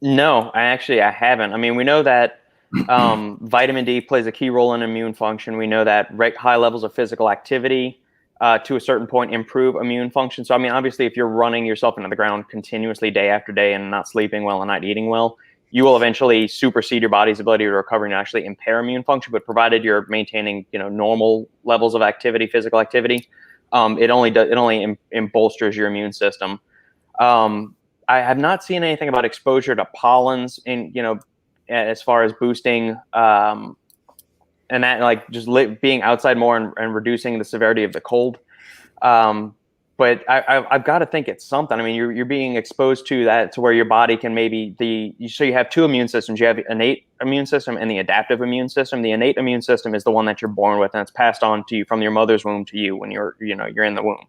No, I haven't. I mean, we know that vitamin D plays a key role in immune function. We know that high levels of physical activity to a certain point improve immune function. So, I mean, obviously, if you're running yourself into the ground continuously day after day and not sleeping well and not eating well, you will eventually supersede your body's ability to recover and actually impair immune function. But provided you're maintaining, normal levels of activity, physical activity, it only bolsters your immune system. I have not seen anything about exposure to pollens in, as far as boosting and that, like, just being outside more and reducing the severity of the cold. But I've got to think it's something. I mean, you're being exposed to that to where your body can so you have two immune systems. You have the innate immune system and the adaptive immune system. The innate immune system is the one that you're born with, and it's passed on to you from your mother's womb to you when you're in the womb.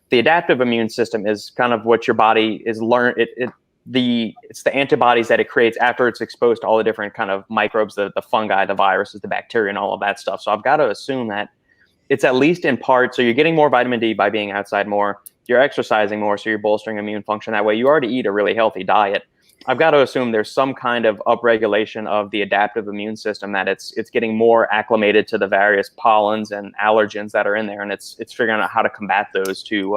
The adaptive immune system is kind of what your body is learned. It's the antibodies that it creates after it's exposed to all the different kind of microbes, the fungi, the viruses, the bacteria, and all of that stuff. So I've got to assume that it's at least in part. So you're getting more vitamin D by being outside more. You're exercising more, so you're bolstering immune function that way. You already eat a really healthy diet. I've got to assume there's some kind of upregulation of the adaptive immune system, that it's getting more acclimated to the various pollens and allergens that are in there, and it's figuring out how to combat those to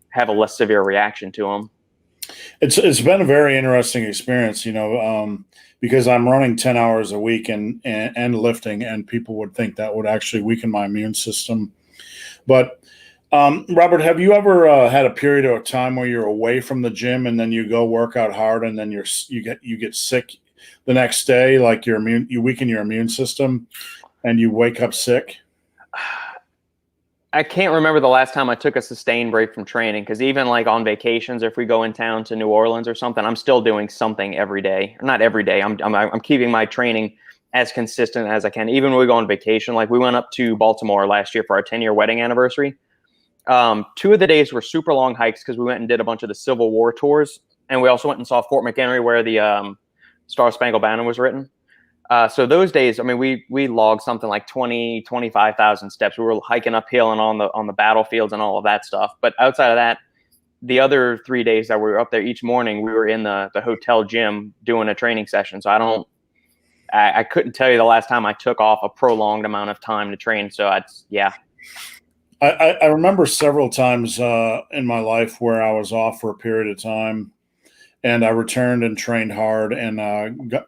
have a less severe reaction to them. It's been a very interesting experience, because I'm running 10 hours a week and lifting, and people would think that would actually weaken my immune system. But Robert, have you ever had a period of time where you're away from the gym and then you go work out hard and then you get sick the next day, like you weaken your immune system and you wake up sick? I can't remember the last time I took a sustained break from training, because even like on vacations, if we go in town to New Orleans or something, I'm still doing something every day. Not every day. I'm keeping my training as consistent as I can. Even when we go on vacation, like we went up to Baltimore last year for our 10-year wedding anniversary. 2 of the days were super long hikes because we went and did a bunch of the Civil War tours, and we also went and saw Fort McHenry, where the Star Spangled Banner was written. So those days, I mean, we logged something like 25,000 steps. We were hiking uphill and on the battlefields and all of that stuff. But outside of that, the other 3 days that we were up there, each morning we were in the hotel gym doing a training session. So I couldn't tell you the last time I took off a prolonged amount of time to train. So I remember several times in my life where I was off for a period of time, and I returned and trained hard and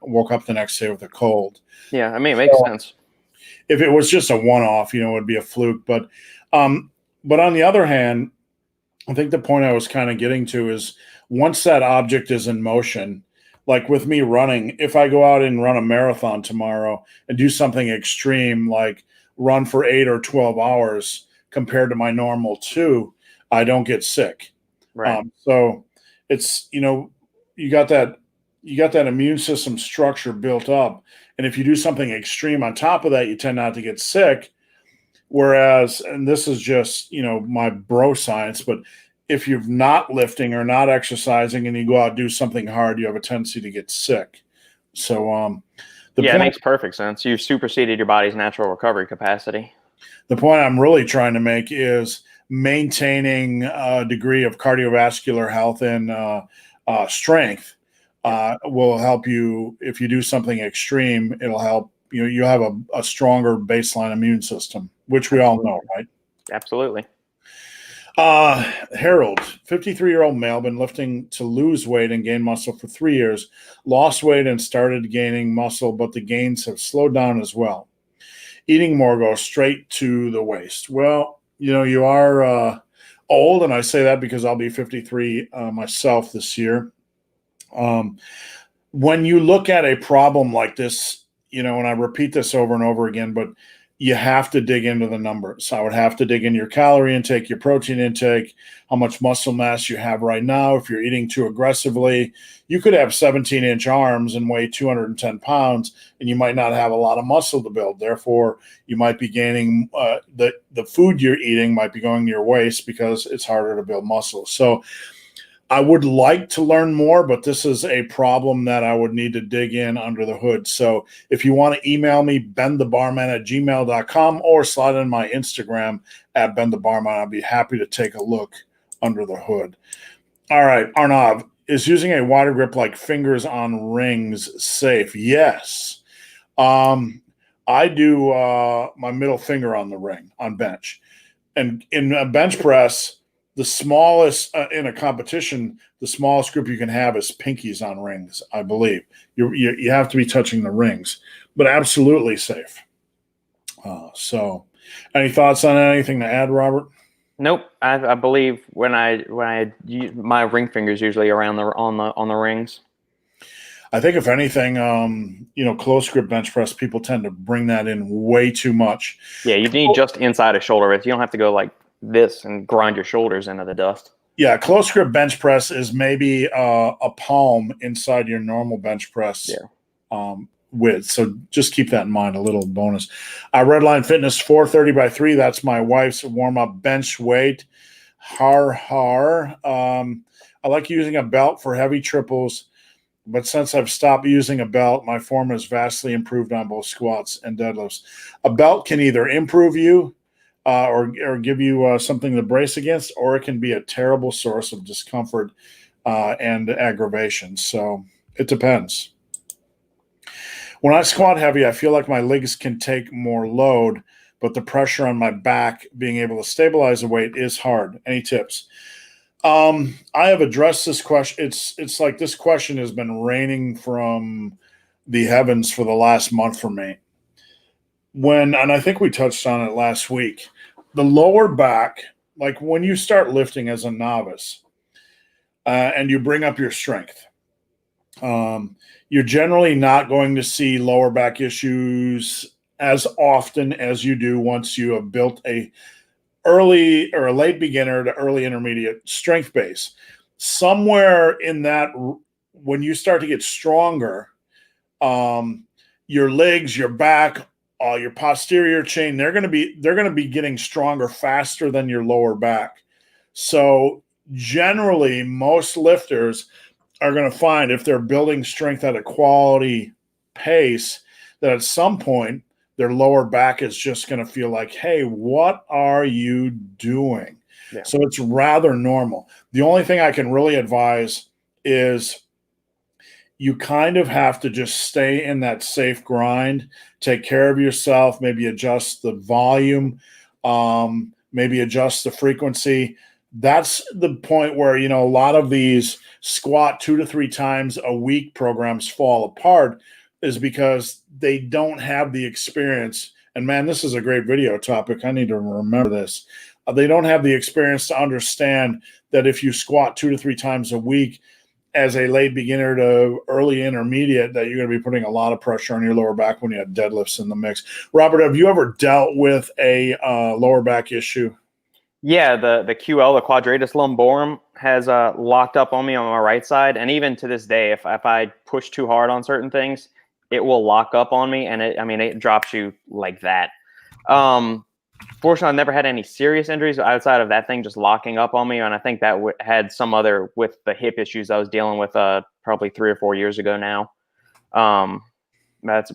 woke up the next day with a cold. Yeah, I mean, it makes sense. If it was just a one-off, it would be a fluke. But on the other hand, I think the point I was kind of getting to is once that object is in motion, like with me running, if I go out and run a marathon tomorrow and do something extreme, like run for 8 or 12 hours compared to my normal 2, I don't get sick. Right. So it's, you got that immune system structure built up. And if you do something extreme on top of that, you tend not to get sick. Whereas, and this is just, my bro science, but if you're not lifting or not exercising and you go out and do something hard, you have a tendency to get sick. So, it makes perfect sense. You've superseded your body's natural recovery capacity. The point I'm really trying to make is maintaining a degree of cardiovascular health and strength will help you. If you do something extreme, it'll help you have a stronger baseline immune system, which we all know, right? Absolutely. Harold, 53-year-old male, been lifting to lose weight and gain muscle for 3 years, lost weight and started gaining muscle, but the gains have slowed down as well. Eating more goes straight to the waist. Well, you are old, and I say that because I'll be 53 myself this year. When you look at a problem like this, and I repeat this over and over again, but you have to dig into the numbers. I would have to dig in your calorie intake, your protein intake, how much muscle mass you have right now. If you're eating too aggressively, you could have 17-inch arms and weigh 210 pounds, and you might not have a lot of muscle to build. Therefore, you might be gaining the food you're eating might be going to your waist because it's harder to build muscle. So I would like to learn more, but this is a problem that I would need to dig in under the hood. So if you want to email me, benthebarman@gmail.com, or slide in my Instagram at benthebarman, I'll be happy to take a look under the hood. All right, Arnav, is using a wider grip like fingers on rings safe? Yes. I do my middle finger on the ring on bench. And in a bench press, the smallest in a competition, the smallest grip you can have is pinkies on rings, I believe. You have to be touching the rings, but absolutely safe. So, any thoughts on anything to add, Robert? Nope. I believe when I use my ring fingers usually around on the rings. I think if anything, close grip bench press, people tend to bring that in way too much. Yeah, you need just inside a shoulder width. You don't have to go like this and grind your shoulders into the dust. Yeah, close grip bench press is maybe a palm inside your normal bench press width. So just keep that in mind, a little bonus. Redline Fitness 430 by 3. That's my wife's warm-up bench weight. Har. I like using a belt for heavy triples, but since I've stopped using a belt, my form has vastly improved on both squats and deadlifts. A belt can either improve you or give you something to brace against, or it can be a terrible source of discomfort and aggravation. So it depends. When I squat heavy, I feel like my legs can take more load, but the pressure on my back, being able to stabilize the weight, is hard. Any tips? I have addressed this question. It's like this question has been raining from the heavens for the last month for me. And I think we touched on it last week, the lower back, like when you start lifting as a novice and you bring up your strength, you're generally not going to see lower back issues as often as you do once you have built a early or a late beginner to early intermediate strength base. Somewhere in that, when you start to get stronger, your legs, your back, your posterior chain, they're going to be getting stronger faster than your lower back. So generally, most lifters are going to find, if they're building strength at a quality pace, that at some point their lower back is just going to feel like, hey, what are you doing? Yeah. So it's rather normal. The only thing I can really advise is you kind of have to just stay in that safe grind, take care of yourself, maybe adjust the volume, maybe adjust the frequency. That's the point where, a lot of these squat 2 to 3 times a week programs fall apart, is because they don't have the experience. And man, this is a great video topic. I need to remember this. They don't have the experience to understand that if you squat 2 to 3 times a week as a late beginner to early intermediate, that you're going to be putting a lot of pressure on your lower back when you have deadlifts in the mix. Robert, have you ever dealt with a lower back issue? Yeah, the QL, the quadratus lumborum, has locked up on me on my right side. And even to this day, if I push too hard on certain things, it will lock up on me, and it drops you like that. Fortunately, I've never had any serious injuries outside of that thing just locking up on me, and I think that had some other with the hip issues I was dealing with probably 3 or 4 years ago now. That's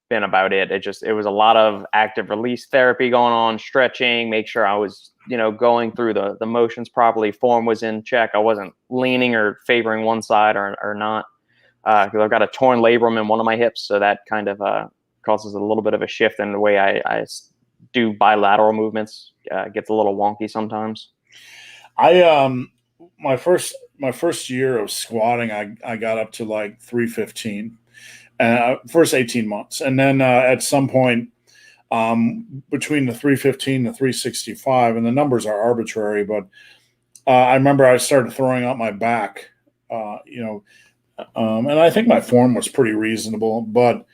been about it. It was a lot of active release therapy going on, stretching, make sure I was going through the motions properly, form was in check, I wasn't leaning or favoring one side or not. Because I've got a torn labrum in one of my hips, so that kind of causes a little bit of a shift in the way I do bilateral movements. Gets a little wonky sometimes. My first year of squatting, I got up to like 315, first 18 months, and then at some point between the 315 to 365, and the numbers are arbitrary, but I remember I started throwing out my back, and I think my form was pretty reasonable, but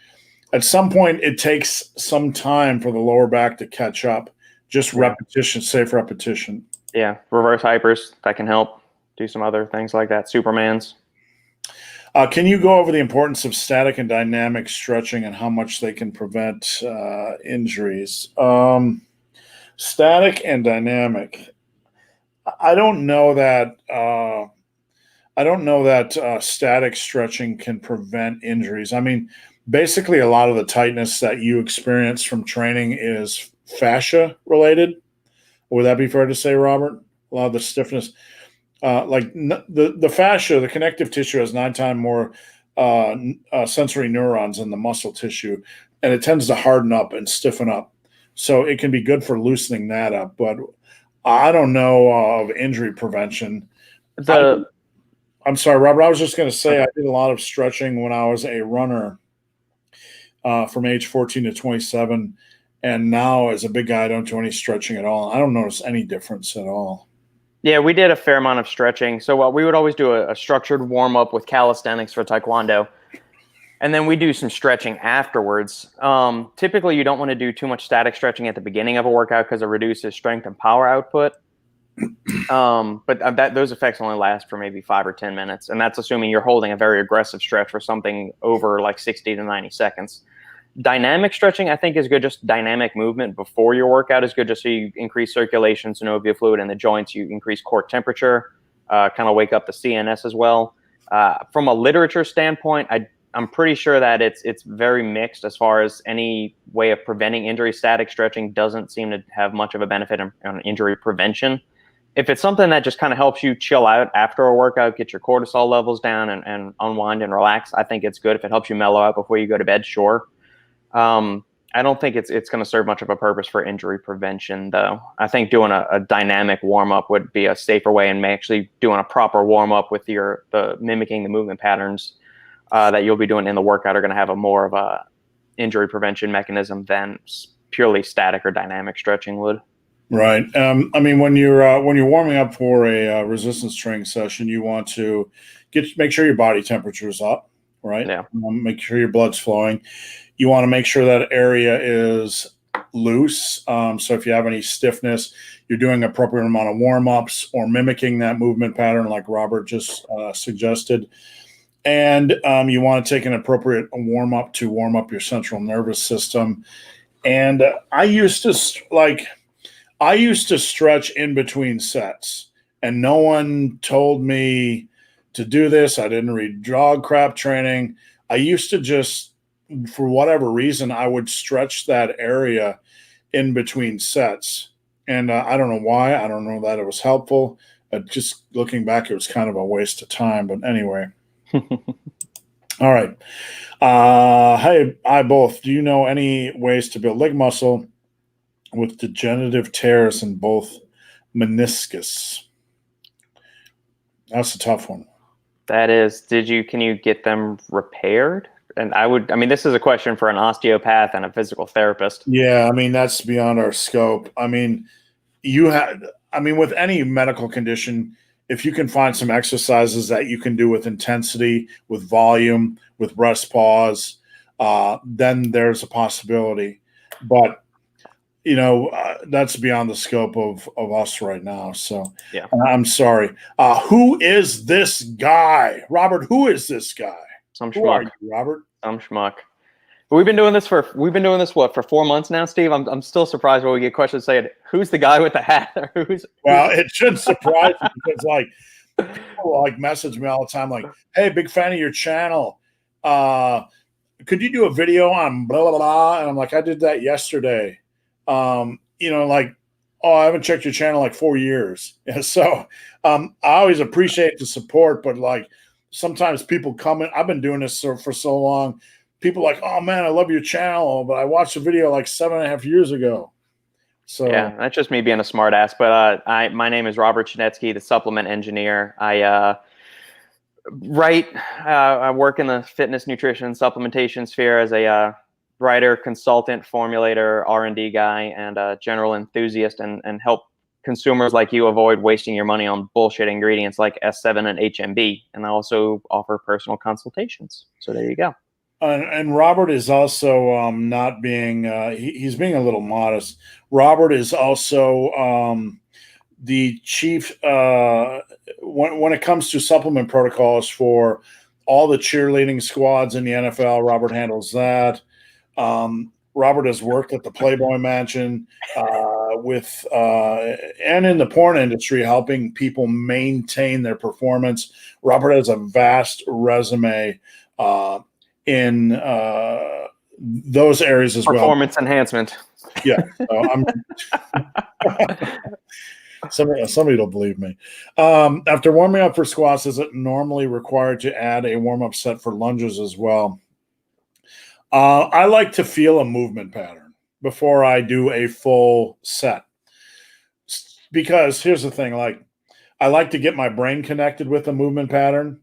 at some point it takes some time for the lower back to catch up. Just repetition, safe repetition. Yeah, reverse hypers, that can help. Do some other things like that. Supermans. Can you go over the importance of static and dynamic stretching and how much they can prevent injuries? Static and dynamic. I don't know that I don't know that static stretching can prevent injuries. I mean, basically, a lot of the tightness that you experience from training is fascia related. Would that be fair to say, Robert? A lot of the stiffness, the fascia, the connective tissue has 9 times more sensory neurons than the muscle tissue, and it tends to harden up and stiffen up. So it can be good for loosening that up, but I don't know of injury prevention. I'm sorry, Robert. I was just going to say I did a lot of stretching when I was a runner from age 14 to 27. And now as a big guy, I don't do any stretching at all. I don't notice any difference at all. Yeah, we did a fair amount of stretching. So we would always do a structured warm-up with calisthenics for Taekwondo. And then we do some stretching afterwards. Typically, you don't want to do too much static stretching at the beginning of a workout because it reduces strength and power output. But those effects only last for maybe 5 or 10 minutes. And that's assuming you're holding a very aggressive stretch for something over like 60 to 90 seconds. Dynamic stretching, I think, is good. Just dynamic movement before your workout is good, just so you increase circulation, synovial fluid in the joints. You increase core temperature, kind of wake up the CNS as well. From a literature standpoint, I'm pretty sure that it's very mixed as far as any way of preventing injury. Static stretching doesn't seem to have much of a benefit on injury prevention. If it's something that just kind of helps you chill out after a workout, get your cortisol levels down and unwind and relax, I think it's good. If it helps you mellow out before you go to bed, sure. I don't think it's going to serve much of a purpose for injury prevention, though. I think doing a dynamic warm-up would be a safer way, and actually doing a proper warm-up with mimicking the movement patterns that you'll be doing in the workout are going to have a more of a injury prevention mechanism than purely static or dynamic stretching would. Right. I mean, when you're warming up for a resistance training session, you want to make sure your body temperature is up, right? Yeah. Make sure your blood's flowing. You want to make sure that area is loose. So if you have any stiffness, you're doing appropriate amount of warm-ups or mimicking that movement pattern like Robert just suggested. And you want to take an appropriate warm-up to warm up your central nervous system. And I used to stretch in between sets, and no one told me to do this. I didn't read dog crap training. I used to just, for whatever reason, I would stretch that area in between sets. And I don't know why. I don't know that it was helpful. Just looking back, it was kind of a waste of time. But anyway. All right. Hi both. Do you know any ways to build leg muscle with degenerative tears in both meniscus? That's a tough one. That is. Can you get them repaired? And this is a question for an osteopath and a physical therapist. Yeah, I mean, that's beyond our scope. I mean, with any medical condition, if you can find some exercises that you can do with intensity, with volume, with rest pause, then there's a possibility. But, that's beyond the scope of us right now. So yeah, I'm sorry. Who is this guy? Robert, who is this guy? Some Who schmuck. are you, Robert? Some schmuck. But we've been doing this for 4 months now, Steve. I'm still surprised when we get questions saying, "Who's the guy with the hat?" Or Well, it shouldn't surprise you because people message me all the time, like, "Hey, big fan of your channel. Could you do a video on blah blah blah?" And I'm like, "I did that yesterday." "Oh, I haven't checked your channel like 4 years." And so I always appreciate the support, but sometimes people come in. I've been doing this for so long. People like, "Oh man, I love your channel, but I watched the video like 7.5 years ago." So yeah, that's just me being a smart ass. But my name is Robert Chinetsky, the supplement engineer. I work in the fitness, nutrition, supplementation sphere as a writer, consultant, formulator, R&D guy, and a general enthusiast, and help consumers like you avoid wasting your money on bullshit ingredients like S7 and HMB. And I also offer personal consultations. So there you go. And Robert is also not being he's being a little modest. Robert is also the chief when it comes to supplement protocols for all the cheerleading squads in the NFL. Robert handles that. Robert has worked at the Playboy Mansion and in the porn industry, helping people maintain their performance. Robert has a vast resume in those areas as well. Performance enhancement. Yeah, so somebody will believe me. After warming up for squats, is it normally required to add a warm-up set for lunges as well? I like to feel a movement pattern before I do a full set. Because here's the thing, like I like to get my brain connected with the movement pattern,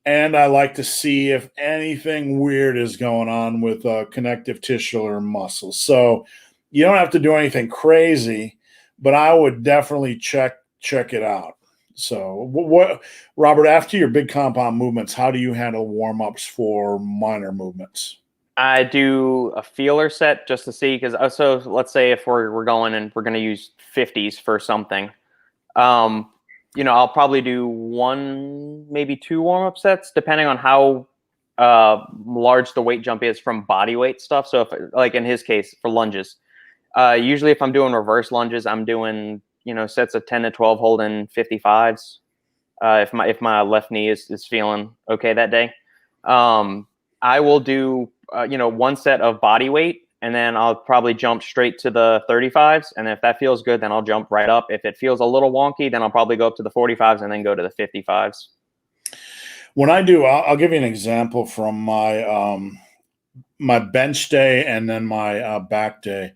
and I like to see if anything weird is going on with connective tissue or muscle. So you don't have to do anything crazy, but I would definitely check it out. So what, Robert, after your big compound movements, how do you handle warm-ups for minor movements? I do a feeler set just to see, because so let's say if we're going and we're going to use 50s for something, I'll probably do one, maybe two warm-up sets, depending on how large the weight jump is from body weight stuff. So if, like in his case, for lunges, usually if I'm doing reverse lunges, I'm doing, sets of 10 to 12 holding 55s. If my left knee is feeling okay that day, I will do, one set of body weight, and then I'll probably jump straight to the 35s. And if that feels good, then I'll jump right up. If it feels a little wonky, then I'll probably go up to the 45s and then go to the 55s. When I do, I'll give you an example from my my bench day and then my back day.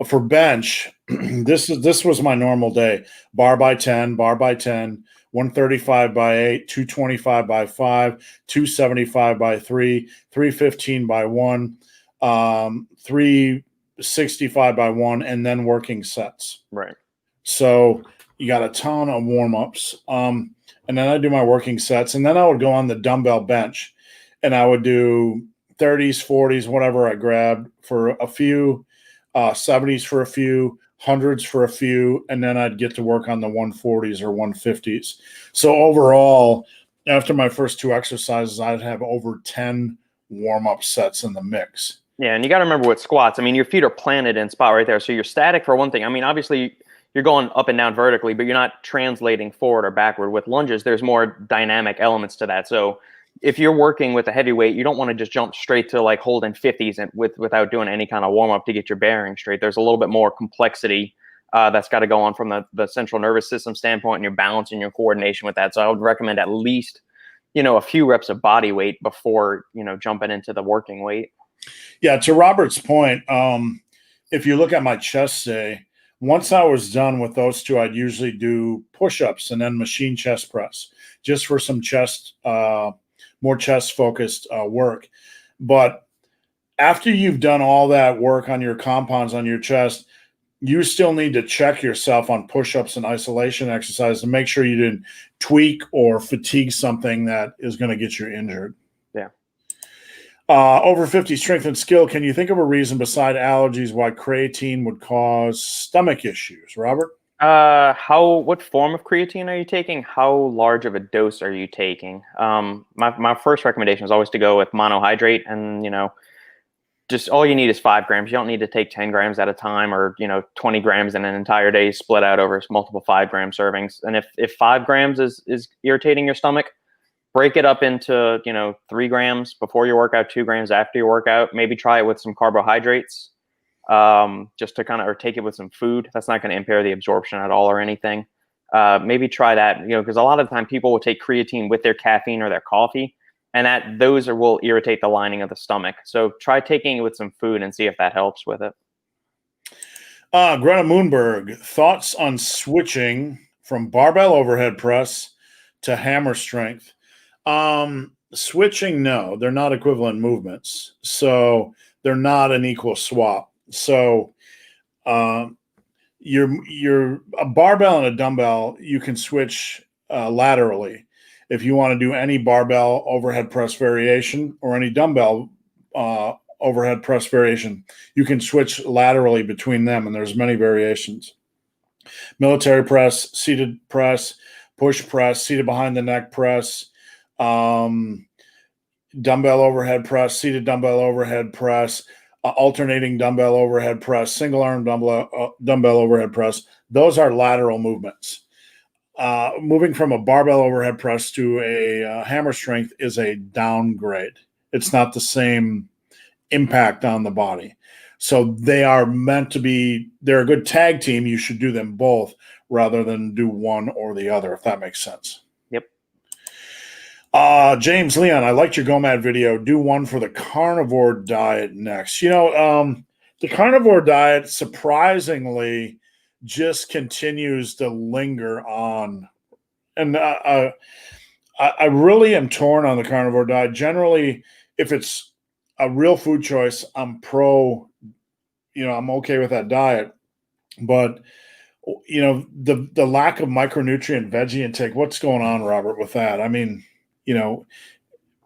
For bench, this was my normal day: bar by 10, 135 by 8, 225 by 5, 275 by 3, 315 by 1, 365 by 1, and then working sets. Right. So you got a ton of warm-ups. And then I do my working sets, and then I would go on the dumbbell bench, and I would do 30s, 40s, whatever I grabbed for a few, 70s for a few, 100s for a few, and then I'd get to work on the 140s or 150s. So overall, after my first two exercises, I'd have over 10 warm-up sets in the mix. Yeah, and you got to remember with squats, I mean, your feet are planted in spot right there. So you're static for one thing. I mean, obviously, you're going up and down vertically, but you're not translating forward or backward. With lunges, there's more dynamic elements to that. So if you're working with a heavyweight, you don't want to just jump straight to like holding 50s and without doing any kind of warm up to get your bearing straight. There's a little bit more complexity that's got to go on from the central nervous system standpoint, and your balance and your coordination with that. So I would recommend at least, a few reps of body weight before, jumping into the working weight. Yeah. To Robert's point, if you look at my chest day, once I was done with those two, I'd usually do push-ups and then machine chest press just for some chest, more chest-focused work. But after you've done all that work on your compounds on your chest, you still need to check yourself on push-ups and isolation exercises to make sure you didn't tweak or fatigue something that is going to get you injured. Yeah. Over 50 strength and skill, can you think of a reason beside allergies why creatine would cause stomach issues, Robert? What form of creatine are you taking? How large of a dose are you taking? My first recommendation is always to go with monohydrate, and just all you need is 5 grams. You don't need to take 10 grams at a time, or 20 grams in an entire day split out over multiple 5-gram servings. And if 5 grams is irritating your stomach, break it up into 3 grams before your workout, 2 grams after your workout. Maybe try it with some carbohydrates. Just to or take it with some food. That's not going to impair the absorption at all or anything. Maybe try that, because a lot of the time people will take creatine with their caffeine or their coffee, and those will irritate the lining of the stomach. So try taking it with some food and see if that helps with it. Greta Moonberg, thoughts on switching from barbell overhead press to hammer strength? Switching, no, they're not equivalent movements. So they're not an equal swap. So you're a barbell and a dumbbell, you can switch laterally. If you want to do any barbell overhead press variation or any dumbbell overhead press variation, you can switch laterally between them, and there's many variations. Military press, seated press, push press, seated behind the neck press, dumbbell overhead press, seated dumbbell overhead press. alternating dumbbell overhead press, single arm dumbbell overhead press. Those are lateral movements. Moving from a barbell overhead press to a hammer strength is a downgrade. It's not the same impact on the body. So they are meant to be, they're a good tag team. You should do them both rather than do one or the other, if that makes sense. Yep. James Leon, I liked your GOMAD video. Do one for the carnivore diet next. The carnivore diet surprisingly just continues to linger on. And I really am torn on the carnivore diet. Generally, if it's a real food choice, I'm I'm okay with that diet. But, the lack of micronutrient veggie intake, what's going on, Robert, with that? I mean,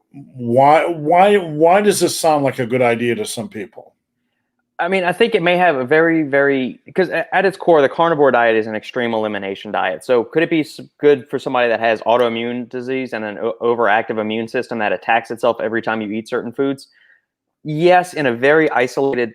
why does this sound like a good idea to some people? I mean, I think it may have a very, very, because at its core, the carnivore diet is an extreme elimination diet. So could it be good for somebody that has autoimmune disease and an overactive immune system that attacks itself every time you eat certain foods? Yes, in a very isolated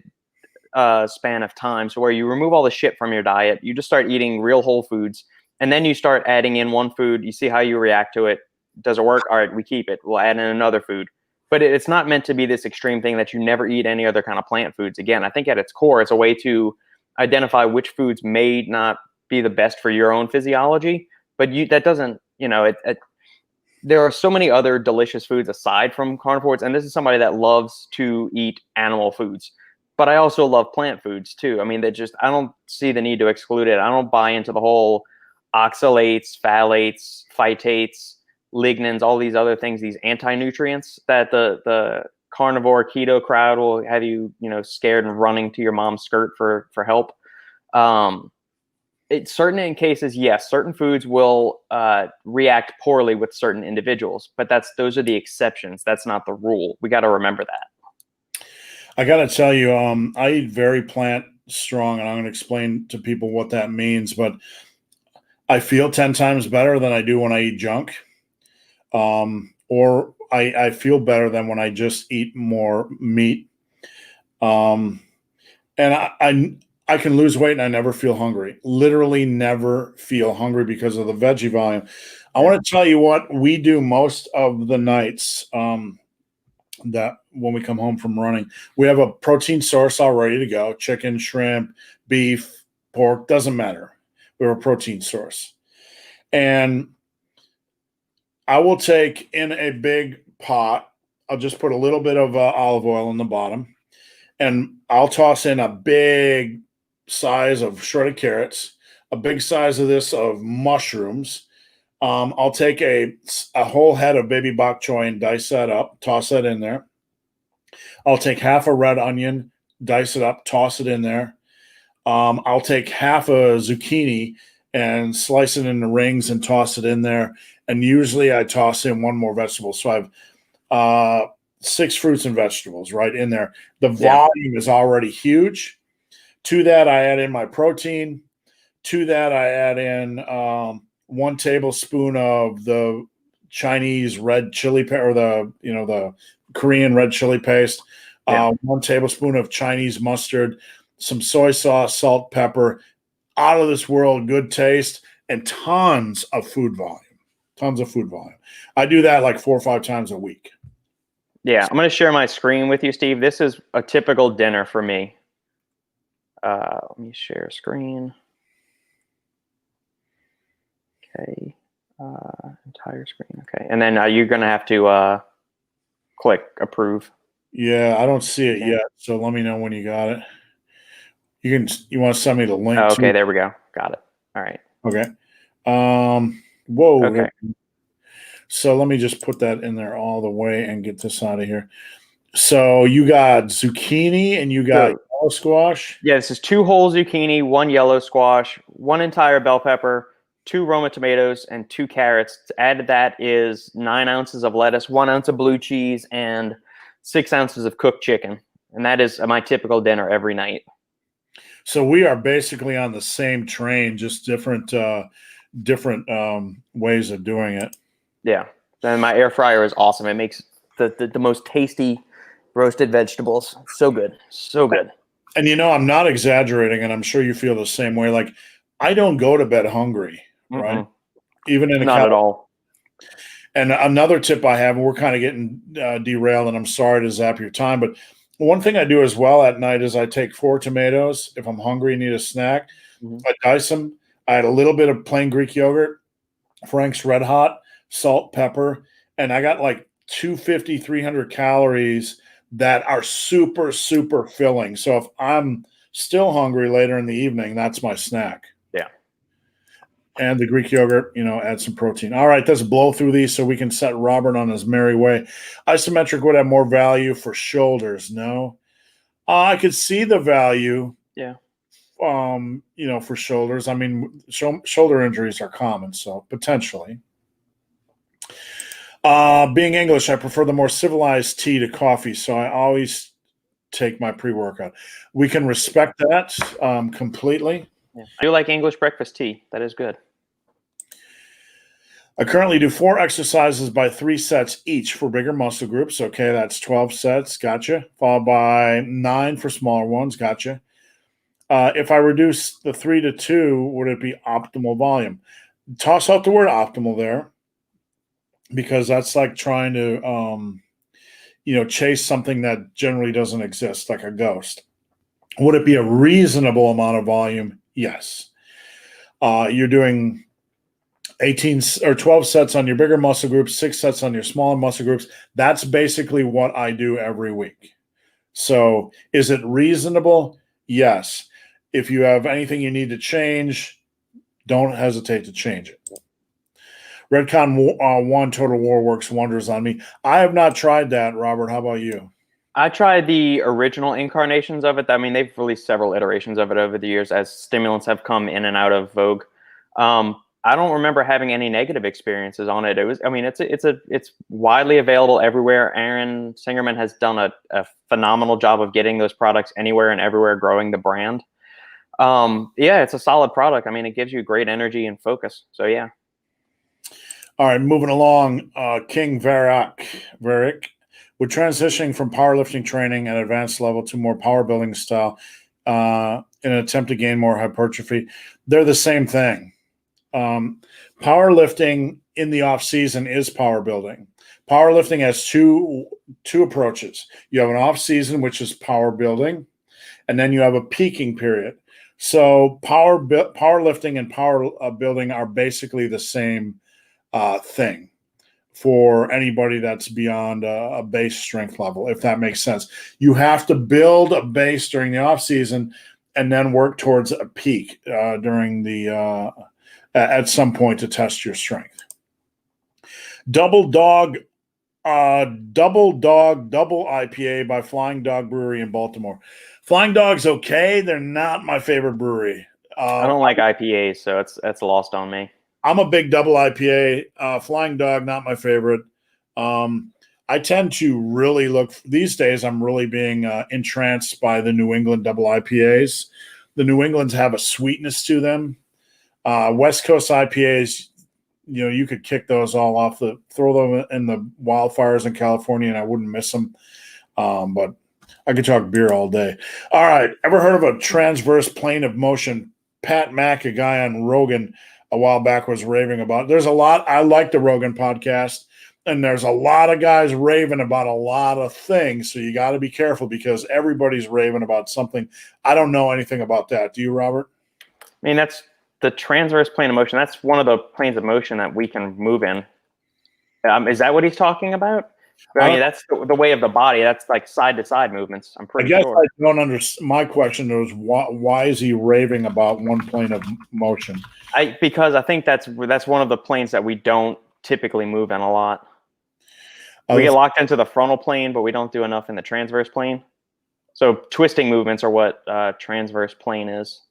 span of time. So where you remove all the shit from your diet, you just start eating real whole foods, and then you start adding in one food. You see how you react to it. Does it work? All right, we keep it. We'll add in another food. But it's not meant to be this extreme thing that you never eat any other kind of plant foods. Again, I think at its core, it's a way to identify which foods may not be the best for your own physiology. But that doesn't, there are so many other delicious foods aside from carnivores. And this is somebody that loves to eat animal foods. But I also love plant foods too. I mean, I don't see the need to exclude it. I don't buy into the whole oxalates, phthalates, phytates, lignans, all these other things, these anti-nutrients that the carnivore keto crowd will have you, scared and running to your mom's skirt for help. It's certain in cases, yes, certain foods will react poorly with certain individuals, but those are the exceptions. That's not the rule. We got to remember that. I got to tell you, I eat very plant strong, and I'm going to explain to people what that means, but I feel 10 times better than I do when I eat junk. Or I feel better than when I just eat more meat. And I can lose weight and I never feel hungry. Literally never feel hungry because of the veggie volume. I want to tell you what we do most of the nights, that when we come home from running, we have a protein source all ready to go. Chicken, shrimp, beef, pork, doesn't matter. We have a protein source. And I will take in a big pot, I'll just put a little bit of olive oil in the bottom, and I'll toss in a big size of shredded carrots, a big size of this of mushrooms. I'll take a whole head of baby bok choy and dice that up, toss that in there. I'll take half a red onion, dice it up, toss it in there. I'll take half a zucchini and slice it into rings and toss it in there. And usually I toss in one more vegetable. So I have 6 fruits and vegetables right in there. The volume is already huge. To that, I add in my protein. To that, I add in 1 tablespoon of the Chinese red chili or the Korean red chili paste. 1 tablespoon of Chinese mustard, some soy sauce, salt, pepper, out of this world, good taste, and tons of food volume. Tons of food volume. I do that like 4 or 5 times a week. Yeah, I'm going to share my screen with you, Steve. This is a typical dinner for me. Let me share screen. Okay. Entire screen. Okay. And then you're going to have to click approve. Yeah, I don't see it yet. So let me know when you got it. You want to send me the link? Oh, okay, there we go. Got it. All right. Okay. Whoa. Okay. So let me just put that in there all the way and get this out of here. So you got zucchini and you got yellow squash. Yeah, this is 2 whole zucchini, 1 yellow squash, 1 entire bell pepper, 2 Roma tomatoes, and 2 carrots. To add to that is 9 ounces of lettuce, 1 ounce of blue cheese, and 6 ounces of cooked chicken. And that is my typical dinner every night. So we are basically on the same train, just different ways of doing it. Yeah. And my air fryer is awesome. It makes the most tasty Roasted vegetables. So good. So good. And I'm not exaggerating, and I'm sure you feel the same way. Like, I don't go to bed hungry, right? Even in a Not at all. And another tip I have, and we're kind of getting derailed, and I'm sorry to zap your time, but one thing I do as well at night is I take 4 tomatoes. If I'm hungry and need a snack, I dice them. I add a little bit of plain Greek yogurt, Frank's Red Hot, salt, pepper, and I got like 250, 300 calories that are super, super filling. So if I'm still hungry later in the evening, that's my snack. Yeah. And the Greek yogurt, add some protein. All right, let's blow through these so we can set Robert on his merry way. Isometric would have more value for shoulders. No. I could see the value. Yeah. For shoulders. I mean, shoulder injuries are common, so potentially. Being English, I prefer the more civilized tea to coffee, so I always take my pre-workout. We can respect that completely. Yeah. I do like English breakfast tea. That is good. I currently do 4 exercises by 3 sets each for bigger muscle groups. Okay, that's 12 sets. Gotcha. Followed by 9 for smaller ones. Gotcha. If I reduce the 3 to 2, would it be optimal volume? Toss out the word optimal there, because that's like trying to, chase something that generally doesn't exist, like a ghost. Would it be a reasonable amount of volume? Yes. You're doing 18 or 12 sets on your bigger muscle groups, 6 sets on your smaller muscle groups. That's basically what I do every week. So is it reasonable? Yes. If you have anything you need to change, don't hesitate to change it. Redcon 1 Total War works wonders on me. I have not tried that, Robert. How about you? I tried the original incarnations of it. I mean, they've released several iterations of it over the years as stimulants have come in and out of vogue. I don't remember having any negative experiences on it. It's widely available everywhere. Aaron Singerman has done a phenomenal job of getting those products anywhere and everywhere, growing the brand. Yeah, it's a solid product. I mean, it gives you great energy and focus. So yeah. All right, moving along. King Varick, with transitioning from powerlifting training at advanced level to more power building style in an attempt to gain more hypertrophy, they're the same thing. Powerlifting in the off season is power building. Powerlifting has two approaches. You have an off season, which is power building, and then you have a peaking period. So powerlifting and power building are basically the same thing for anybody that's beyond a base strength level, if that makes sense. You have to build a base during the off season and then work towards a peak during the at some point to test your strength. Double IPA by Flying Dog Brewery in Baltimore. Flying Dog's okay. They're not my favorite brewery. I don't like IPAs, so that's lost on me. I'm a big double IPA. Flying Dog, not my favorite. I tend to really look these days. I'm really being entranced by the New England double IPAs. The New Englands have a sweetness to them. West Coast IPAs, you could kick those all off, throw them in the wildfires in California, and I wouldn't miss them. But I could talk beer all day. All right. Ever heard of a transverse plane of motion? Pat Mack, a guy on Rogan a while back, was raving about. There's a lot. I like the Rogan podcast, and there's a lot of guys raving about a lot of things. So you got to be careful because everybody's raving about something. I don't know anything about that. Do you, Robert? I mean, that's the transverse plane of motion. That's one of the planes of motion that we can move in. Is that what he's talking about? I mean, that's the way of the body. That's like side-to-side movements. I'm pretty sure. I don't understand. My question was, why is he raving about one plane of motion? Because I think that's one of the planes that we don't typically move in a lot. We get locked into the frontal plane, but we don't do enough in the transverse plane. So twisting movements are what transverse plane is,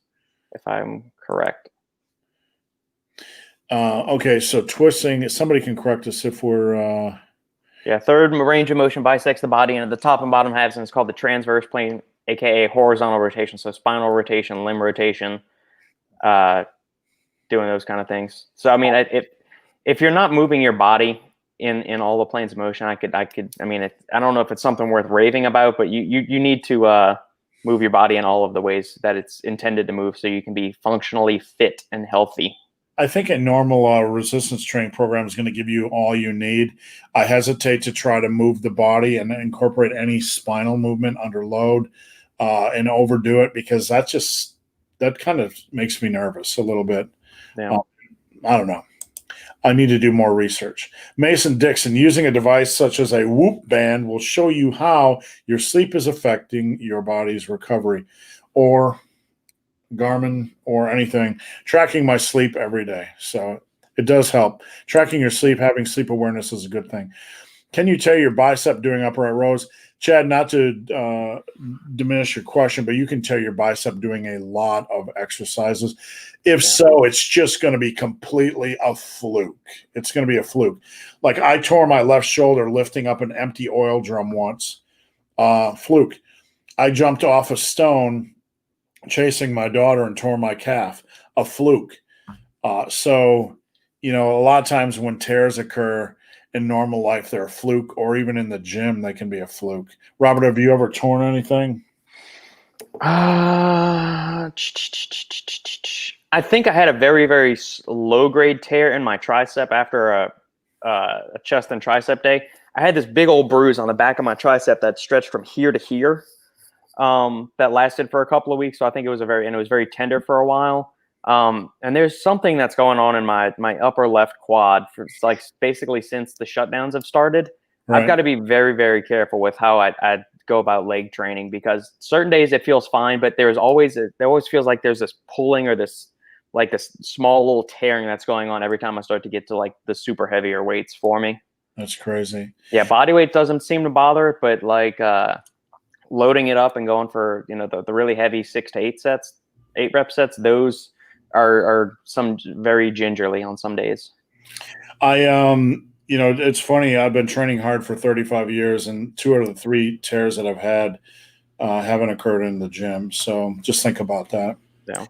if I'm correct. Okay, so twisting, somebody can correct us if we're... Yeah, third range of motion bisects the body into the top and bottom halves, and it's called the transverse plane, aka horizontal rotation. So spinal rotation, limb rotation, doing those kind of things. So I mean, if you're not moving your body in all the planes of motion. I mean, I don't know if it's something worth raving about, but you need to move your body in all of the ways that it's intended to move, so you can be functionally fit and healthy. I think a normal resistance training program is going to give you all you need. I hesitate to try to move the body and incorporate any spinal movement under load and overdo it, because that kind of makes me nervous a little bit. Yeah. I don't know. I need to do more research. Mason Dixon, using a device such as a Whoop band will show you how your sleep is affecting your body's recovery, or Garmin or anything, tracking my sleep every day. So it does help. Tracking your sleep, having sleep awareness is a good thing. Can you tear your bicep doing upright rows? Chad, not to diminish your question, but you can tear your bicep doing a lot of exercises. If so, it's just going to be completely a fluke. It's going to be a fluke. Like I tore my left shoulder lifting up an empty oil drum once. Fluke. I jumped off a stone chasing my daughter and tore my calf. A fluke. So, a lot of times when tears occur in normal life, they're a fluke, or even in the gym, they can be a fluke. Robert, have you ever torn anything? I think I had a very, very low grade tear in my tricep after a chest and tricep day. I had this big old bruise on the back of my tricep that stretched from here to here. That lasted for a couple of weeks. So I think it was very tender for a while. And there's something that's going on in my upper left quad for like basically since the shutdowns have started. Right. I've got to be very, very careful with how I go about leg training, because certain days it feels fine, but there always feels like there's this pulling or this small little tearing that's going on every time I start to get to like the super heavier weights for me. That's crazy. Yeah. Body weight doesn't seem to bother it, but like, loading it up and going for, the really heavy 6 to 8 rep sets, those are some very gingerly on some days. It's funny. I've been training hard for 35 years, and 2 out of the 3 tears that I've had haven't occurred in the gym. So just think about that. Yeah.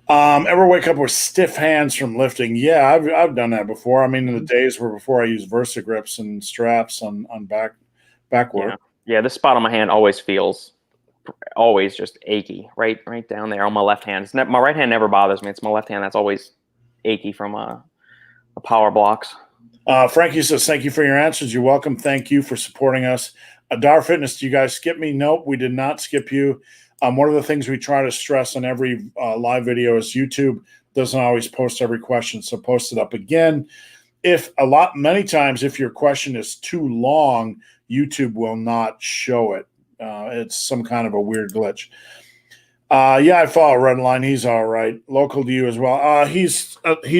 Ever wake up with stiff hands from lifting? Yeah, I've done that before. I mean, in the days where before I used Versa grips and straps on back work. Yeah, this spot on my hand always feels just achy, right down there on my left hand. My right hand never bothers me. It's my left hand that's always achy from a power blocks. Frankie says, thank you for your answers. You're welcome. Thank you for supporting us. Adar Fitness, do you guys skip me? Nope, we did not skip you. One of the things we try to stress on every live video is YouTube doesn't always post every question, so post it up again. Many times, if your question is too long, YouTube will not show it. It's some kind of a weird glitch. I follow Redline. He's all right. Local to you as well. He's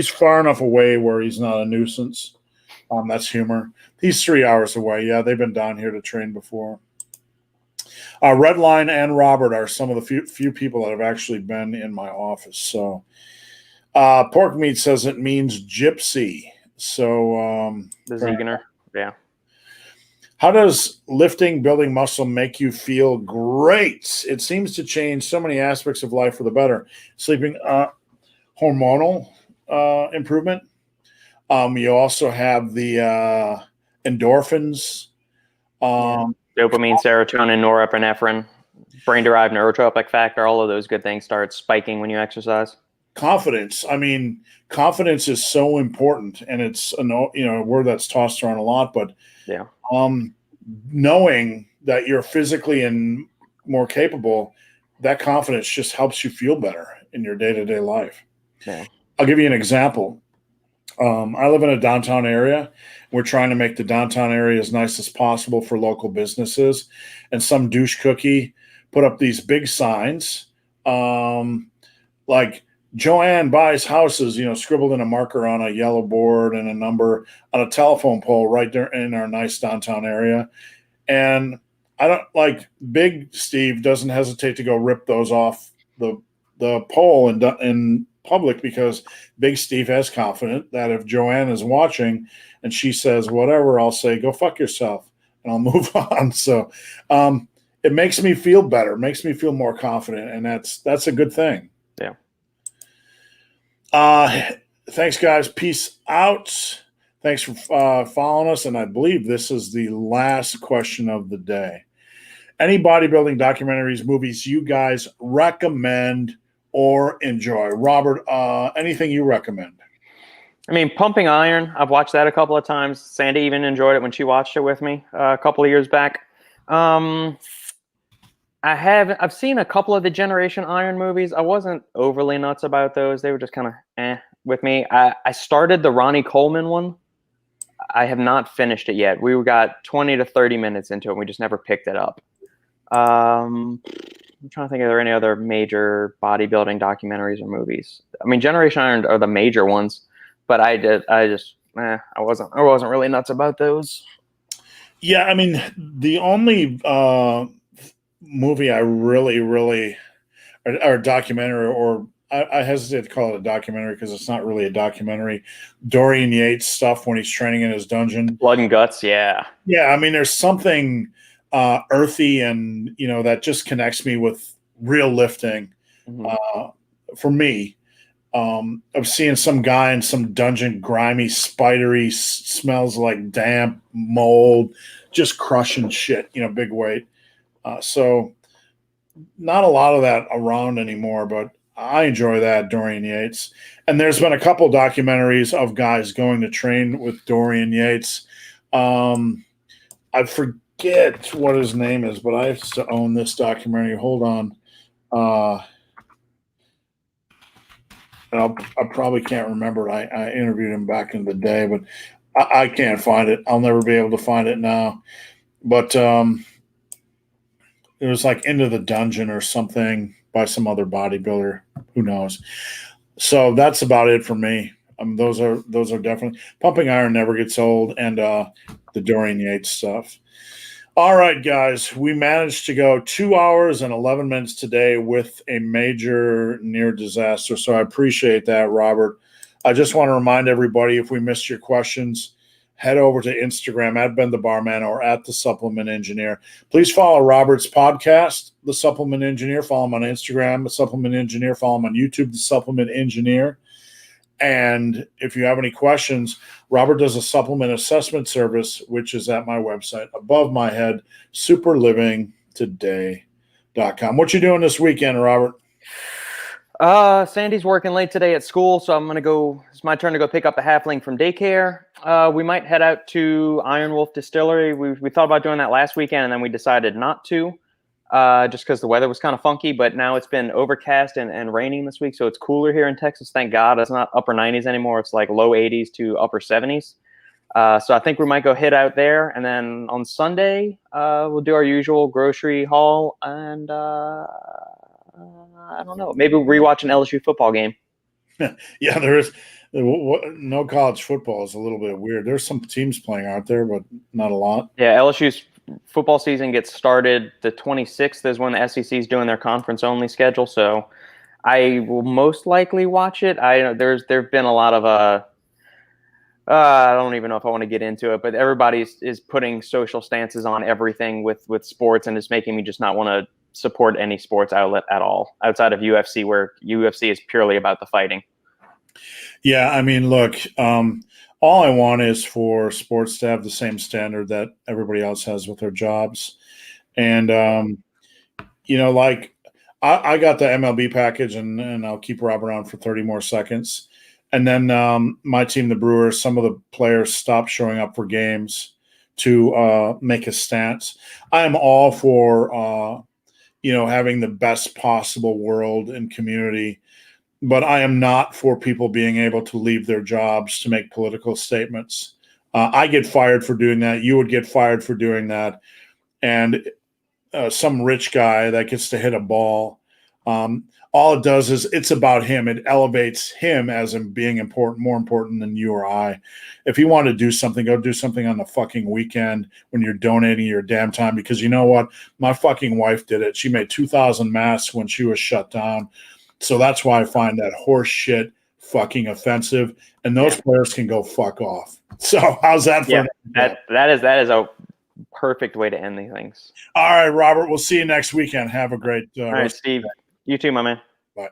far enough away where he's not a nuisance. That's humor. He's 3 hours away. Yeah, they've been down here to train before. Redline and Robert are some of the few people that have actually been in my office. So, Pork Meat says it means gypsy. So, the Zeganer, yeah. How does lifting, building muscle make you feel? Great. It seems to change so many aspects of life for the better. Sleeping, hormonal improvement. You also have the endorphins. Dopamine, serotonin, norepinephrine, brain-derived neurotropic factor, all of those good things start spiking when you exercise. Confidence. I mean, confidence is so important, and it's a word that's tossed around a lot, but yeah. Knowing that you're physically and more capable, that confidence just helps you feel better in your day-to-day life. Yeah. I'll give you an example. I live in a downtown area. We're trying to make the downtown area as nice as possible for local businesses. And some douche cookie put up these big signs like Joanne buys houses, scribbled in a marker on a yellow board and a number on a telephone pole right there in our nice downtown area. And I don't like Big Steve doesn't hesitate to go rip those off the pole in public, because Big Steve has confidence that if Joanne is watching and she says whatever, I'll say, go fuck yourself, and I'll move on. So it makes me feel better, makes me feel more confident, and that's a good thing. Yeah. Thanks, guys. Peace out. Thanks for following us. And I believe this is the last question of the day. Any bodybuilding documentaries, movies you guys recommend or enjoy? Robert, anything you recommend? I mean, Pumping Iron, I've watched that a couple of times. Sandy even enjoyed it when she watched it with me a couple of years back. I've seen a couple of the Generation Iron movies. I wasn't overly nuts about those. They were just kind of with me. I started the Ronnie Coleman one. I have not finished it yet. We got 20 to 30 minutes into it. We just never picked it up. I'm trying to think, are there any other major bodybuilding documentaries or movies? I mean, Generation Iron are the major ones, but I wasn't really nuts about those. Yeah, I mean, the only movie I really, or documentary, or I hesitate to call it a documentary because it's not really a documentary. Dorian Yates stuff when he's training in his dungeon. Blood and Guts, yeah. Yeah, I mean, there's something earthy and, that just connects me with real lifting. For me, of seeing some guy in some dungeon, grimy, spidery, smells like damp, mold, just crushing shit, big weight. So not a lot of that around anymore, but I enjoy that, Dorian Yates. And there's been a couple documentaries of guys going to train with Dorian Yates. I forget what his name is, but I have to own this documentary. Hold on. I probably can't remember it. I interviewed him back in the day, but I can't find it. I'll never be able to find it now. But it was like Into the Dungeon or something by some other bodybuilder. Who knows? So that's about it for me. Those are definitely Pumping Iron never gets old, and the Dorian Yates stuff. All right, guys, we managed to go 2 hours and 11 minutes today with a major near disaster. So I appreciate that, Robert. I just want to remind everybody, if we missed your questions, head over to Instagram at Ben the Barman or at the Supplement Engineer. Please follow Robert's podcast, The Supplement Engineer. Follow him on Instagram, The Supplement Engineer. Follow him on YouTube, The Supplement Engineer. And if you have any questions, Robert does a supplement assessment service, which is at my website above my head, superlivingtoday.com. What you doing this weekend, Robert? Sandy's working late today at school, so I'm going to go. It's my turn to go pick up the halfling from daycare. We might head out to Iron Wolf Distillery. We thought about doing that last weekend, and then we decided not to, just because the weather was kind of funky. But now it's been overcast and raining this week, so it's cooler here in Texas. Thank God. It's not upper 90s anymore. It's like low 80s to upper 70s. So I think we might go hit out there, and then on Sunday we'll do our usual grocery haul, and I don't know. Maybe we'll rewatch an LSU football game. Yeah, there is. No college football is a little bit weird. There's some teams playing out there, but not a lot. Yeah, LSU's football season gets started the 26th is when the SEC is doing their conference-only schedule, so I will most likely watch it. There've been a lot of I don't even know if I want to get into it, but everybody is putting social stances on everything with sports, and it's making me just not want to support any sports outlet at all outside of UFC, where UFC is purely about the fighting. Yeah, I mean, look, all I want is for sports to have the same standard that everybody else has with their jobs. And, like I got the MLB package, and I'll keep Rob around for 30 more seconds. And then my team, the Brewers, some of the players stopped showing up for games to make a stance. I am all for having the best possible world and community, but I am not for people being able to leave their jobs to make political statements. I get fired for doing that. You would get fired for doing that. And some rich guy that gets to hit a ball, all it does is it's about him. It elevates him as in being important, more important than you or I. If you want to do something, go do something on the fucking weekend when you're donating your damn time, because you know what? My fucking wife did it. She made 2,000 masks when she was shut down. So that's why I find that horse shit fucking offensive. And those players can go fuck off. So how's that for that is a perfect way to end these things. All right, Robert. We'll see you next weekend. Have a great all right, Steve. You too, my man. Bye.